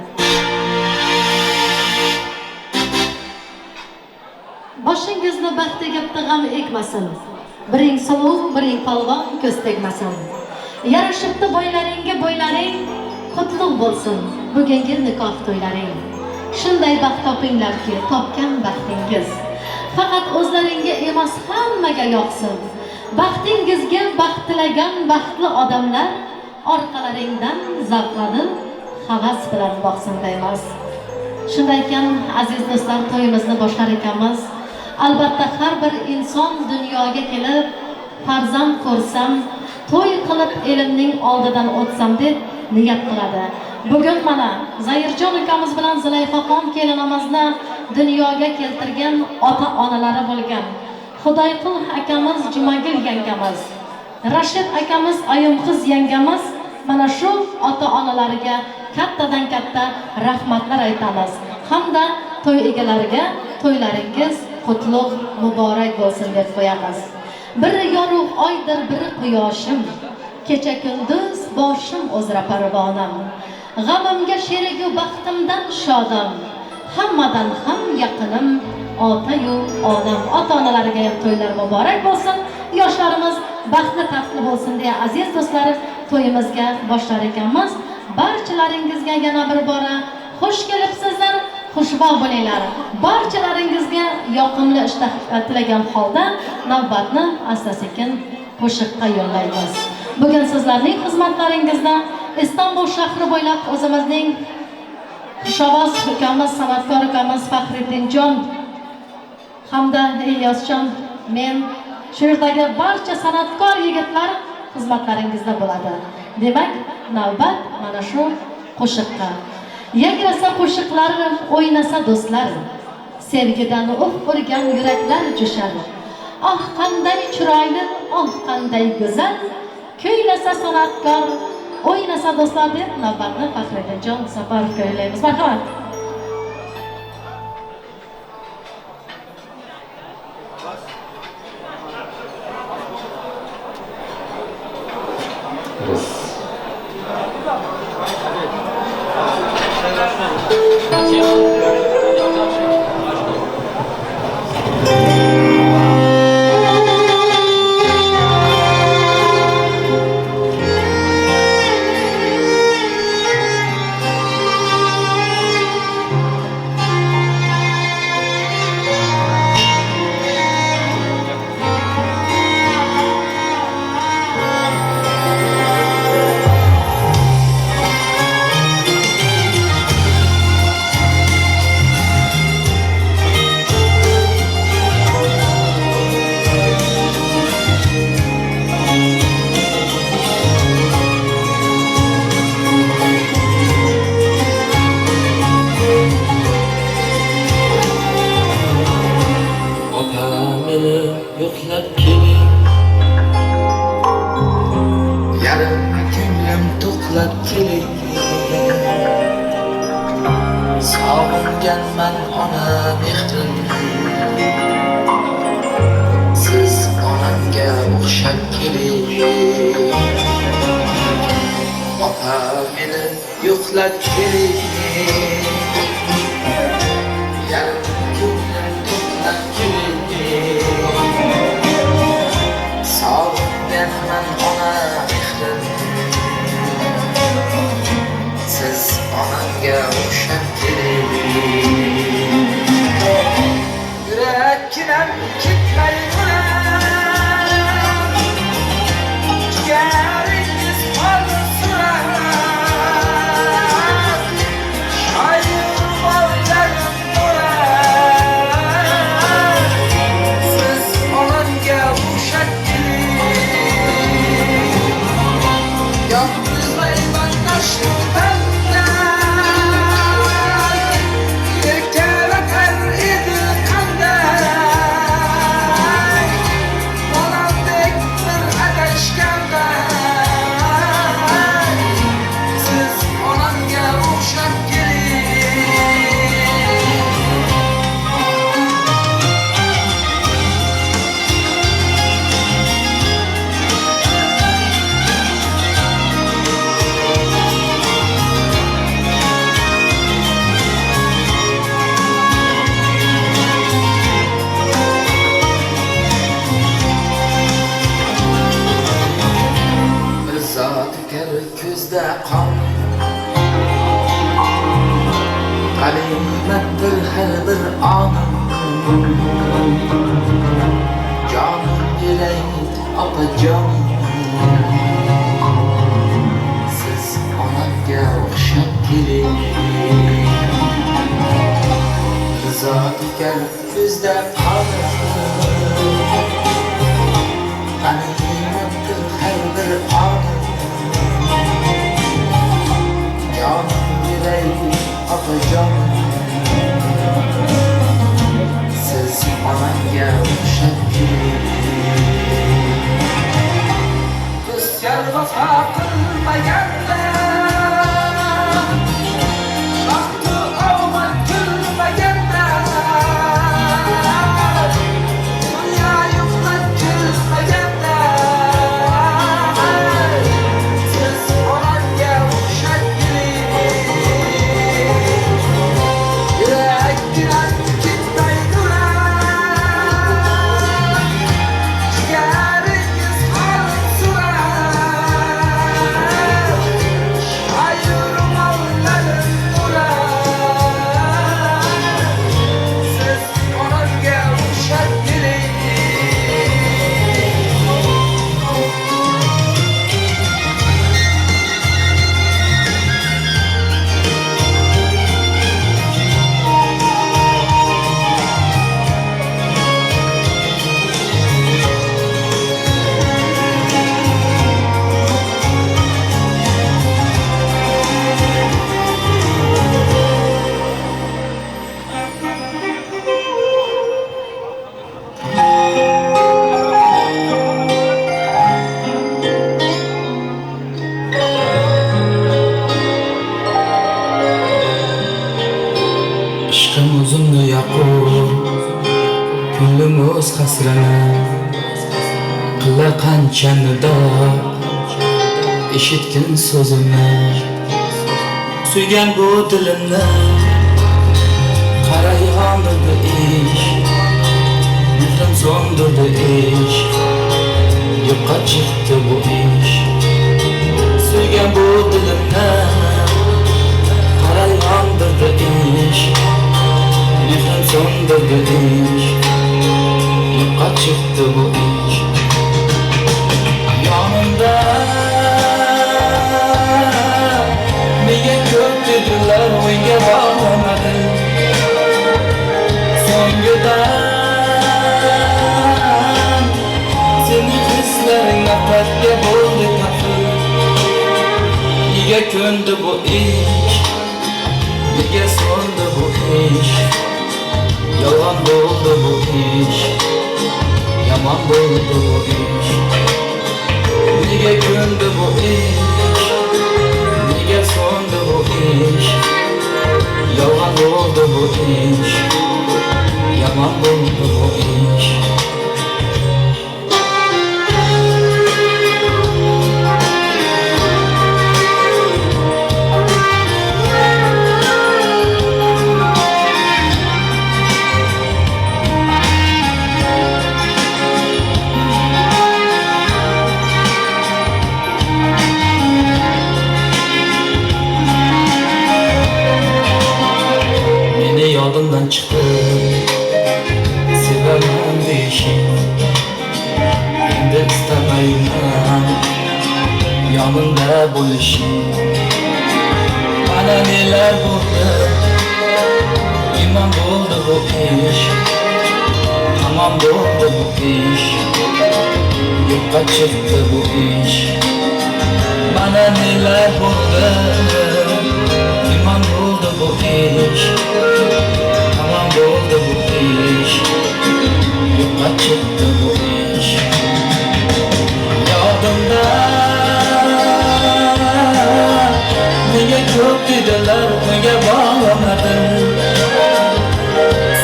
Boshingizni baxt tegib g'am ekmasin. Biring suluv, biring palvon ko'z tegmasin. Yarashibdi bo'ylaring qutlug' bo'lsin bugungi nikoh to'ylaring. Shunday baxt topinglarki, topgan baxtingiz faqat o'zlaringga emas hammaga yoqsin. Baxtingizga baxt tilagan baxtli odamlar orqalaringdan zavqlanib havas bilan boqsin deymiz. Shunday ekan, aziz do'stlar, to'yimizni boshlar ekanmiz. Albatta har bir inson dunyoga kelib farzand ko'rsam, to'y qilib elimning oldidan o'tsam deb niyat qiladi. Bugun mana Zayirjon ukamiz bilan Zulayxoxon kelinimizni dunyoga keltirgan ota-onalari bo'lgan Xudoyqul akamiz, Jumagil yangamiz, Rashid akamiz, Ayumqiz yangamiz mana shu ota-onalariga kattadan katta rahmatlar aytamiz. Hamda to'y egalariga to'ylaringiz qutlug' muborak bo'lsin deb qo'yamiz. Bir yorug' oydir, bir quyoshim, kecha kunduz boshim o'zra parvonam. G'amimga sherigu baxtimdan shodam, hammadan ham yaqinim ota-yu onam. Ota-onalariga ham to'ylar muborak bo'lsin, yoshlarimiz baxtli taftli bo'lsin deya aziz do'stlar, to'yimizga boshlar ekanmiz. Barchalaringizga yana bir bora xush kelibsizlar, xushvaqt bo'linglar. Barchalaringizga yoqimli ishtiyoq tilagan holda navbatni asta-sekin qo'shiqqa yo'llaymiz. Bugun sizlarning xizmatlaringizda Istanbul shahri bo'ylab o'zimizning xushovoz ukamiz, san'atkor ukamiz Faxriddinjon hamda Ilyosjon, men shu yerdagi barcha san'atkor yigitlar xizmatlaringizda bo'ladi. Demak, navbat mana shu qo'shiqqa. Yangrasa qo'shiqlar, o'ynasa do'stlar, sevgidan urgan yuraklar jo'shar. Oh qanday chiroyli, oh qanday go'zal, kuylasa san'atkor, o'ynasa do'stlar deb navbatni Faxriddinjon Safarovga yo'llaymiz. Marhamat. Sog'inganman ona mehrini, siz onamga o'xshab keling. Ota meni yo'qlab keling, yarim ko'nglim to'qlab keling. Sog'inganman ona mehrini, siz onamga o'xshab keling. Yurakkinam ketmayman, jigaringiz qoldi surat, shoir bolalarim bo'lar, siz onamga o'xshab keling. Yolg'izlayman nashqdan, erkalatar edi qanday, Canım yüreğim apacan. Siz onamga o'xshab keling. Rıza ekan ko'zda qolib. Ana qiymatdir har bir onim. Canım yüreğim apacan. Siz onamga o'xshab keling. Ko'zga vafo qilmaganda vaqti omad kulmaganda dunyo yo'qdan kelmaganda siz onamga o'xshab keling. Yurakdan ishqim o'zimni yoqur, ko'nglim o'z hasrat qilar qancha nido, eshitgin so'zimni, suygan bu dilimni, qara yondirdi ish, mehrim so'ndirdi ish, yo'qqa chiqdi bu ish, suygan bu dilimni, qara yondirdi ish, mehrim so'ndirdi ish, yo'qqa chiqdi bu ish. Yonimda nega ko'p dedilar, o'yga bog'lamadi. So'ngidan seni hislaring nafratga bo'ldi kafil. Nega ko'ndi bu ish, nega so'ndi bu ish, yolg'on bo'ldi bu ish, yomon bo'ldi bu ish. Nega ko'ndi bu ish, nega so'ndi bu ish, yolg'on bo'ldi bu ish, yomon bo'ldi bu ish. Yodimdan chiqdi sevaman deyishing, endi istamayman yonimda bo'lishing. Mana nelar bo'ldi, imon bo'ldi bu ish, tamom bo'ldi bu ish, yo'qqa chiqdi bu ish. Mana nelar bo'ldi, imon bo'ldi bu ish, tamam bo'ldi bu ish, yo'qqa chiqdi bu ish. Yodimda nega ko'p dedilar, nega bog'lamadi.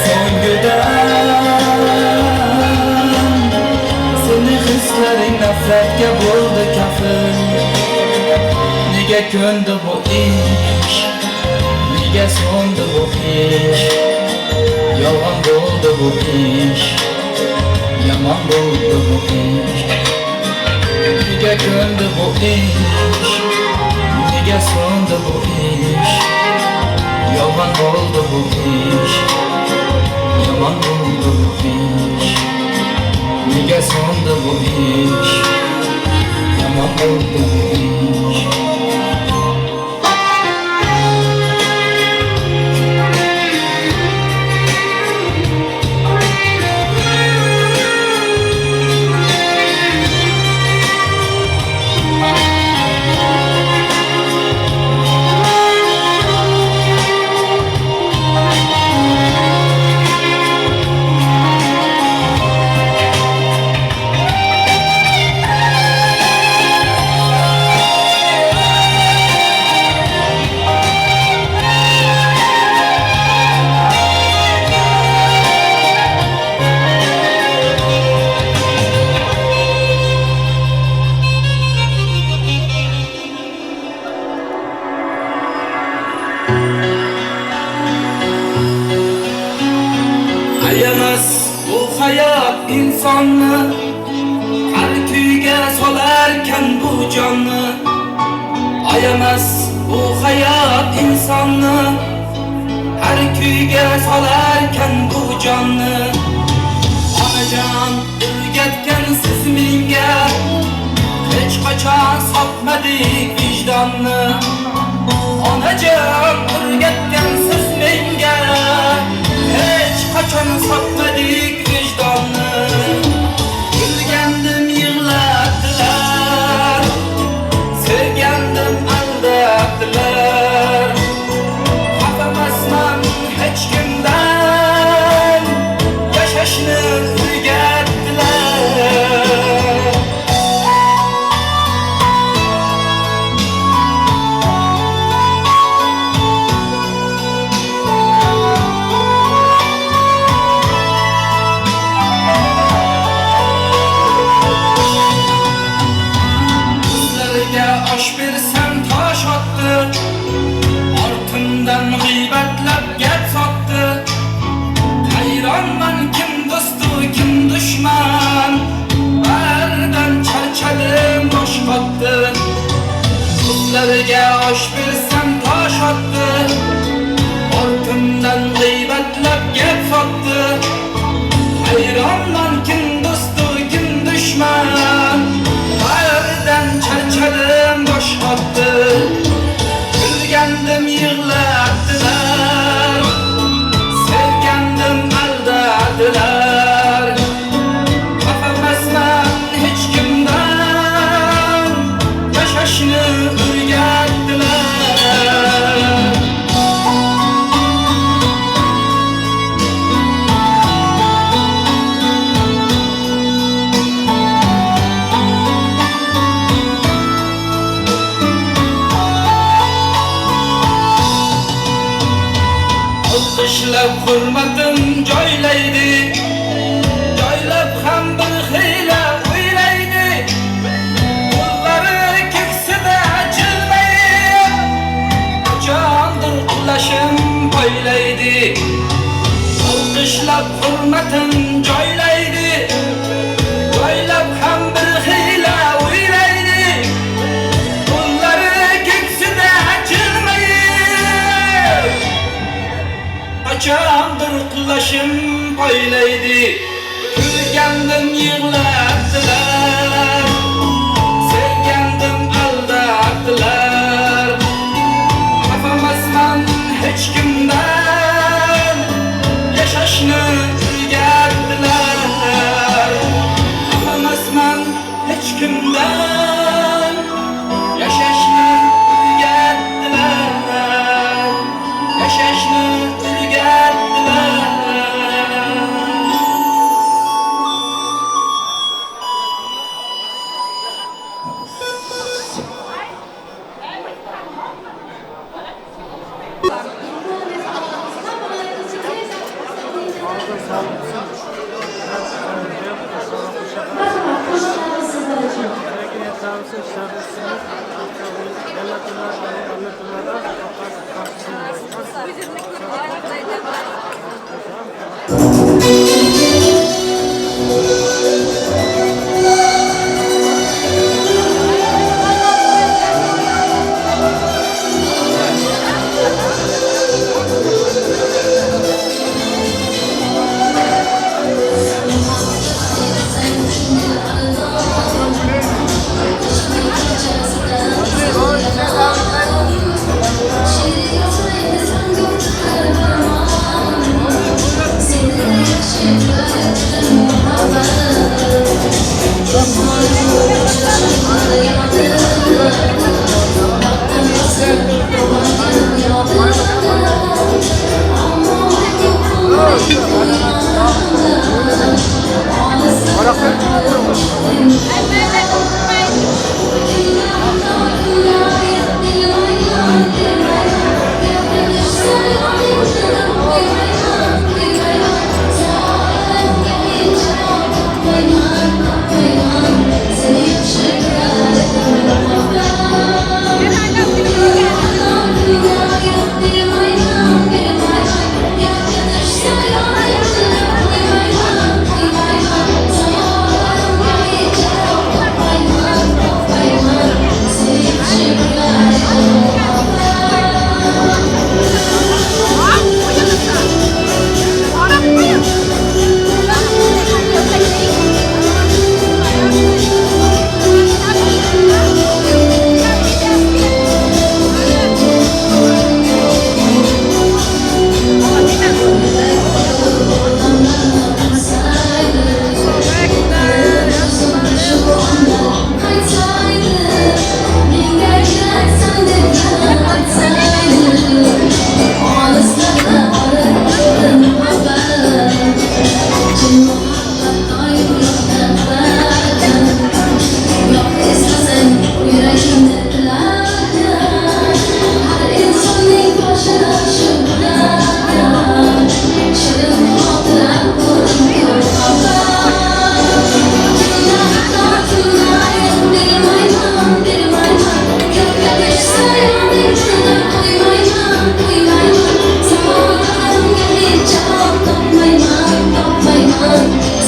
So'ngidan seni hislaring nafratga bo'ldi kafil. Nega ko'ndi bu ish, nega so'ndi bu ish, yolg'on bo'ldi bu ish, yomon bo'ldi bu ish. Nega ko'ndi bu ish, nega so'ndi bu ish, yolg'on bo'ldi bu ish, yomon bo'ldi so'ndi bu ish, yomon bo'ldi bu ish. Ayamas bu hayat insonni, har kuyga solarkan bu jonni. Ayamas bu hayat insonni, har kuyga solarkan bu jonni. Onajon o'rgatgan siz menga, hech qachon sotmadik vijdonni. Onajon o'rgatgan siz menga, hech qachon sotmadik vijdonni. Gulgandim yig'latdilar, sevgandim aldatdilar. Xafamasman hech kimdan, yashashni o'rgatdilar. Osh bersam tosh otdi, ortimdan g'iybatlab gap sotdi. Hayronman kim do'stu kim dushman, baridan charchadim bosh qotdi. Qizlarga osh bersam tosh otdi, ortimdan g'iybatlab gap sotdi. Hayronman kim do'stu kim dushman, baridan charchadim bosh qotdi. Gulgandim yig'latdilar, sevgandim aldatdilar. Xafamasman hech kimdan, yashashni o'rgatdilar. Olqishlab hurmatim joylaydi, joylab ham bir xiyla o'ylaydi. Qo'llari keksida jilmayib, qachondir qulashim poylaydi. Olqishlab hurmatim joylaydi, joylab ham bir xiyla o'ylaydi. Qo'llari keksida jilmayib, qachondir qulashim poylaydi. Gulgandim yig'latdilar, sevgandim aldatdilar. Xafamasman hech kimdan, yashashni o'rgatdilar. Xafamasman hech kimdan, yashashni o'rgatdilar. Yashashni o'rgatdilar.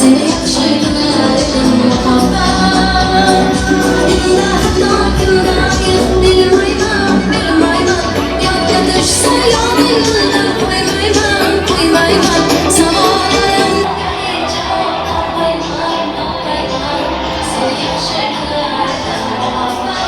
Seni yaxshi ko'rar edim muhabbat. Elimda hatto ko'ragi bermayman. Yodga tushsa yoningda qo'ymayman. Savollarim javob topmayman. Seni yaxshi ko'rar edim muhabbat.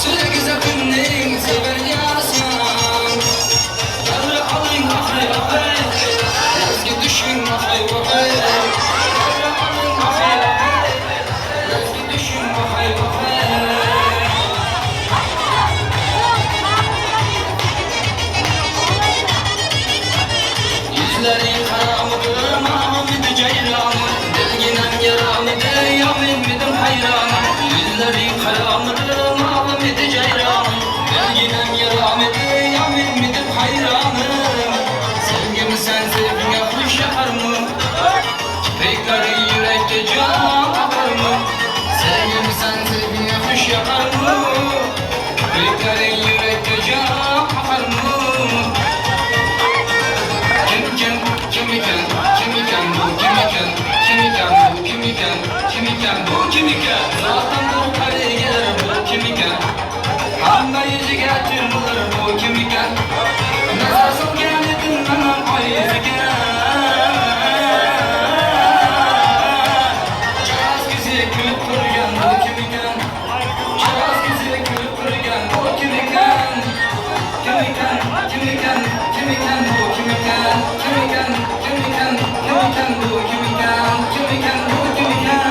Söyle güzel günün sever yasan Yarı alayım ahay ahay Yazgı düşün ahay ahay Yarı alayım ahay ahay Yazgı düşün ahay ahay Yüzlerin karamıdır mamamıdı ceylanı Delginem yaramıdı yamin midim hayranı Yüzlerin karamıdır mamamıdı ceylanı Delginem yaramıdı yamin midim hayranı Sevgimi sen sevgine hoş yakar mı? Beklerin yürekte can akar mı? Sevgimi sen sevgine hoş yakar mı? Beklerin yürekte can akar mı? Kimiken bu kimiken Zaten bu kare gelir bu kimiken Anda yüzü getirilir bu kimiken Nasıl geldin anam ayırken Çaz güzel kültürgen bu kimiken Çaz güzel kültürgen bu kimiken Kimiken bu kimiken Kimiken bu kimiken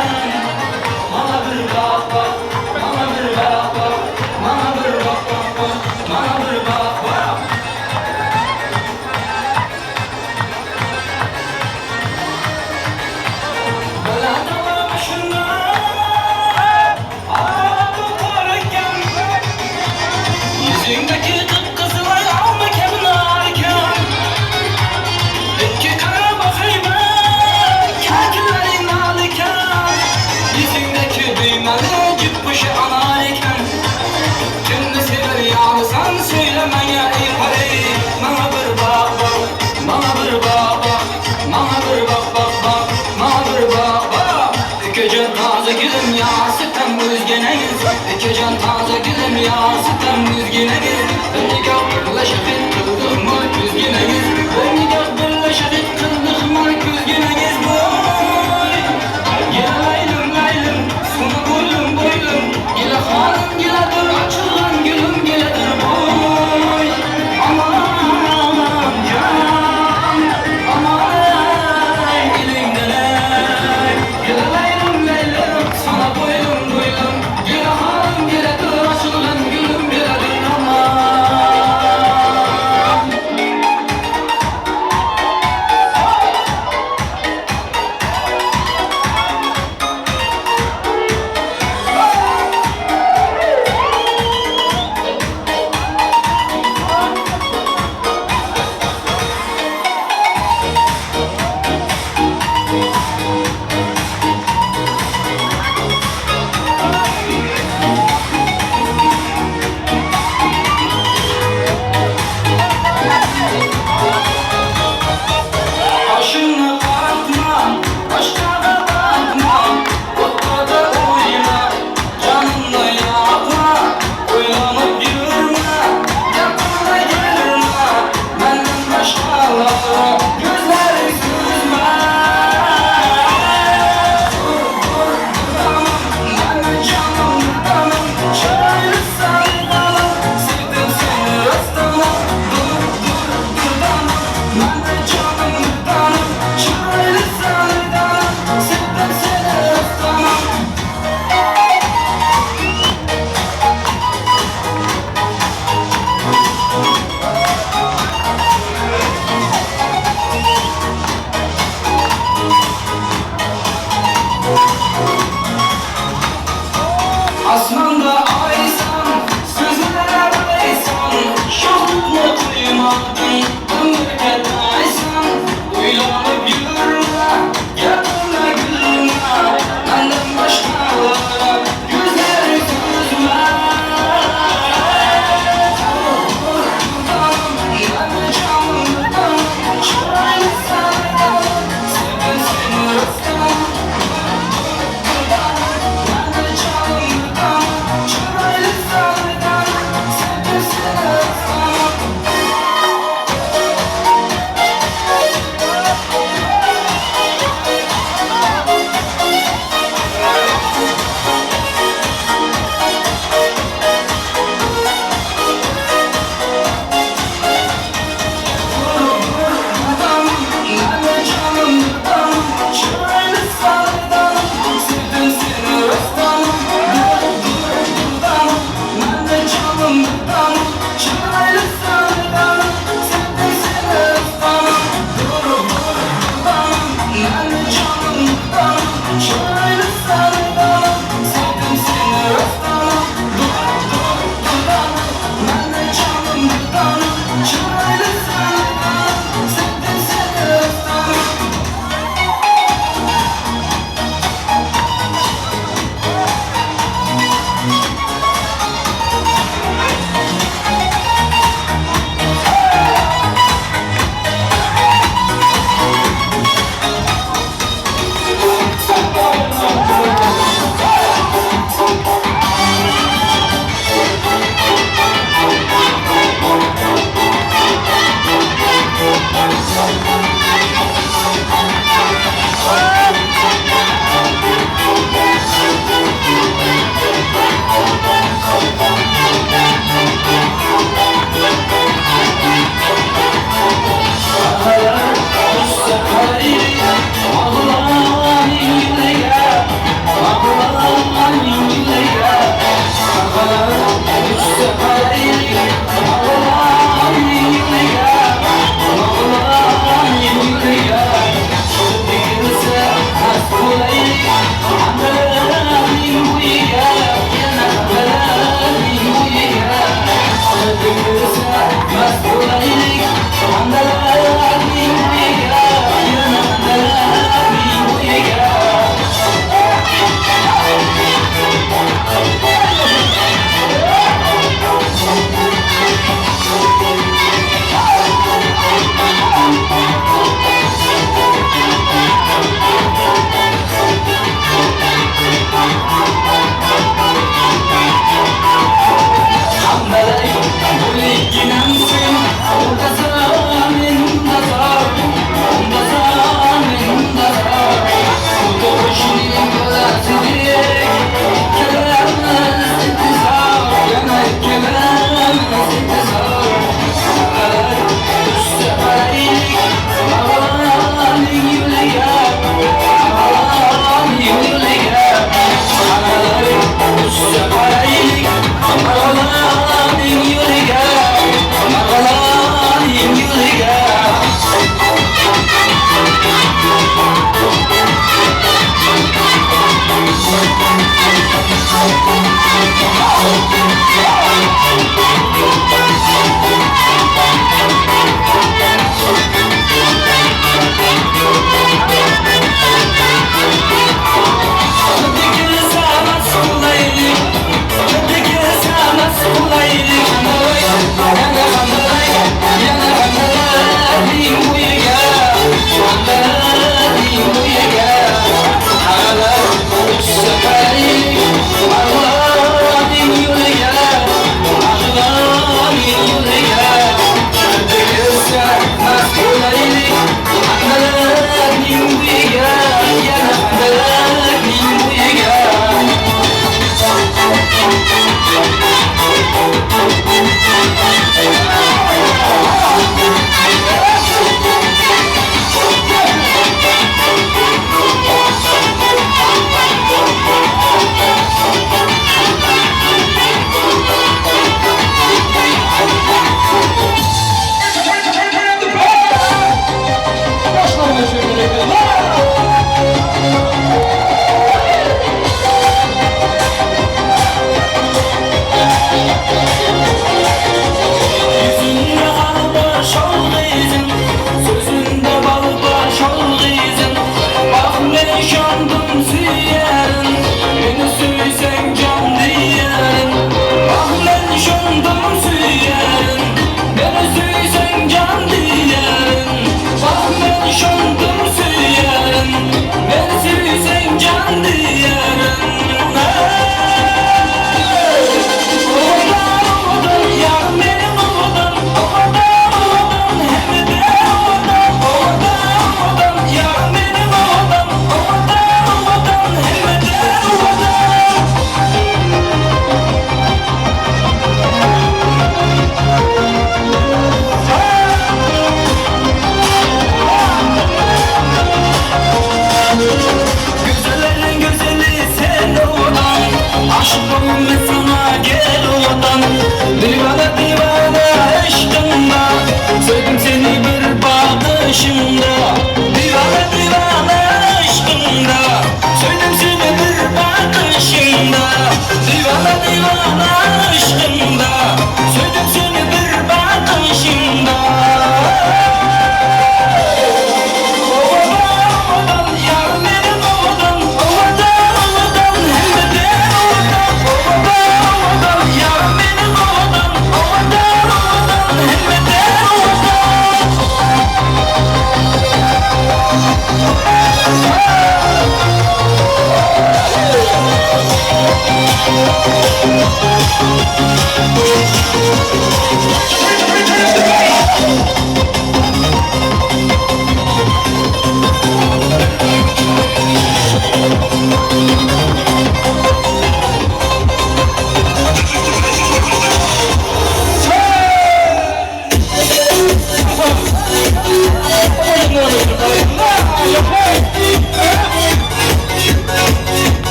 Bana bir bak bak Bana bir bak bak Bana bir bak bak bak Bana bir bak bak Böyle hatalar başında Ağla tutarken Yüzündeki tıpkızılay alma kendine harika İki kara bakayım Kalkınların alırken Yüzündeki düğmeli cübbüşü anarken Şimdi sever yağlısan söylemen ya ey parayı Bana bir bak bak Bana bir bak bak Bana bir bak bak bak Bana bir bak bak İki can taze gülüm ya Sütten müzgeniz İki can taze gülüm ya Sütten müzgeniz Beni gör birleşik kıldık mı müzgeniz Beni gör birleşik kıldık mı müzgeniz boy Gel laylım laylım Sonu boylum boylum Gel hanım geledir açılan gülüm geledir boy Aman can Aman elimden Gel laylım laylım Sana boylum boylum Gel hanım geledir açılan gülüm geledir aman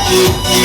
Thank you.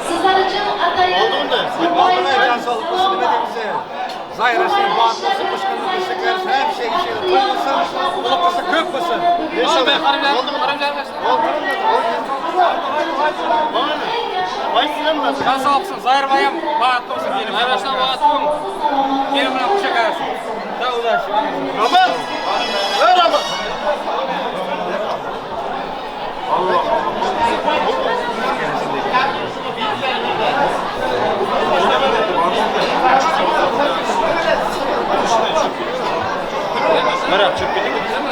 Sizler için atayın. Zahir Eşeğin bağımlısı, kuşkanın işlikler, her şey işe koyulsun, bulaklısı kök mısın? Oldu be, karımlar. Oldu mu? Karımlar mı? Oldu. Sen sağ olsun, Zahir Bayım, bağıtlı olsun diyelim. Zahir Eşeğin bağıtlı olsun. Gelin buna kuşa kayarsın. Da ulaş. Ramaz! Ver Ramaz! Allah! Merhaba, çok birlikte gidelim mi?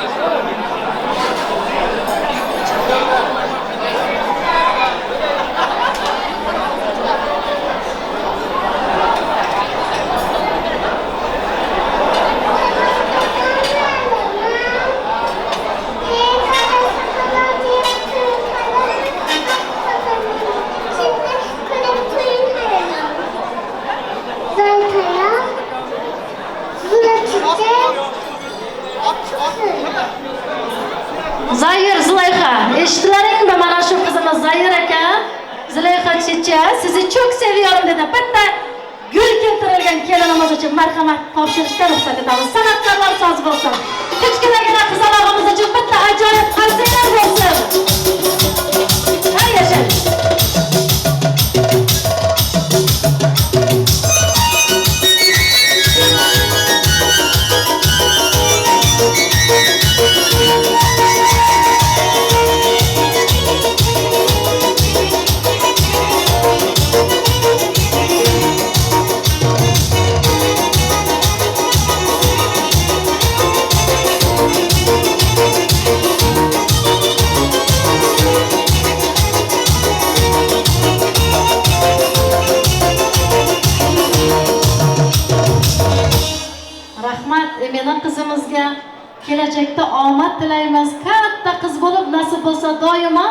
Zahir Züleyha, eşitlerin mi bana şu kızımız Zahir aka? Züleyha Çiçeği, sizi çok seviyorum dedi. Hatta gül keltirilgen kelinimiz için merhamet topşirishga ruxsat etamiz. Sanatkarlar soz bo'lsin. Kichkinagina qizalog'imiz uchun bitta ajoyib qarsiylar bo'lsin. Hay yashang. Emine kızımızga kelajakda omad tilaymiz. Katta qiz bo'lib nasib bo'lsa doimo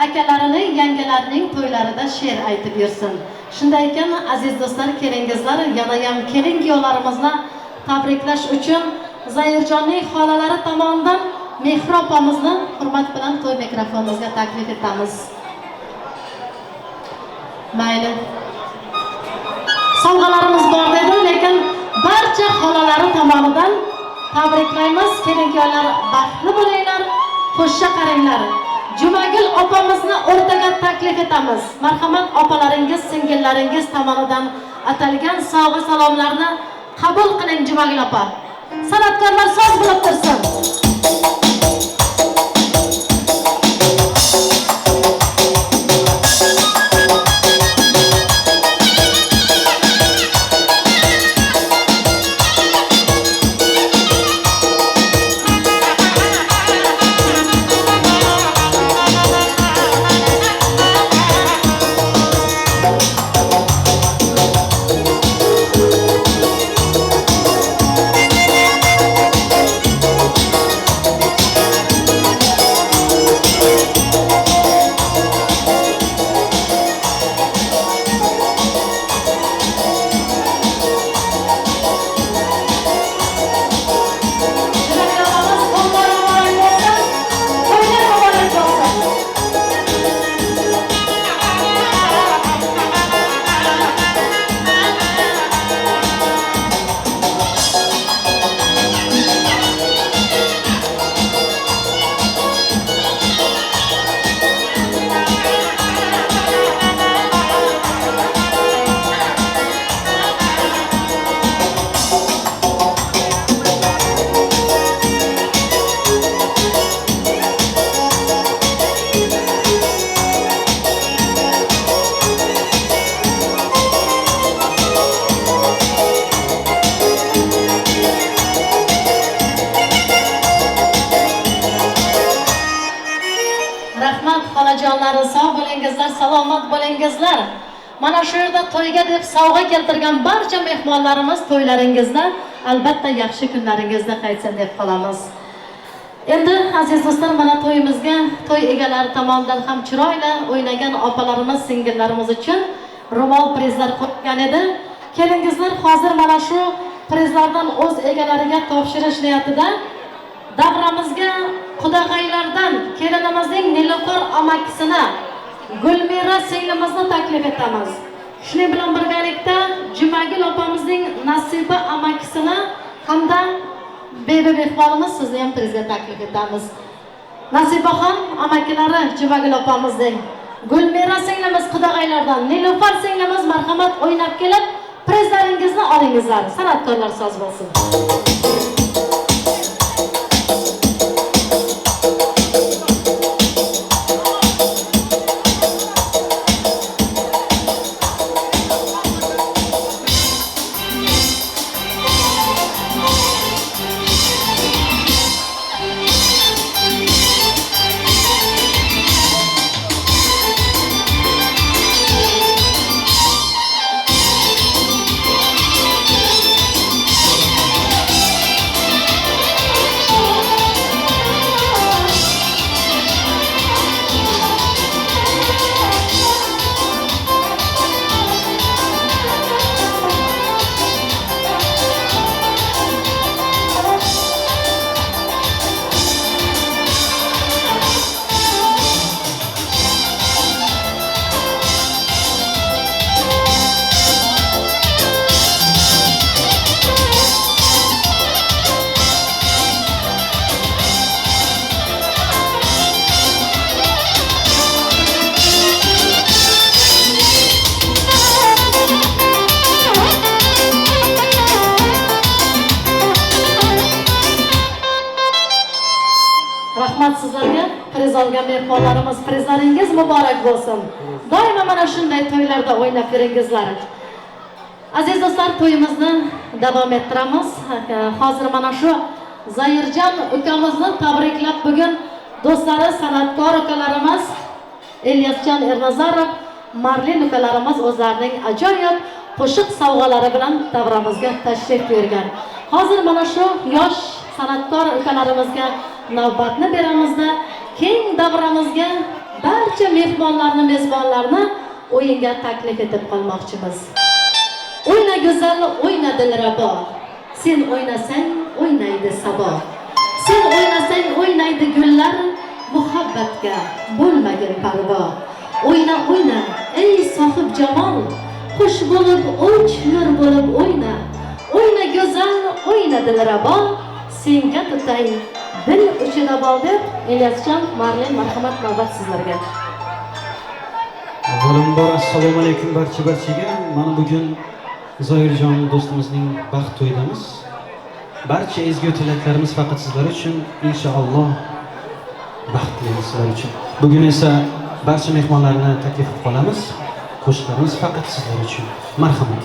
akalarini, yangalarining to'ylarida she'r aytib yursin. Shunday ekan, aziz do'stlar, kelingizlar, yana ham kelin kuyovlarimizni tabriklash uchun Zahirjonning xolalari tomonidan Mehri opamizni hurmat bilan to'y mikrofonimizga taklif etamiz. Mayli. Sovg'alarimiz bor dedi, lekin barcha xolalari tomonidan tabriklaymiz. Kelin-kuyovlar baxtli bo'linglar, qo'shsha qaranglar. Jumagul opamizni o'rtaga taklif etamiz. Marhamat, opalaringiz, singillaringiz tomonidan atalgan sovg'a salomlarni qabul qiling Jumagul opa. San'atkorlar so'z bo'lib tursin. rahmat xolajonlari, sog' bo'lingizlar, salomat bo'lingizlar. Mana shu yerda to'yga deb sovg'a keltirgan barcha mehmonlarimiz to'ylaringizda albatta yaxshi kunlaringizda qaytsin deb qolamiz. Endi aziz do'stlar, mana to'yimizga to'y egalari tomonidan ham chiroyli o'ynagan opalarimiz, singillarimiz uchun ro'mol prizlar qo'ygan edi. Kelingizlar, hozir mana shu prizlardan o'z egalariga topshirish niyatida davramizga qudag'aylardan kelinimizning Nilufar amakisini Gulmira singlimizni taklif etamiz. Shuning bilan birgalikda Jumagul opamizning Nasiba amakisini hamda Bebe mehmonimiz sizni ham prizga taklif etamiz. Nasibaxon amakilari Jumagul opamizning Gulmira singlimiz qudag'aylardan Nilufar singlimiz marhamat o'ynab kelib, prizlaringizni olingizlar. San'atkorlar soz bo'lsin. Mehmonlarimiz, prizlaringiz muborak bo'lsin. Doimo mana shunday to'ylarda o'ynab yuringizlar. Aziz do'stlar, to'yimizni davom ettiramiz. Hozir mana shu Zoirjon ukamizni tabriklab bugun do'stlari, san'atkor ukalarimiz Ilyosjon Ernazarov, Marlin ukalarimiz o'zlarining ajoyib qo'shiq sovg'alari bilan davramizga tashrif buyurgan. Hozir mana shu yosh san'atkor ukalarimizga navbatni beramizda keng davramizga barcha mehmonlarni, mezbonlarni o'yinga taklif etib qolmoqchimiz. O'yna go'zal, o'yna dilrabo. Sen o'ynasang, o'ynaydi sabo. Sen o'ynasang, o'ynaydi gullar, muhabbatga bo'lmagin parvo. O'yna, o'yna, ey sohib jamol, xush bo'lib, o'ch nur bo'lib o'yna. O'yna go'zal, o'yna dilrabo, senga tutay dil uchida bol deb Ilyosjon, Marlin, marhamat, navbat sizlarga. Avvalambor assalomu alaykum barchaga. Mana bugun Zoirjon do'stimizning baxt to'yidamiz. Barcha ezgu tilaklarimiz faqat sizlar uchun, inshaalloh baxt tilaymiz sizlar uchun. Bugun esa barcha mehmonlarni taklif qilib qolamiz. Qo'shiqlarimiz faqat sizlar uchun. Marhamat.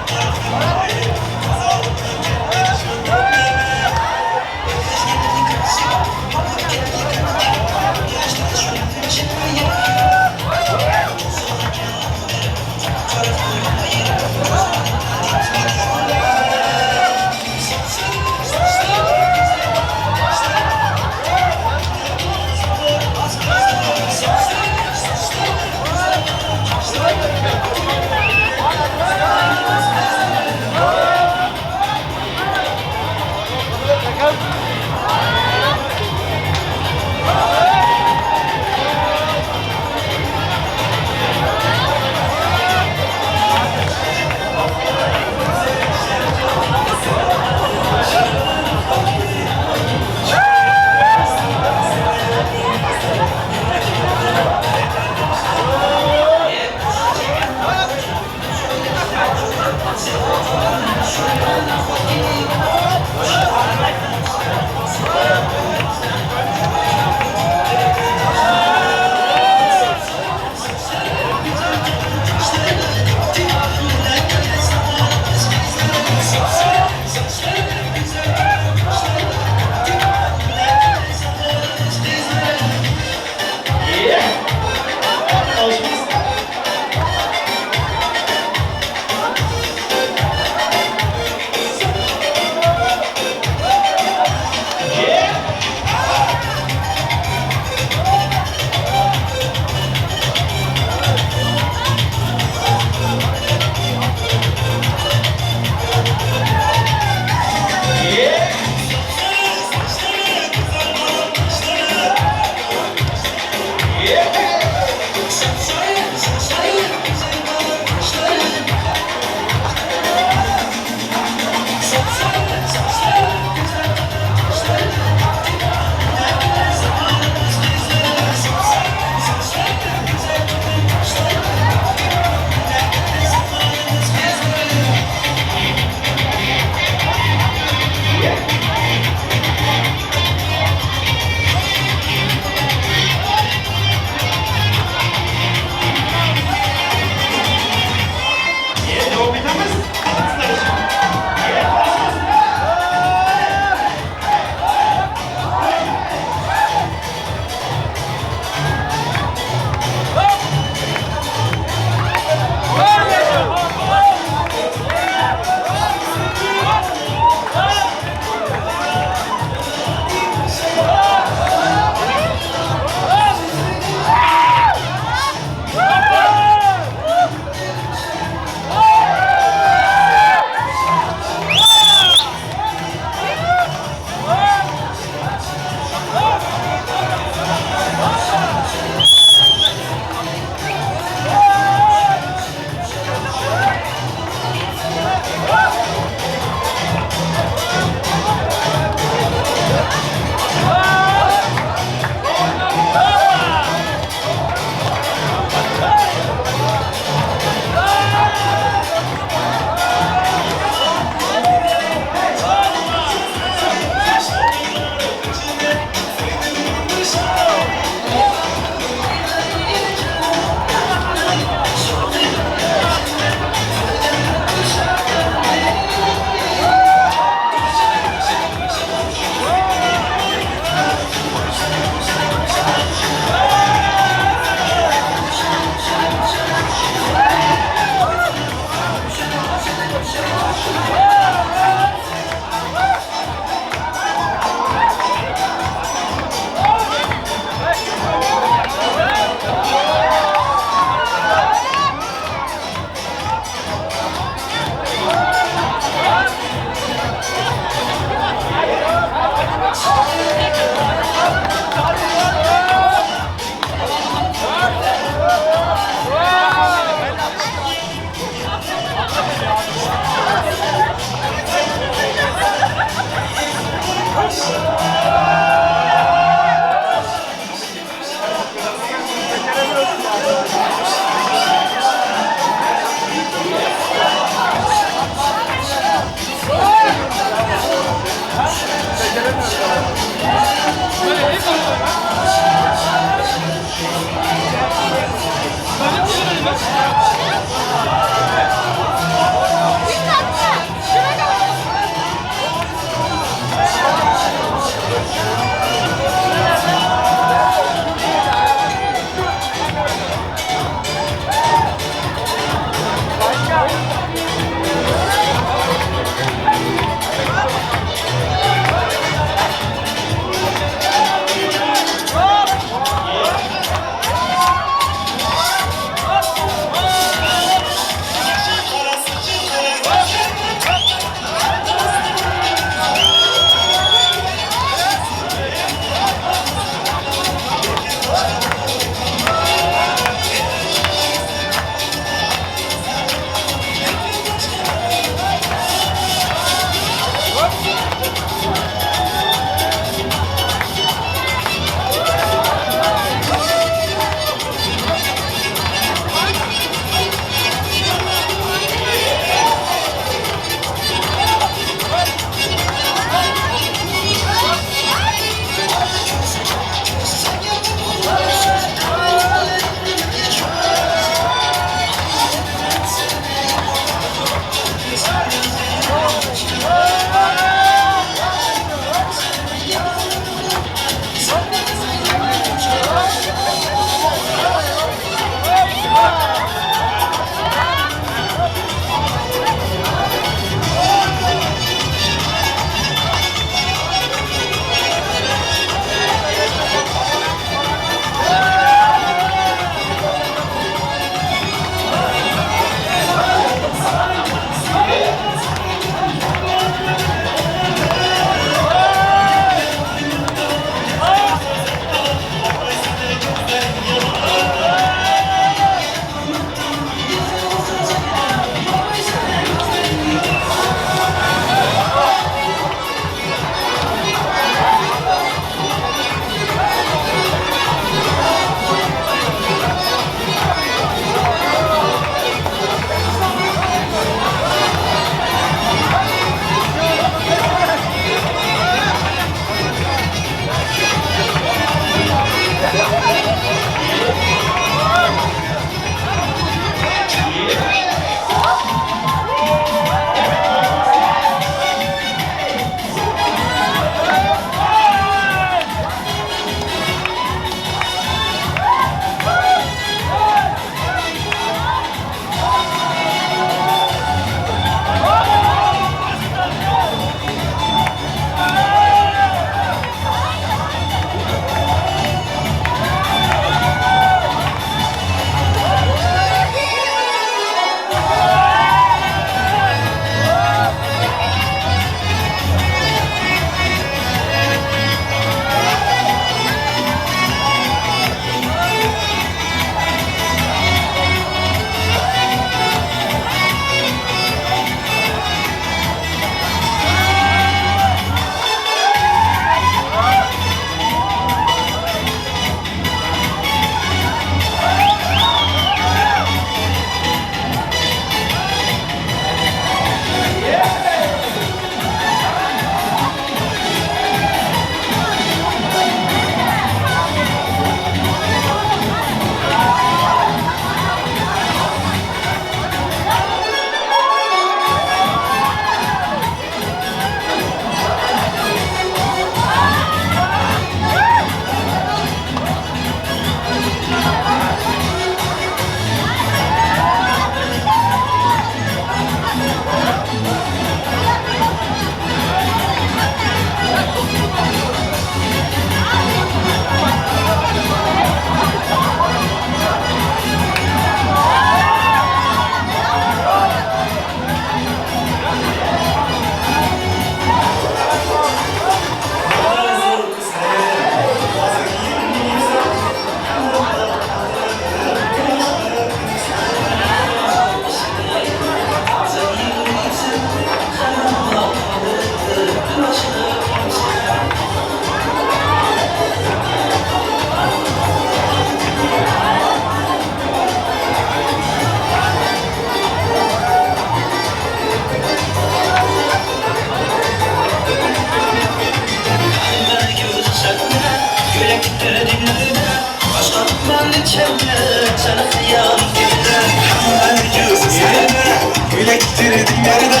ektirdim yerde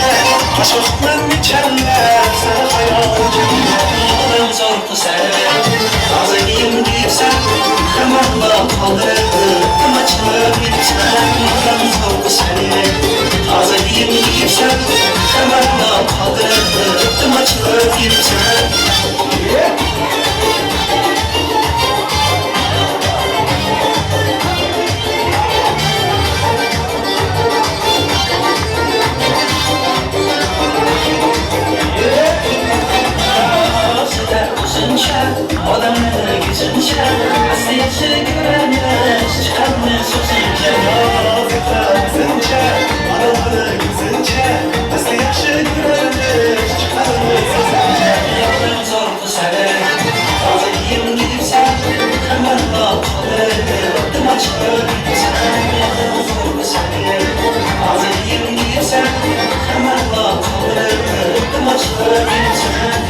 Aşıkmen içenler Sen hayalcımda Ben zordu seni Tazeyim deyipsen Hemenla kaldırdım Açılır deyipsen Ben zordu seni Tazeyim deyipsen Hemenla kaldırdım Açılır deyipsen Odamları güzünce Hasreti güvenler Çıkanlı sözünce Fikrazınca Odamları güzünce Hasreti güvenler Çıkanlı sözünce Yolun zordu seni Tazeyim gidip sen Hemen kalırdım açılır sen Yolun zordu seni Tazeyim gidip sen Hemen kalırdım açılır sen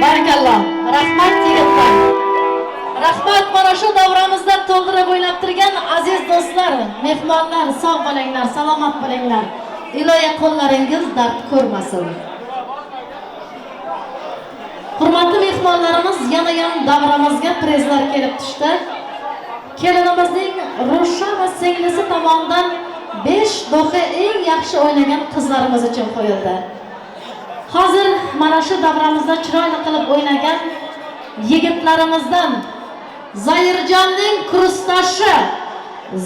Barakalloh. Rahmat yigitlar. Rahmat, mana shu davramizda to'ldirib o'ynab turgan aziz do'stlar, mehmonlar, sog' bo'linglar, salomat bo'linglar. Iloya qo'llaringiz dard ko'rmasin. Hurmatli mehmonlarimiz, yana davramizga prizlar kelib tushdi. Kelinimizning Rusha va singlisi tomonidan 5 do'qi eng yaxshi o'ynagan qizlarimiz uchun qo'yildi. Hozir mana shu davramizda chiroyli qilib o'ynagan yigitlarimizdan Zoirjonning kursdoshi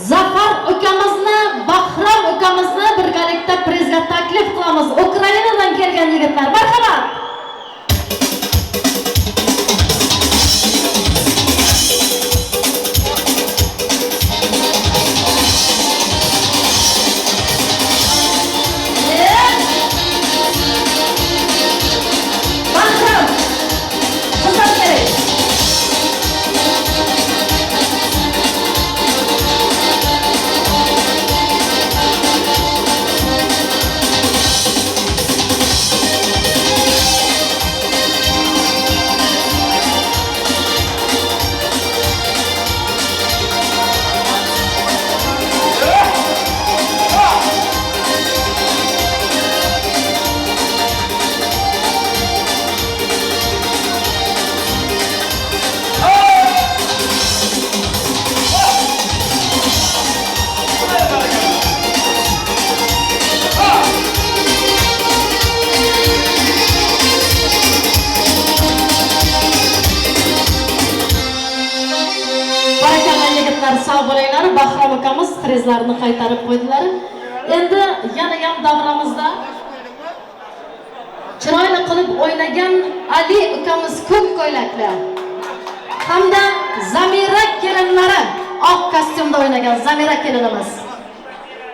Zafar ukamizni, Bahrom ukamizni birgalikda prizga taklif qilamiz. Ukrainadan kelgan yigitlar, marhamat. Bahrom akamiz prizlarni qaytarib qo'ydilar. Endi yana ham davramizda chiroyli qilib o'ynagan Ali ukamiz ko'k ko'ylakli hamda Zamira kelinlari oq kostyumda o'ynagan Zamira kelinimiz.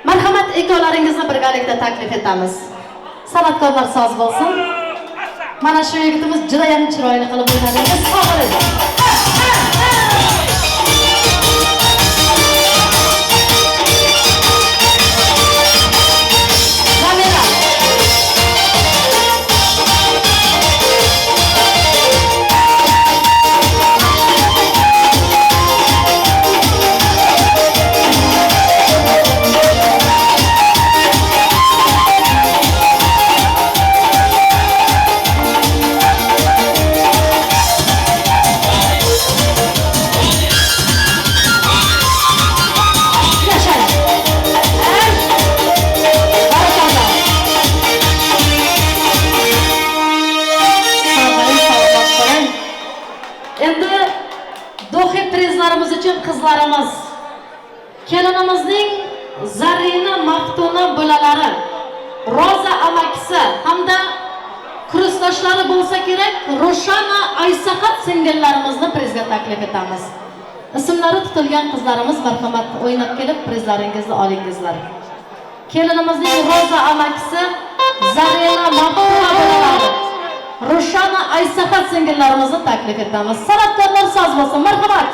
Marhamat, ikkovlaringizni birgalikda taklif etamiz. San'atkorlar soz bo'lsin. Mana shu yigitimiz juda ham chiroyli qilib o'ynadingiz. Sog' bo'ling. Qizlarimiz kelinimizning Zarina Maftuna bo'lalari, Roza amakisi hamda kursdoshlari bo'lsa kerak Roshana Aysaqat singillarimizni prizga taklif etamiz. Ismlari tutilgan qizlarimiz marhamat o'ynab kelib prizlaringizni olingizlar. Kelinimizning Roza amakisi Zarina Maftuna bo'lalari, Roshana Aysaqat singillarimizni taklif etamiz. San'atkorlar soz bo'lsin, marhamat.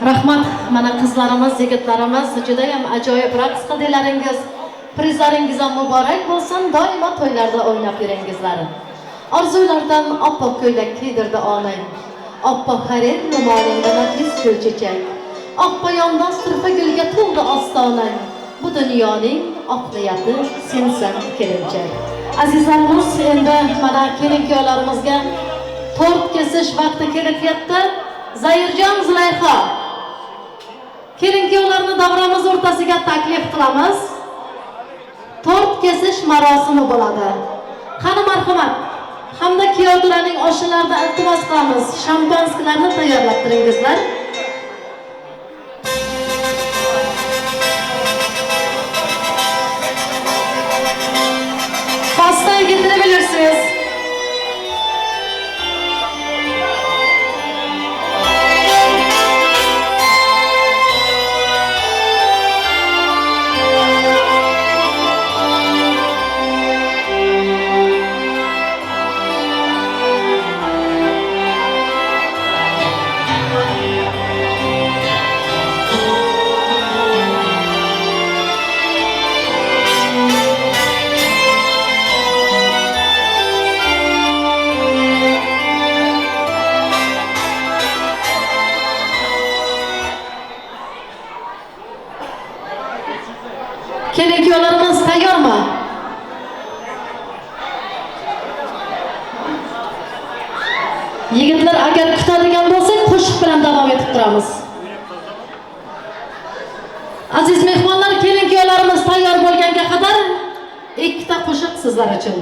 Rahmat, mana qizlarimiz, yigitlarimiz juda ham ajoyib raqs qildinglaringiz. Prizlaringiz ham muborak bo'lsin, doimo to'ylarda o'ynab yuringizlar. Orzulardan oppoq ko'ylak kiydirdi onang. Oppoq xarir ro'molingda nafis gulchechak. Oq poyondan sirpa gulga to'ldi ostonang. Bu dunyoning oqniyati sensan kelinchak. Azizlarimiz, endi mana kelin-kuyovlarimizga tort kesish vaqti kelib yetdi. Zairjon, Zulayho, kelin-kuyovlarni davramiz o'rtasiga taklif qilamiz. Tort kesish marosimi bo'ladi. Qani marhamat, hamda kuyovlarning oshilaridan iltimos qilamiz. Shampanskalarni tayyorlab turingizlar. Pastay getirabilirsiniz. Kelin-kuyovlarimiz tayyormi? olamiz. Aziz mehmonlar, kelin-kuyovlarimiz tayyor bo'lganga qadar ikkita qo'shiq sizlar uchun.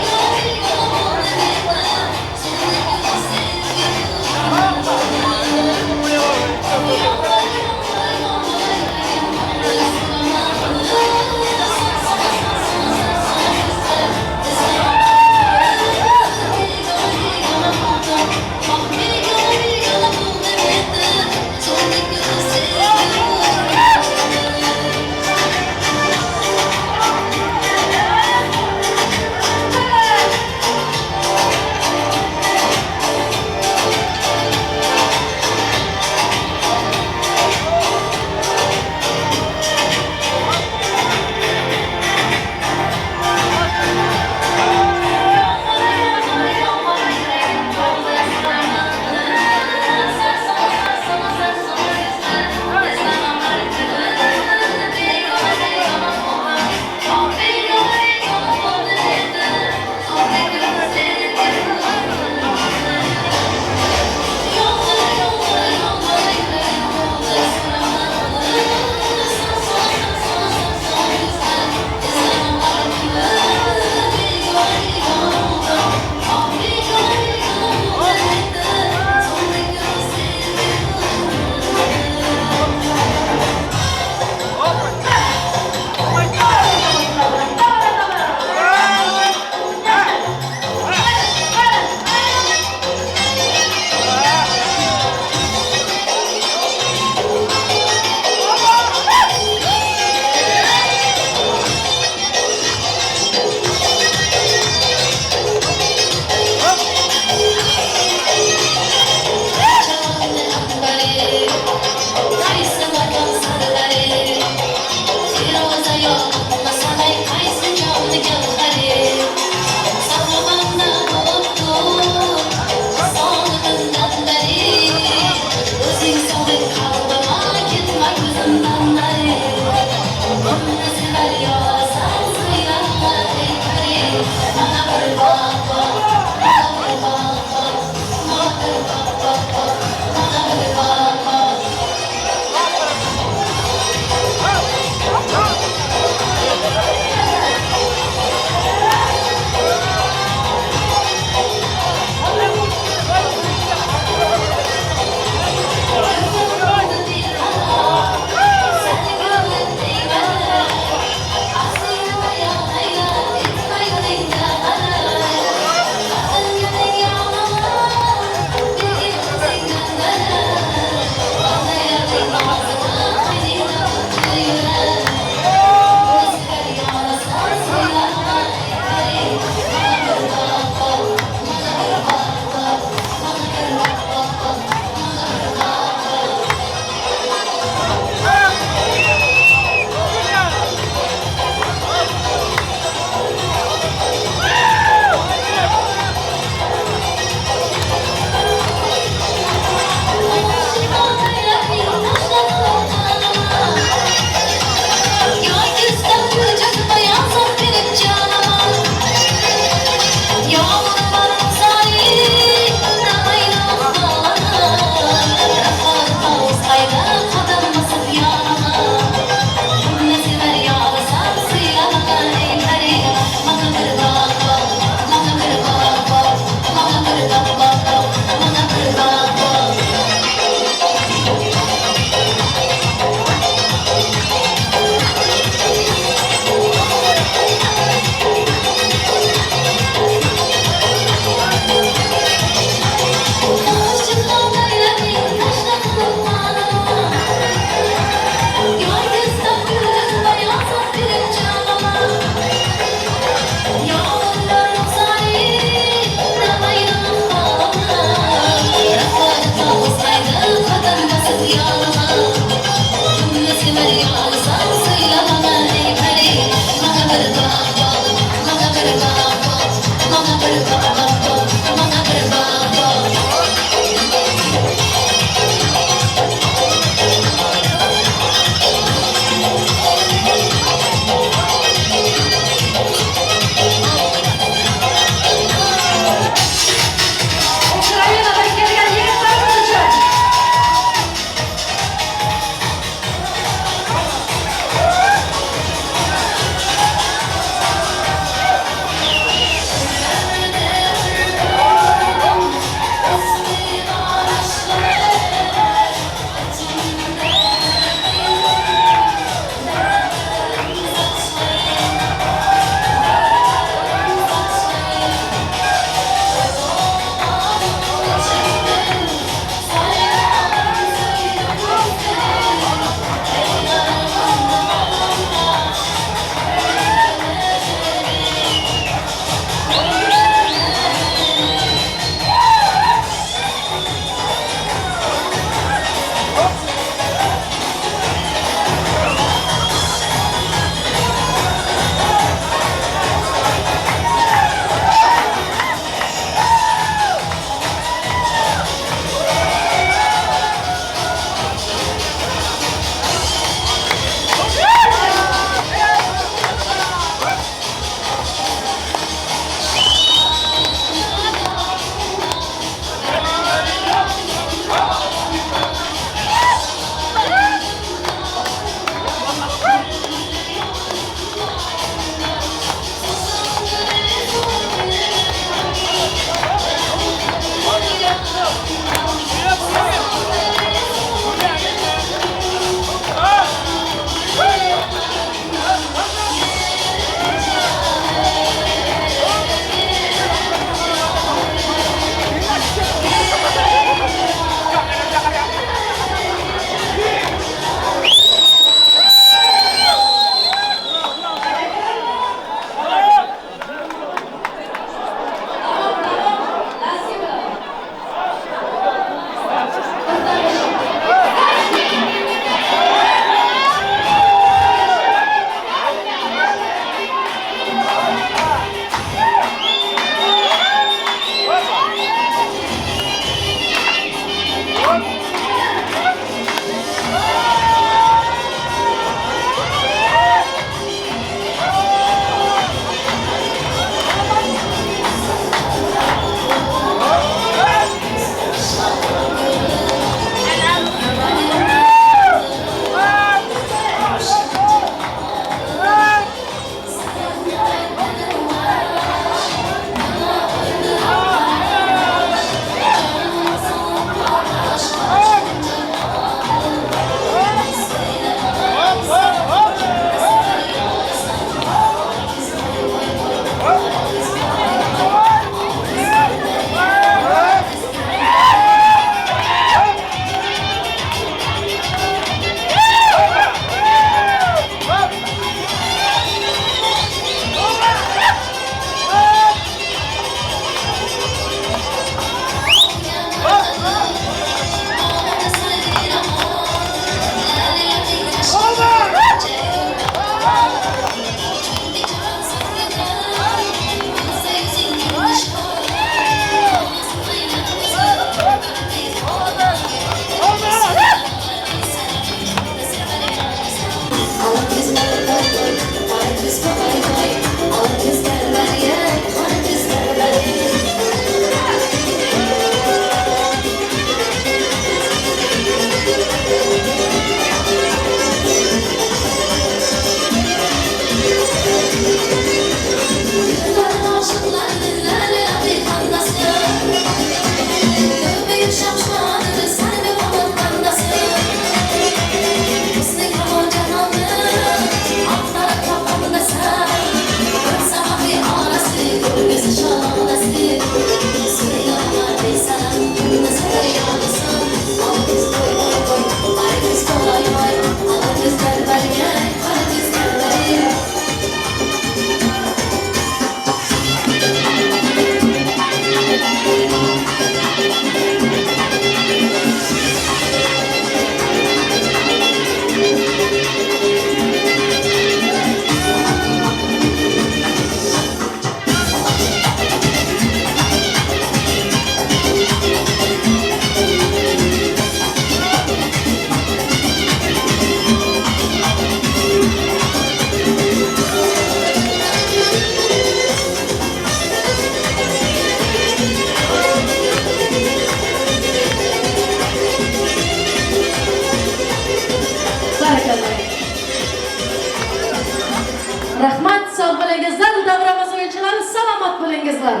kelingizlar.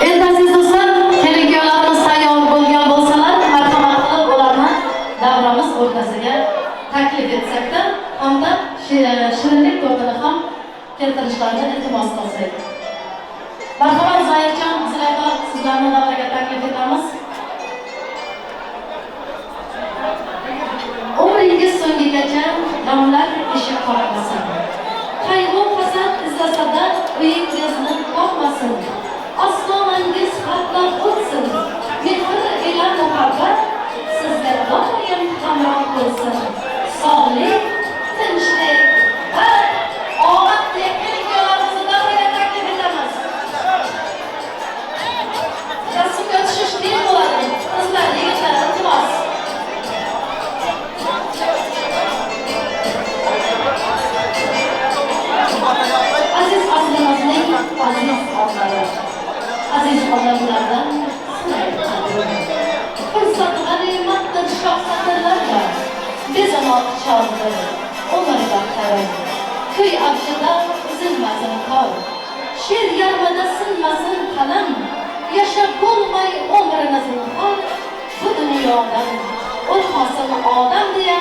Endi aziz do'stlar, kelin-kuyovlarimiz tayyor bo'lgan bo'lsalar, marhamat qilib ularni davramiz o'rtasiga taklif etsakda, hamda shirinlik tortini ham keltirishlarini iltimos qilsak. Marhamat Zoirjon, Zilayho, sizlarni davraga taklif etamiz. Umringiz so'ngigacha g'amlar eshik qoqmasin. Qayg'u hasad izlasada uyingizni qoqmasin. Osmoningiz xatlab o'tsin. Mehr ila muhabbat sizga doim hamroh bo'lsin. Sog'lik, tinchlik va omadli kelin-kuyovlarimizni davraga taklif etamiz. Rasmga tushish qiyin bo'ladi. Qizlar, yigitlar, iltimos. Aziz aslimizning aziz onalari, aziz onamlardan fursat g'animatdir shohsadirlarga, bezamoq chog'dir ularga qarang. Kuy avjida uzilmasin qol, she'r yarmida sinmasin qalam, yashab bo'lmay umrimizni qol, bu dunyodan o'tmasin odam deya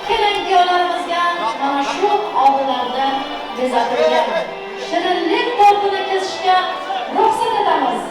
kelin-kuyovlarimizga mana shu oldilarda bezatilgan shirinlik tortini kesishga ruxsat etamiz.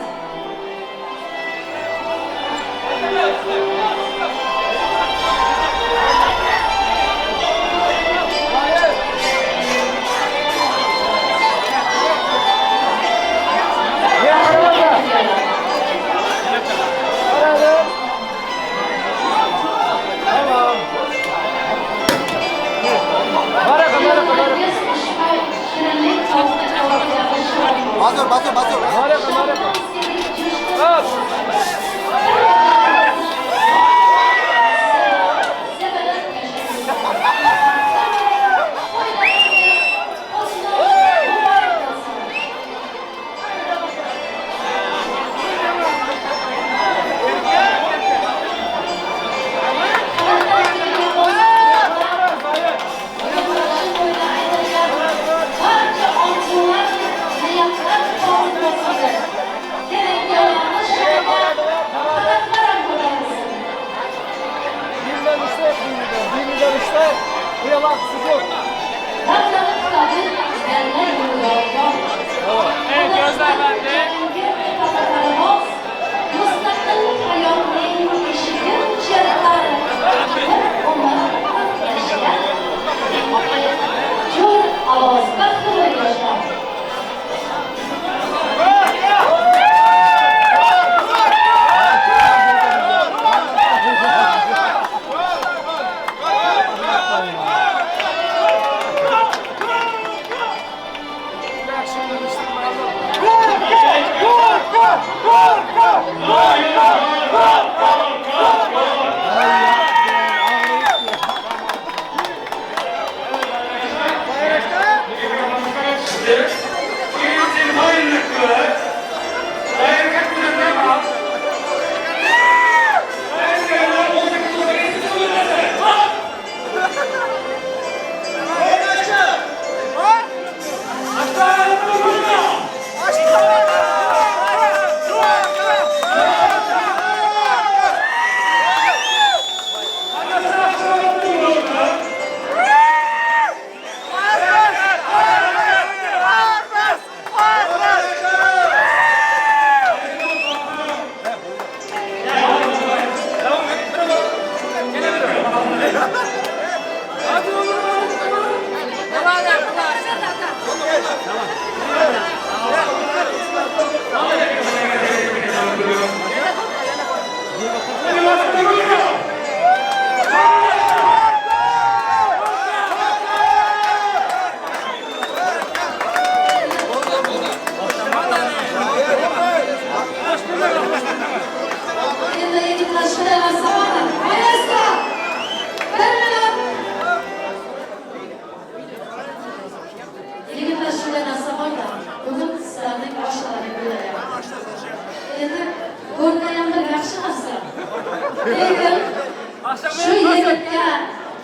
Shu yigitga,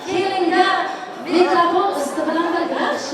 kelinga mikrofon usti bilan bir g'ash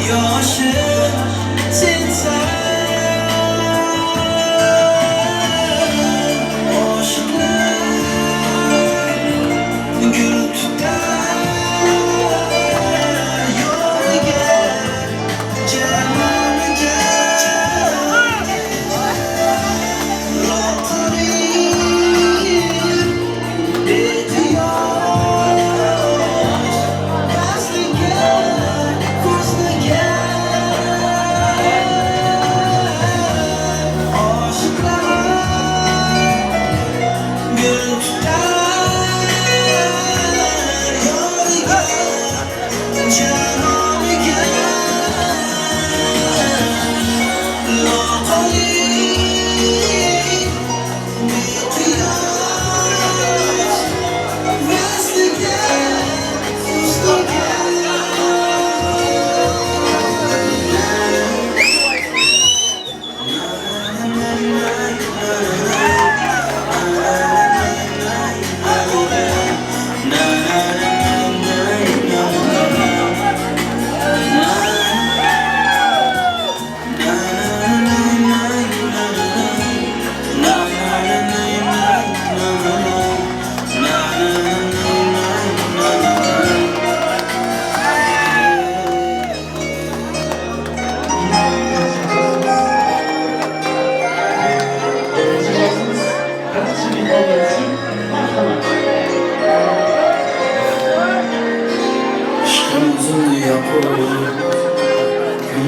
Yoshim sen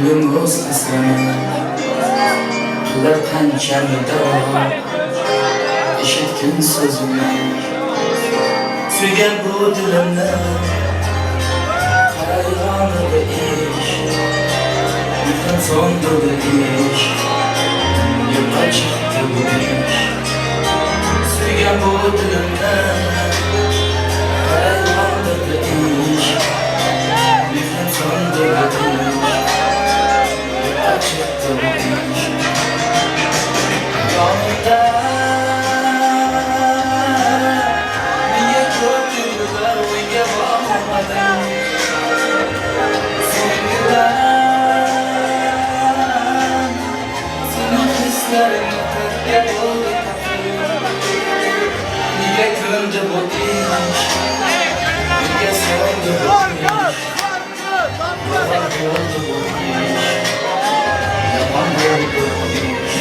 Gülüm özlesem Kılar pençemde İşitkin sözümü Sügen bu dilimde Karaylanırdı iş Yükten sondurdu iş Yola çıktı bu iş Sügen bu dilimde Karaylanırdı iş Yükten sondurdu iş Çıktı bu iş Yolda Niye kötüler Uyga bakmadan Sevgiden Senin hislerin Öpüp oldu Niye köndü bu iş Niye söndü bu iş Yalan oldu bu iş Yalan oldu bu iş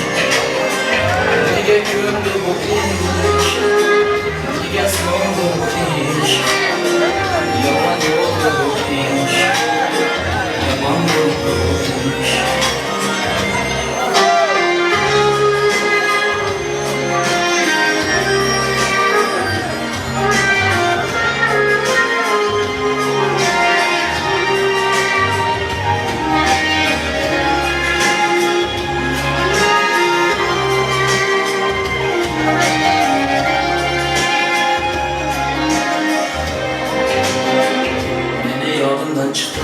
Niye köndü bu iş Niye söndü bu iş Yalan oldu bu iş Yalan oldu bu iş Çıktı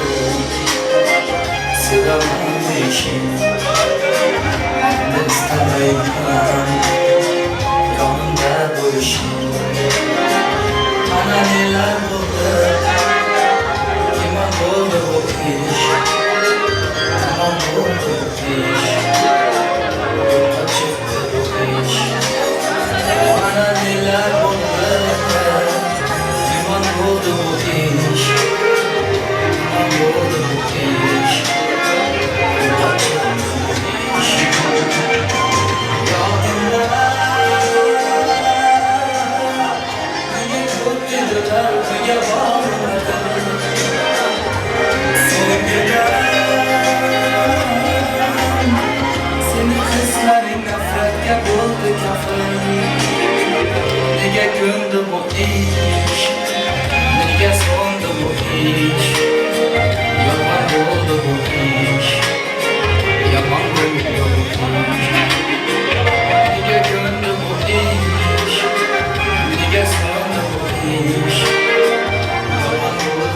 Sevdamın işin Ne istemeyim Yanımda bu işin Bana neler buldu Kime oldu bu iş Tamam oldu bu iş Yola çıktı bu iş Bana neler buldu Kime oldu bu iş Oldu bu iş Yola çıktı bu iş Yolunda Niye kötüler Niye varmadı Sevgiden Seni kızların nefretke buldu kafayı Niye gündü bu iş Niye sondu bu iş Yalan oldu bu iş Yalan oldu bu iş Niye gündü bu iş Niye sondu bu iş Yalan oldu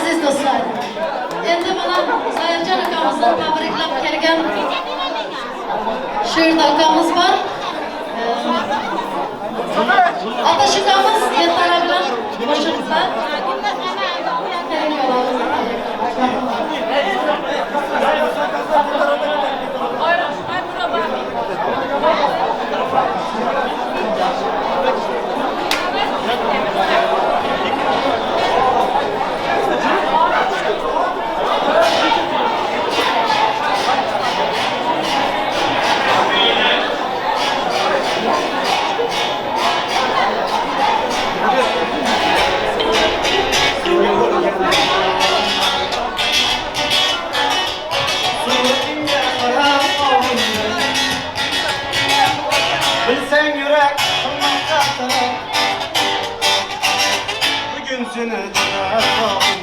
Aziz do'stlar, endi mana Zoirjon akamizni tabriklab kelgan she'rda akamiz bor. Atash akamiz ertalab bilan qo'shiqlar. Bilsen yürek kılmakta bugün seni tutarım.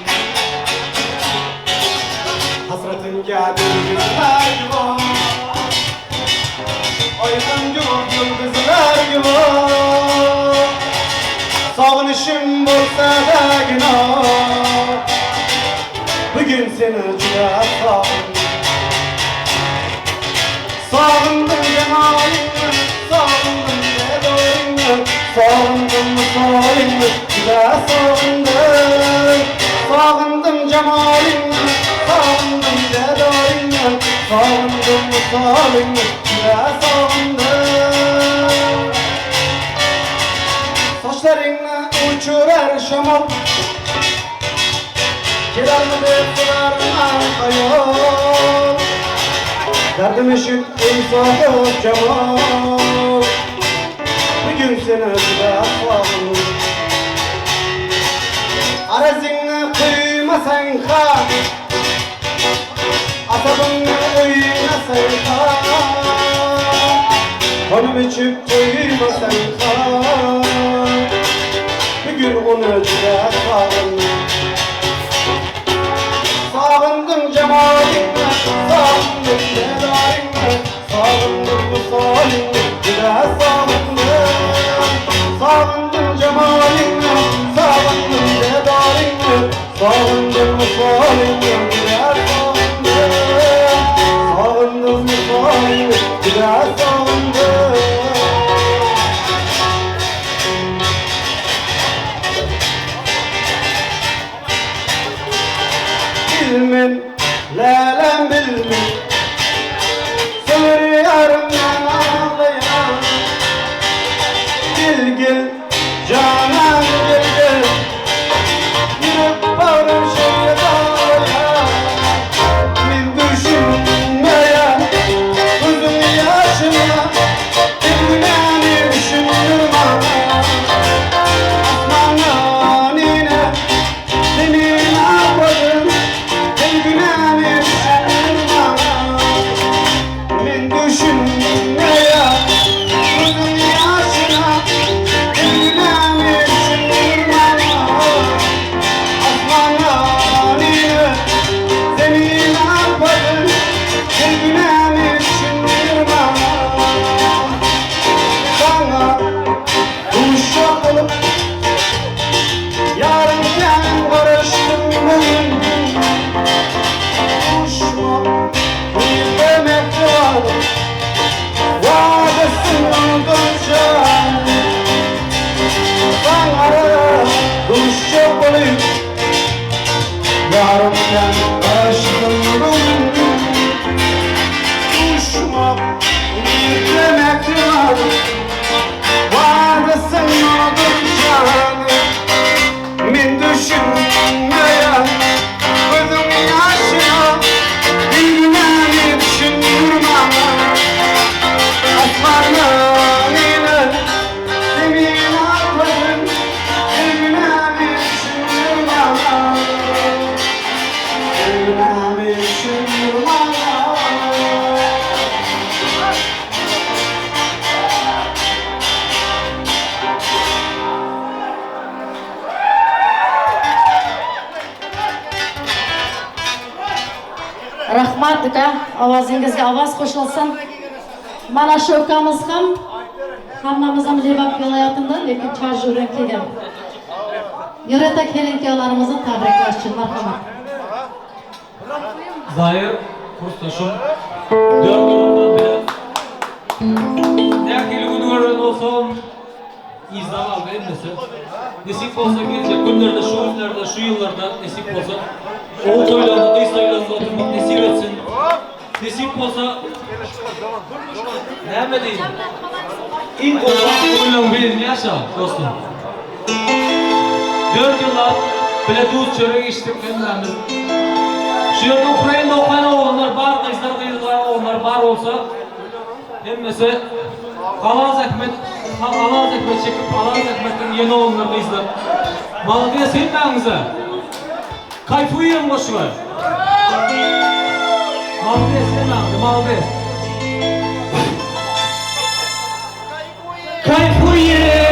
Hasretin geldi günler gibi, aydan gibi yıldızlar gibi. Sağınışım olsa da günah, bugün seni tutarım. Sağındım cemalini, sağındım bedoyunu, sağındım salini, güzel sağındım. Sağındım cemalini, sağındım bedoyunu, sağındım salini, güzel sağındım. Saçlarını uçurar şamal, kirarlı sularına kayol. Derdim eşit insafı cemal, bugün seni ödüle sağım. Arazını kıymasan ka, asabını uymasan ka. Kanım içip kıymasan ka, bugün onu ödüle sağım. Sağındım cemalini, sağındım bedarini, sağındım bu salini, güzel sağındım. Sağındım cemalini, sağındım bedarini, sağındım bu salini, güzel sağındım. Sağındım bu salini, güzel sağındım. Bilmin, lelem bilmin, sınır yarımdan ağlayan. Gel gel, canan gel gel, yürüp bağırım şeye dağlayan. Min düşünmeye, gözüm yaşına, dinleni düşünürme. Asmanın yine, senin ağladın. Min düşünmeye, gözüm yaşına, günahımı düşünürme. Asmanlarını senin ağladın, günahımı düşünürme. Sana uşak olup yarınken barıştım bugün. Uşma bir demekti var, vadesini duracağım. Bana uşak olup yarınken barıştım bugün. Uşma bir demekti var, vadesini duracağım. Min düşünmeye, gözüm yaşına, dinleni düşünürme. Asmanlarını senin ağladın, dinleni düşünürme. Dinleni düşünürme. Rahmat aka, ovozingizga ovoz qo'shilsin. Mana shu ukamiz ham hammamiz ham lebab kelayotganda, lekin charjurdan kelgan. Yureta kelin-kuyovlarimizni tabriklash uchun marhamat. Zahir kursdoshim 4 yildan beri nekiligini görgen olsam izdan algı emnesi. Nesip olsa gelecek günlerde, şu günlerde, şu yıllarda nesip olsa o toylarda, kıyız toylarında oturmak nesip etsin. Nesip olsa ne diyeyim? İlk olarak oylan birini yaşa dostum. 4 yıllar bile düz çörek içtik kendimiz. Şu yerde Ukrayna'da okuyan oğlanlar var, kızlar kıyılar oğlanlar var olsa emmese Alaz Ekmet çekip Alaz Ekmet'in yeni oğlanlar kızlar. Maldiye sevmenize. Kayfuyen boşu var. Maldiye sevmenize, Maldiye. Kayfuyen.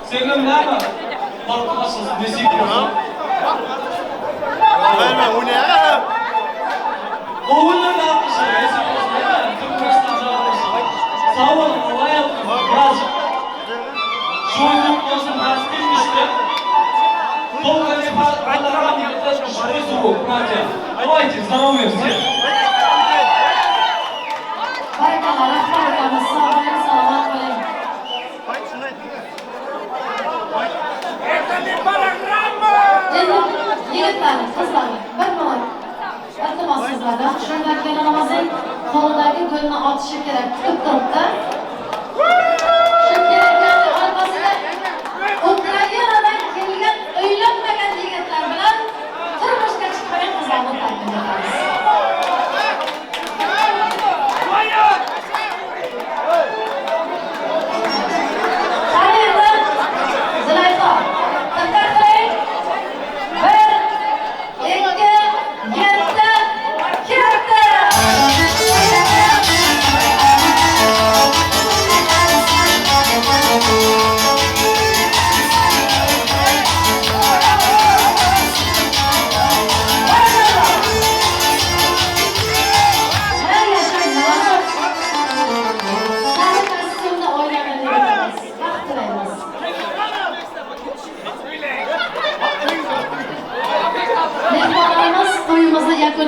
Sevgim nerede? Bakmasız, nesip yok. Verme, o ne ya? Oğullar ne yapmışsın? Nesip olsun değil mi? Türkmenistan'da yapmışsın. Sağ olun, Allah yaptım. Birazcık. Şu oyunluk olsun, ders bilmişti. Tolga ne paralarına yetişmiş, şurayı soğuk, bence. Давайте, здоровья. Barakalar, rahmatlarımız, sağ olun, selamat olun. Yigitlar, qizlar, bir minut. Iltimos sizlardan shunday kelinimizning qo'lidagi gulni otishi kerak, kutib turibdi. Shu keraklarni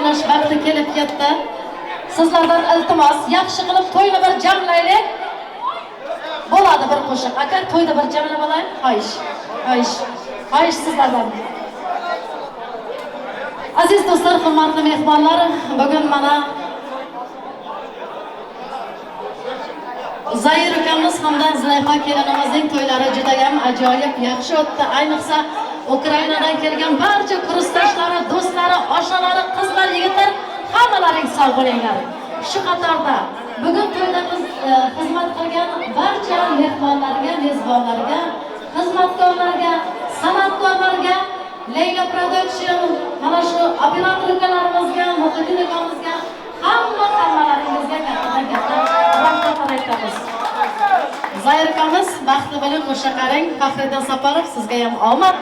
o'ynash vaqti kelib ketdi. Sizlardan iltimos, yaxshi qilib to'yni bir jamlaylik. Bo'ladi bir qo'shiq. Aka, to'yda bir jamlab olaylik. Xo'sh sizlardan. Aziz do'stlar, hurmatli mehmonlar, bugun mana Zahir ukamiz hamda Zulayxa kelinimizning to'ylari juda ham ajoyib yaxshi o'tdi. Ayniqsa Ukrainadan kelgan barcha kursdoshlari, do'stlari, oshnalari, qizlar, yigitlar hammalaring sog' bo'linglar. Shu qatorda bugun to'yda xizmat qilgan barcha mehmonlarga, mezbonlarga, xizmatkorlarga, san'atkorlarga, Leyla Production, mana shu operator ukalarimizga, muxbir ukamizga, hammalaringizga katta rahmat aytamiz. Zahir ukamiz, baxtli bo'ling, qo'shaqaring, Faxriddin Saparov, sizga ham omad.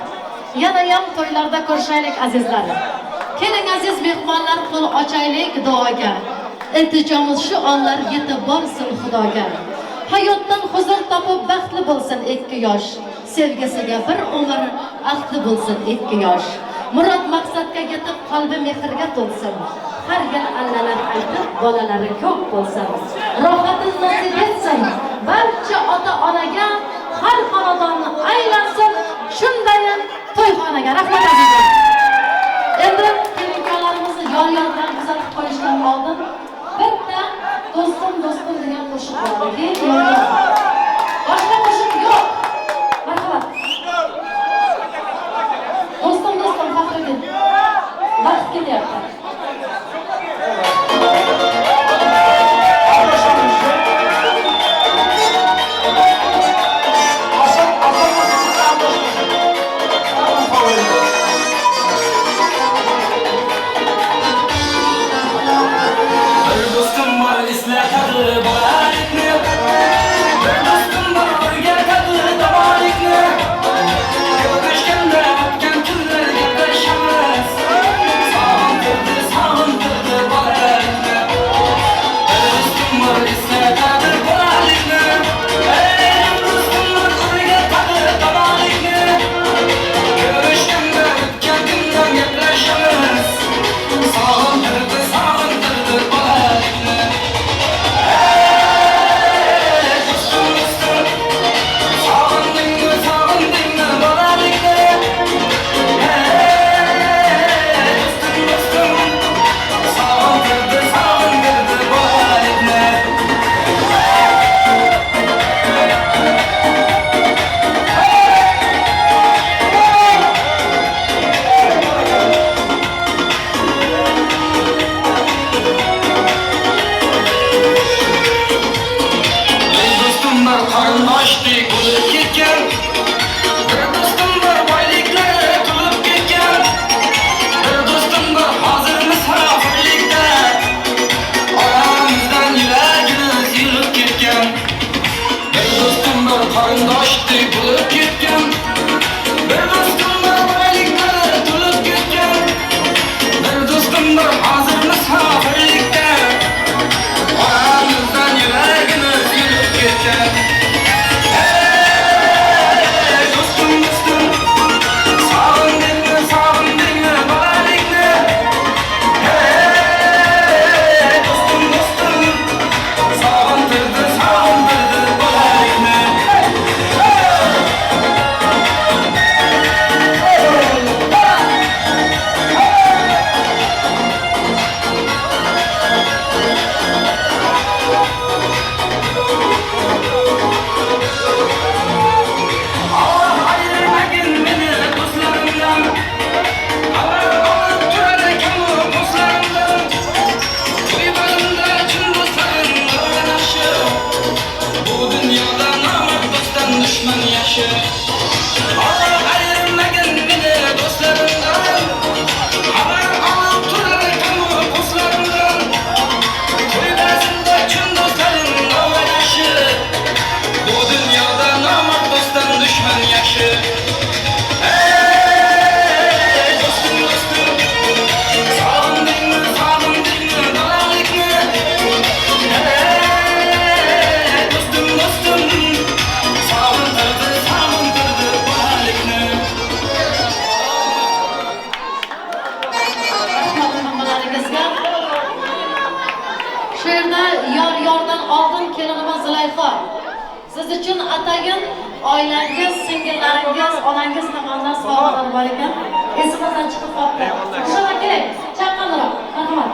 Yana ham to'ylarda ko'rishaylik azizlarim. Keling aziz mehmonlar, qo'l ochaylik duoga. Iltijomiz shu onlar yetib borsin Xudoga. Hayotdan huzur topib baxtli bo'lsin ikki yosh. Sevgisiga bir umr ahdli bo'lsin ikki yosh. Murod maqsadga yetib qalbi mehrga to'lsin. Har yil allalar aytib bolalari ko'p bo'lsin. Rohatin nasib etsin barcha ota-onaga, har xonadonni aylansin. Shundayin to'yxonaga rahmat azizlar. Endi kelinlarimizni yor-yordan kuzatib qo'yishdan oldin bitta do'stim degan qo'shiq bor edi. Boshqa qo'shiq yo'q. Marhamat. Do'stim Faxriddin. Vaqt kelyapti. atagin oilangiz, singillaringiz, onangiz tomonidan sovg'alar bor ekan. Esimizdan chiqib qoldi. Shunday kerak. Chaqqonroq. Marhamat.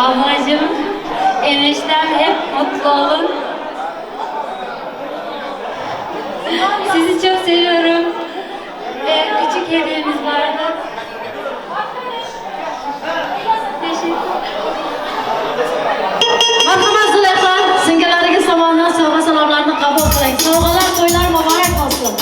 Ablacığım, eniştem hep mutlu olun. Sizi çok seviyorum. Ve küçük hediyemiz vardı. Marhamat Zuleyha, singillariga tomonidan sovg'a salomlarni qabul qiling. Sovg'alar, to'ylar muborak bo'lsin.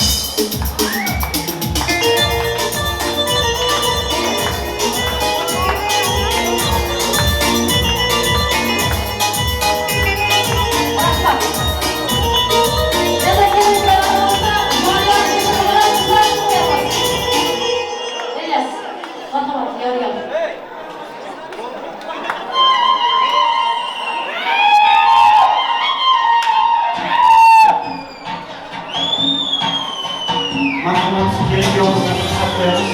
Marhamat, kelin yollarını saklayalım.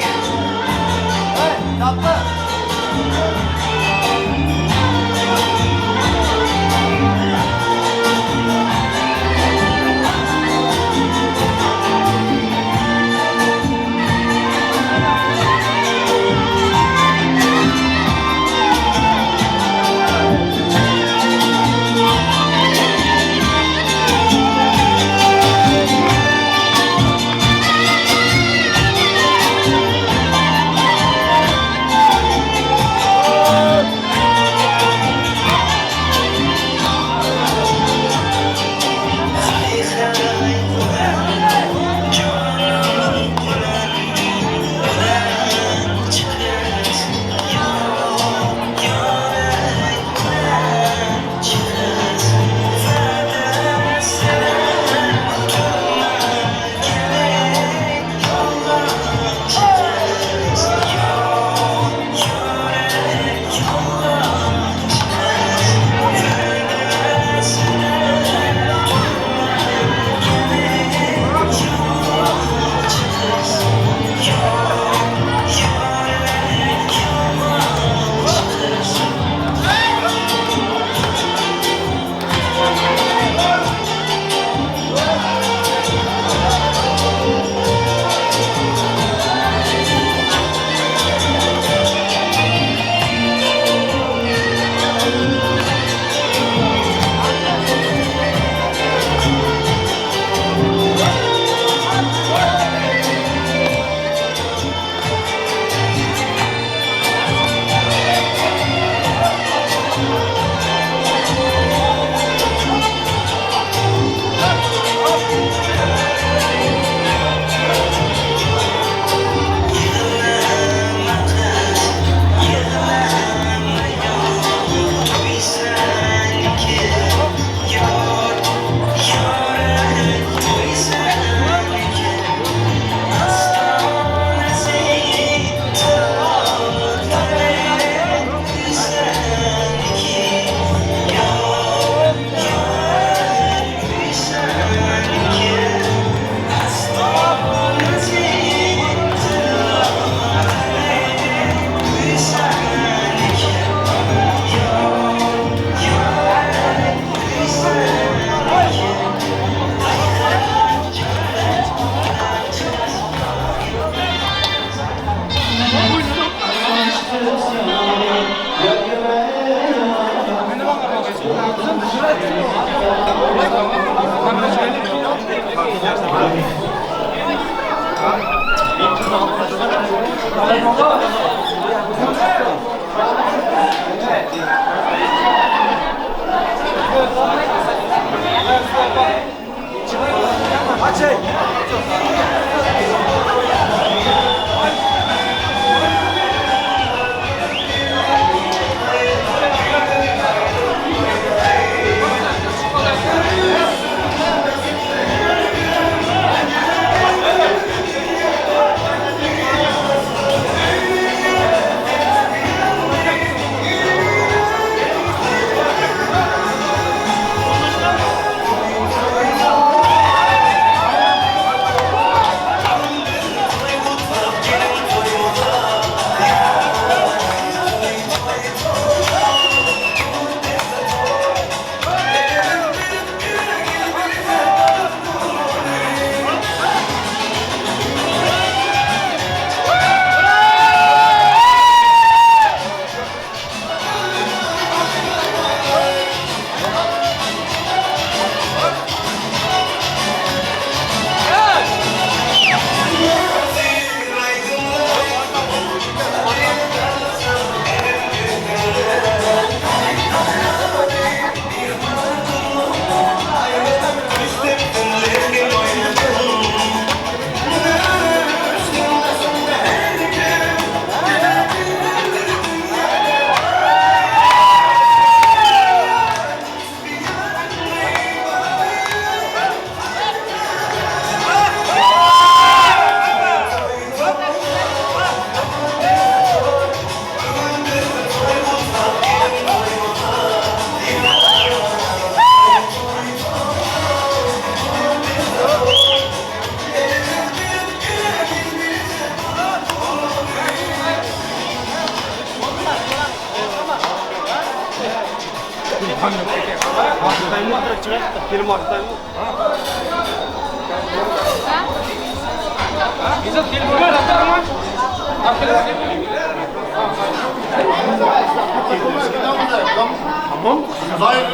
Tamam. Zahir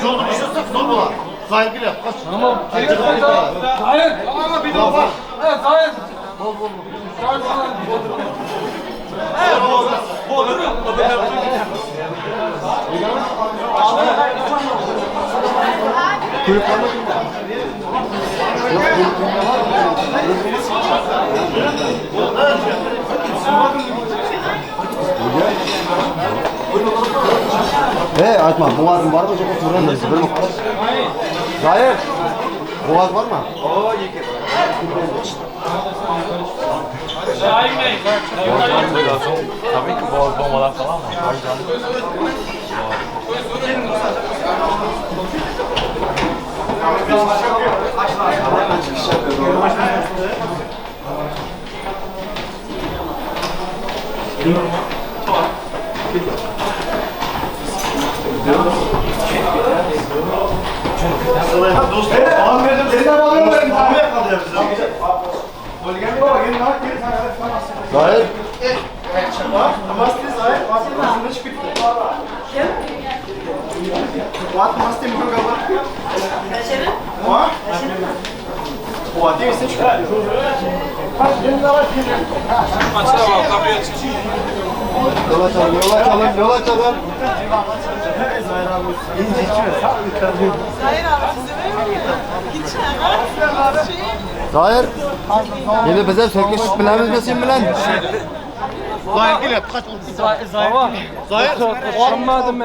Yolu düşürsek zor bular. Zahir bile. Tamam. Zahir. Ama bir daha var. Evet Zahir. Bol bol. Aytma, boğazın var mı? Zahir, boğaz var mı? Tabii ki boğaz bombalar falan mı? Zahir. Yola çalın. Zahir. Yine bize söküş bilemiz misin bilen? Zahir gel. Zahir. Anlamadım.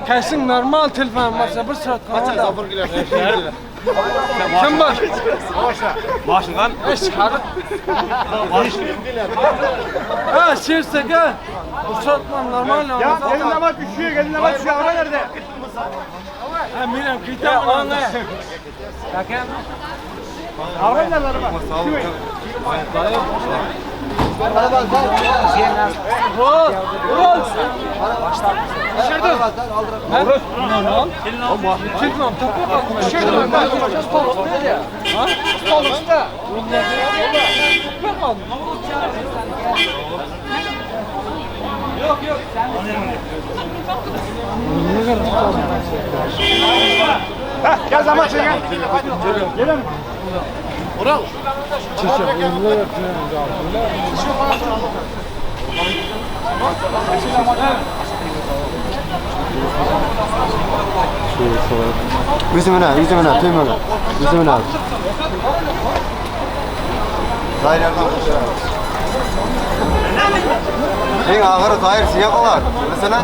Kesin normal telefon varsa bir saat kalır. Kim var? Başkan. Çıkarıp. Ha şirsek ha. Bu saat normal. Ya gelin ama düşüyor, gelin ama düşüyor. Ara nerede? Ha miram kitabı anla. Bakın. Ara nerede araba? Gel zaman çek. Gelin. Ural. Yüzümüne, tüymüne. Yüzümüne. Zahir yerden koşuyor. En ağırı Zahir siyah olar. Mesela.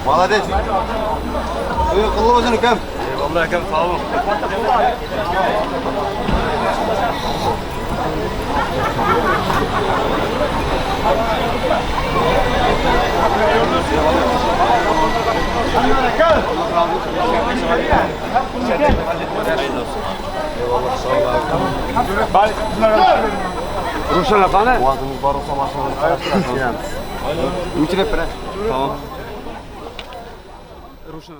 Malades. Kıllı olsun kim? Vallahi kim sağ olun. Ruşen efendim. Boğazımız var olsa maşallah karıştırarsın yani. Üçüne pire. Tamam. Ruşen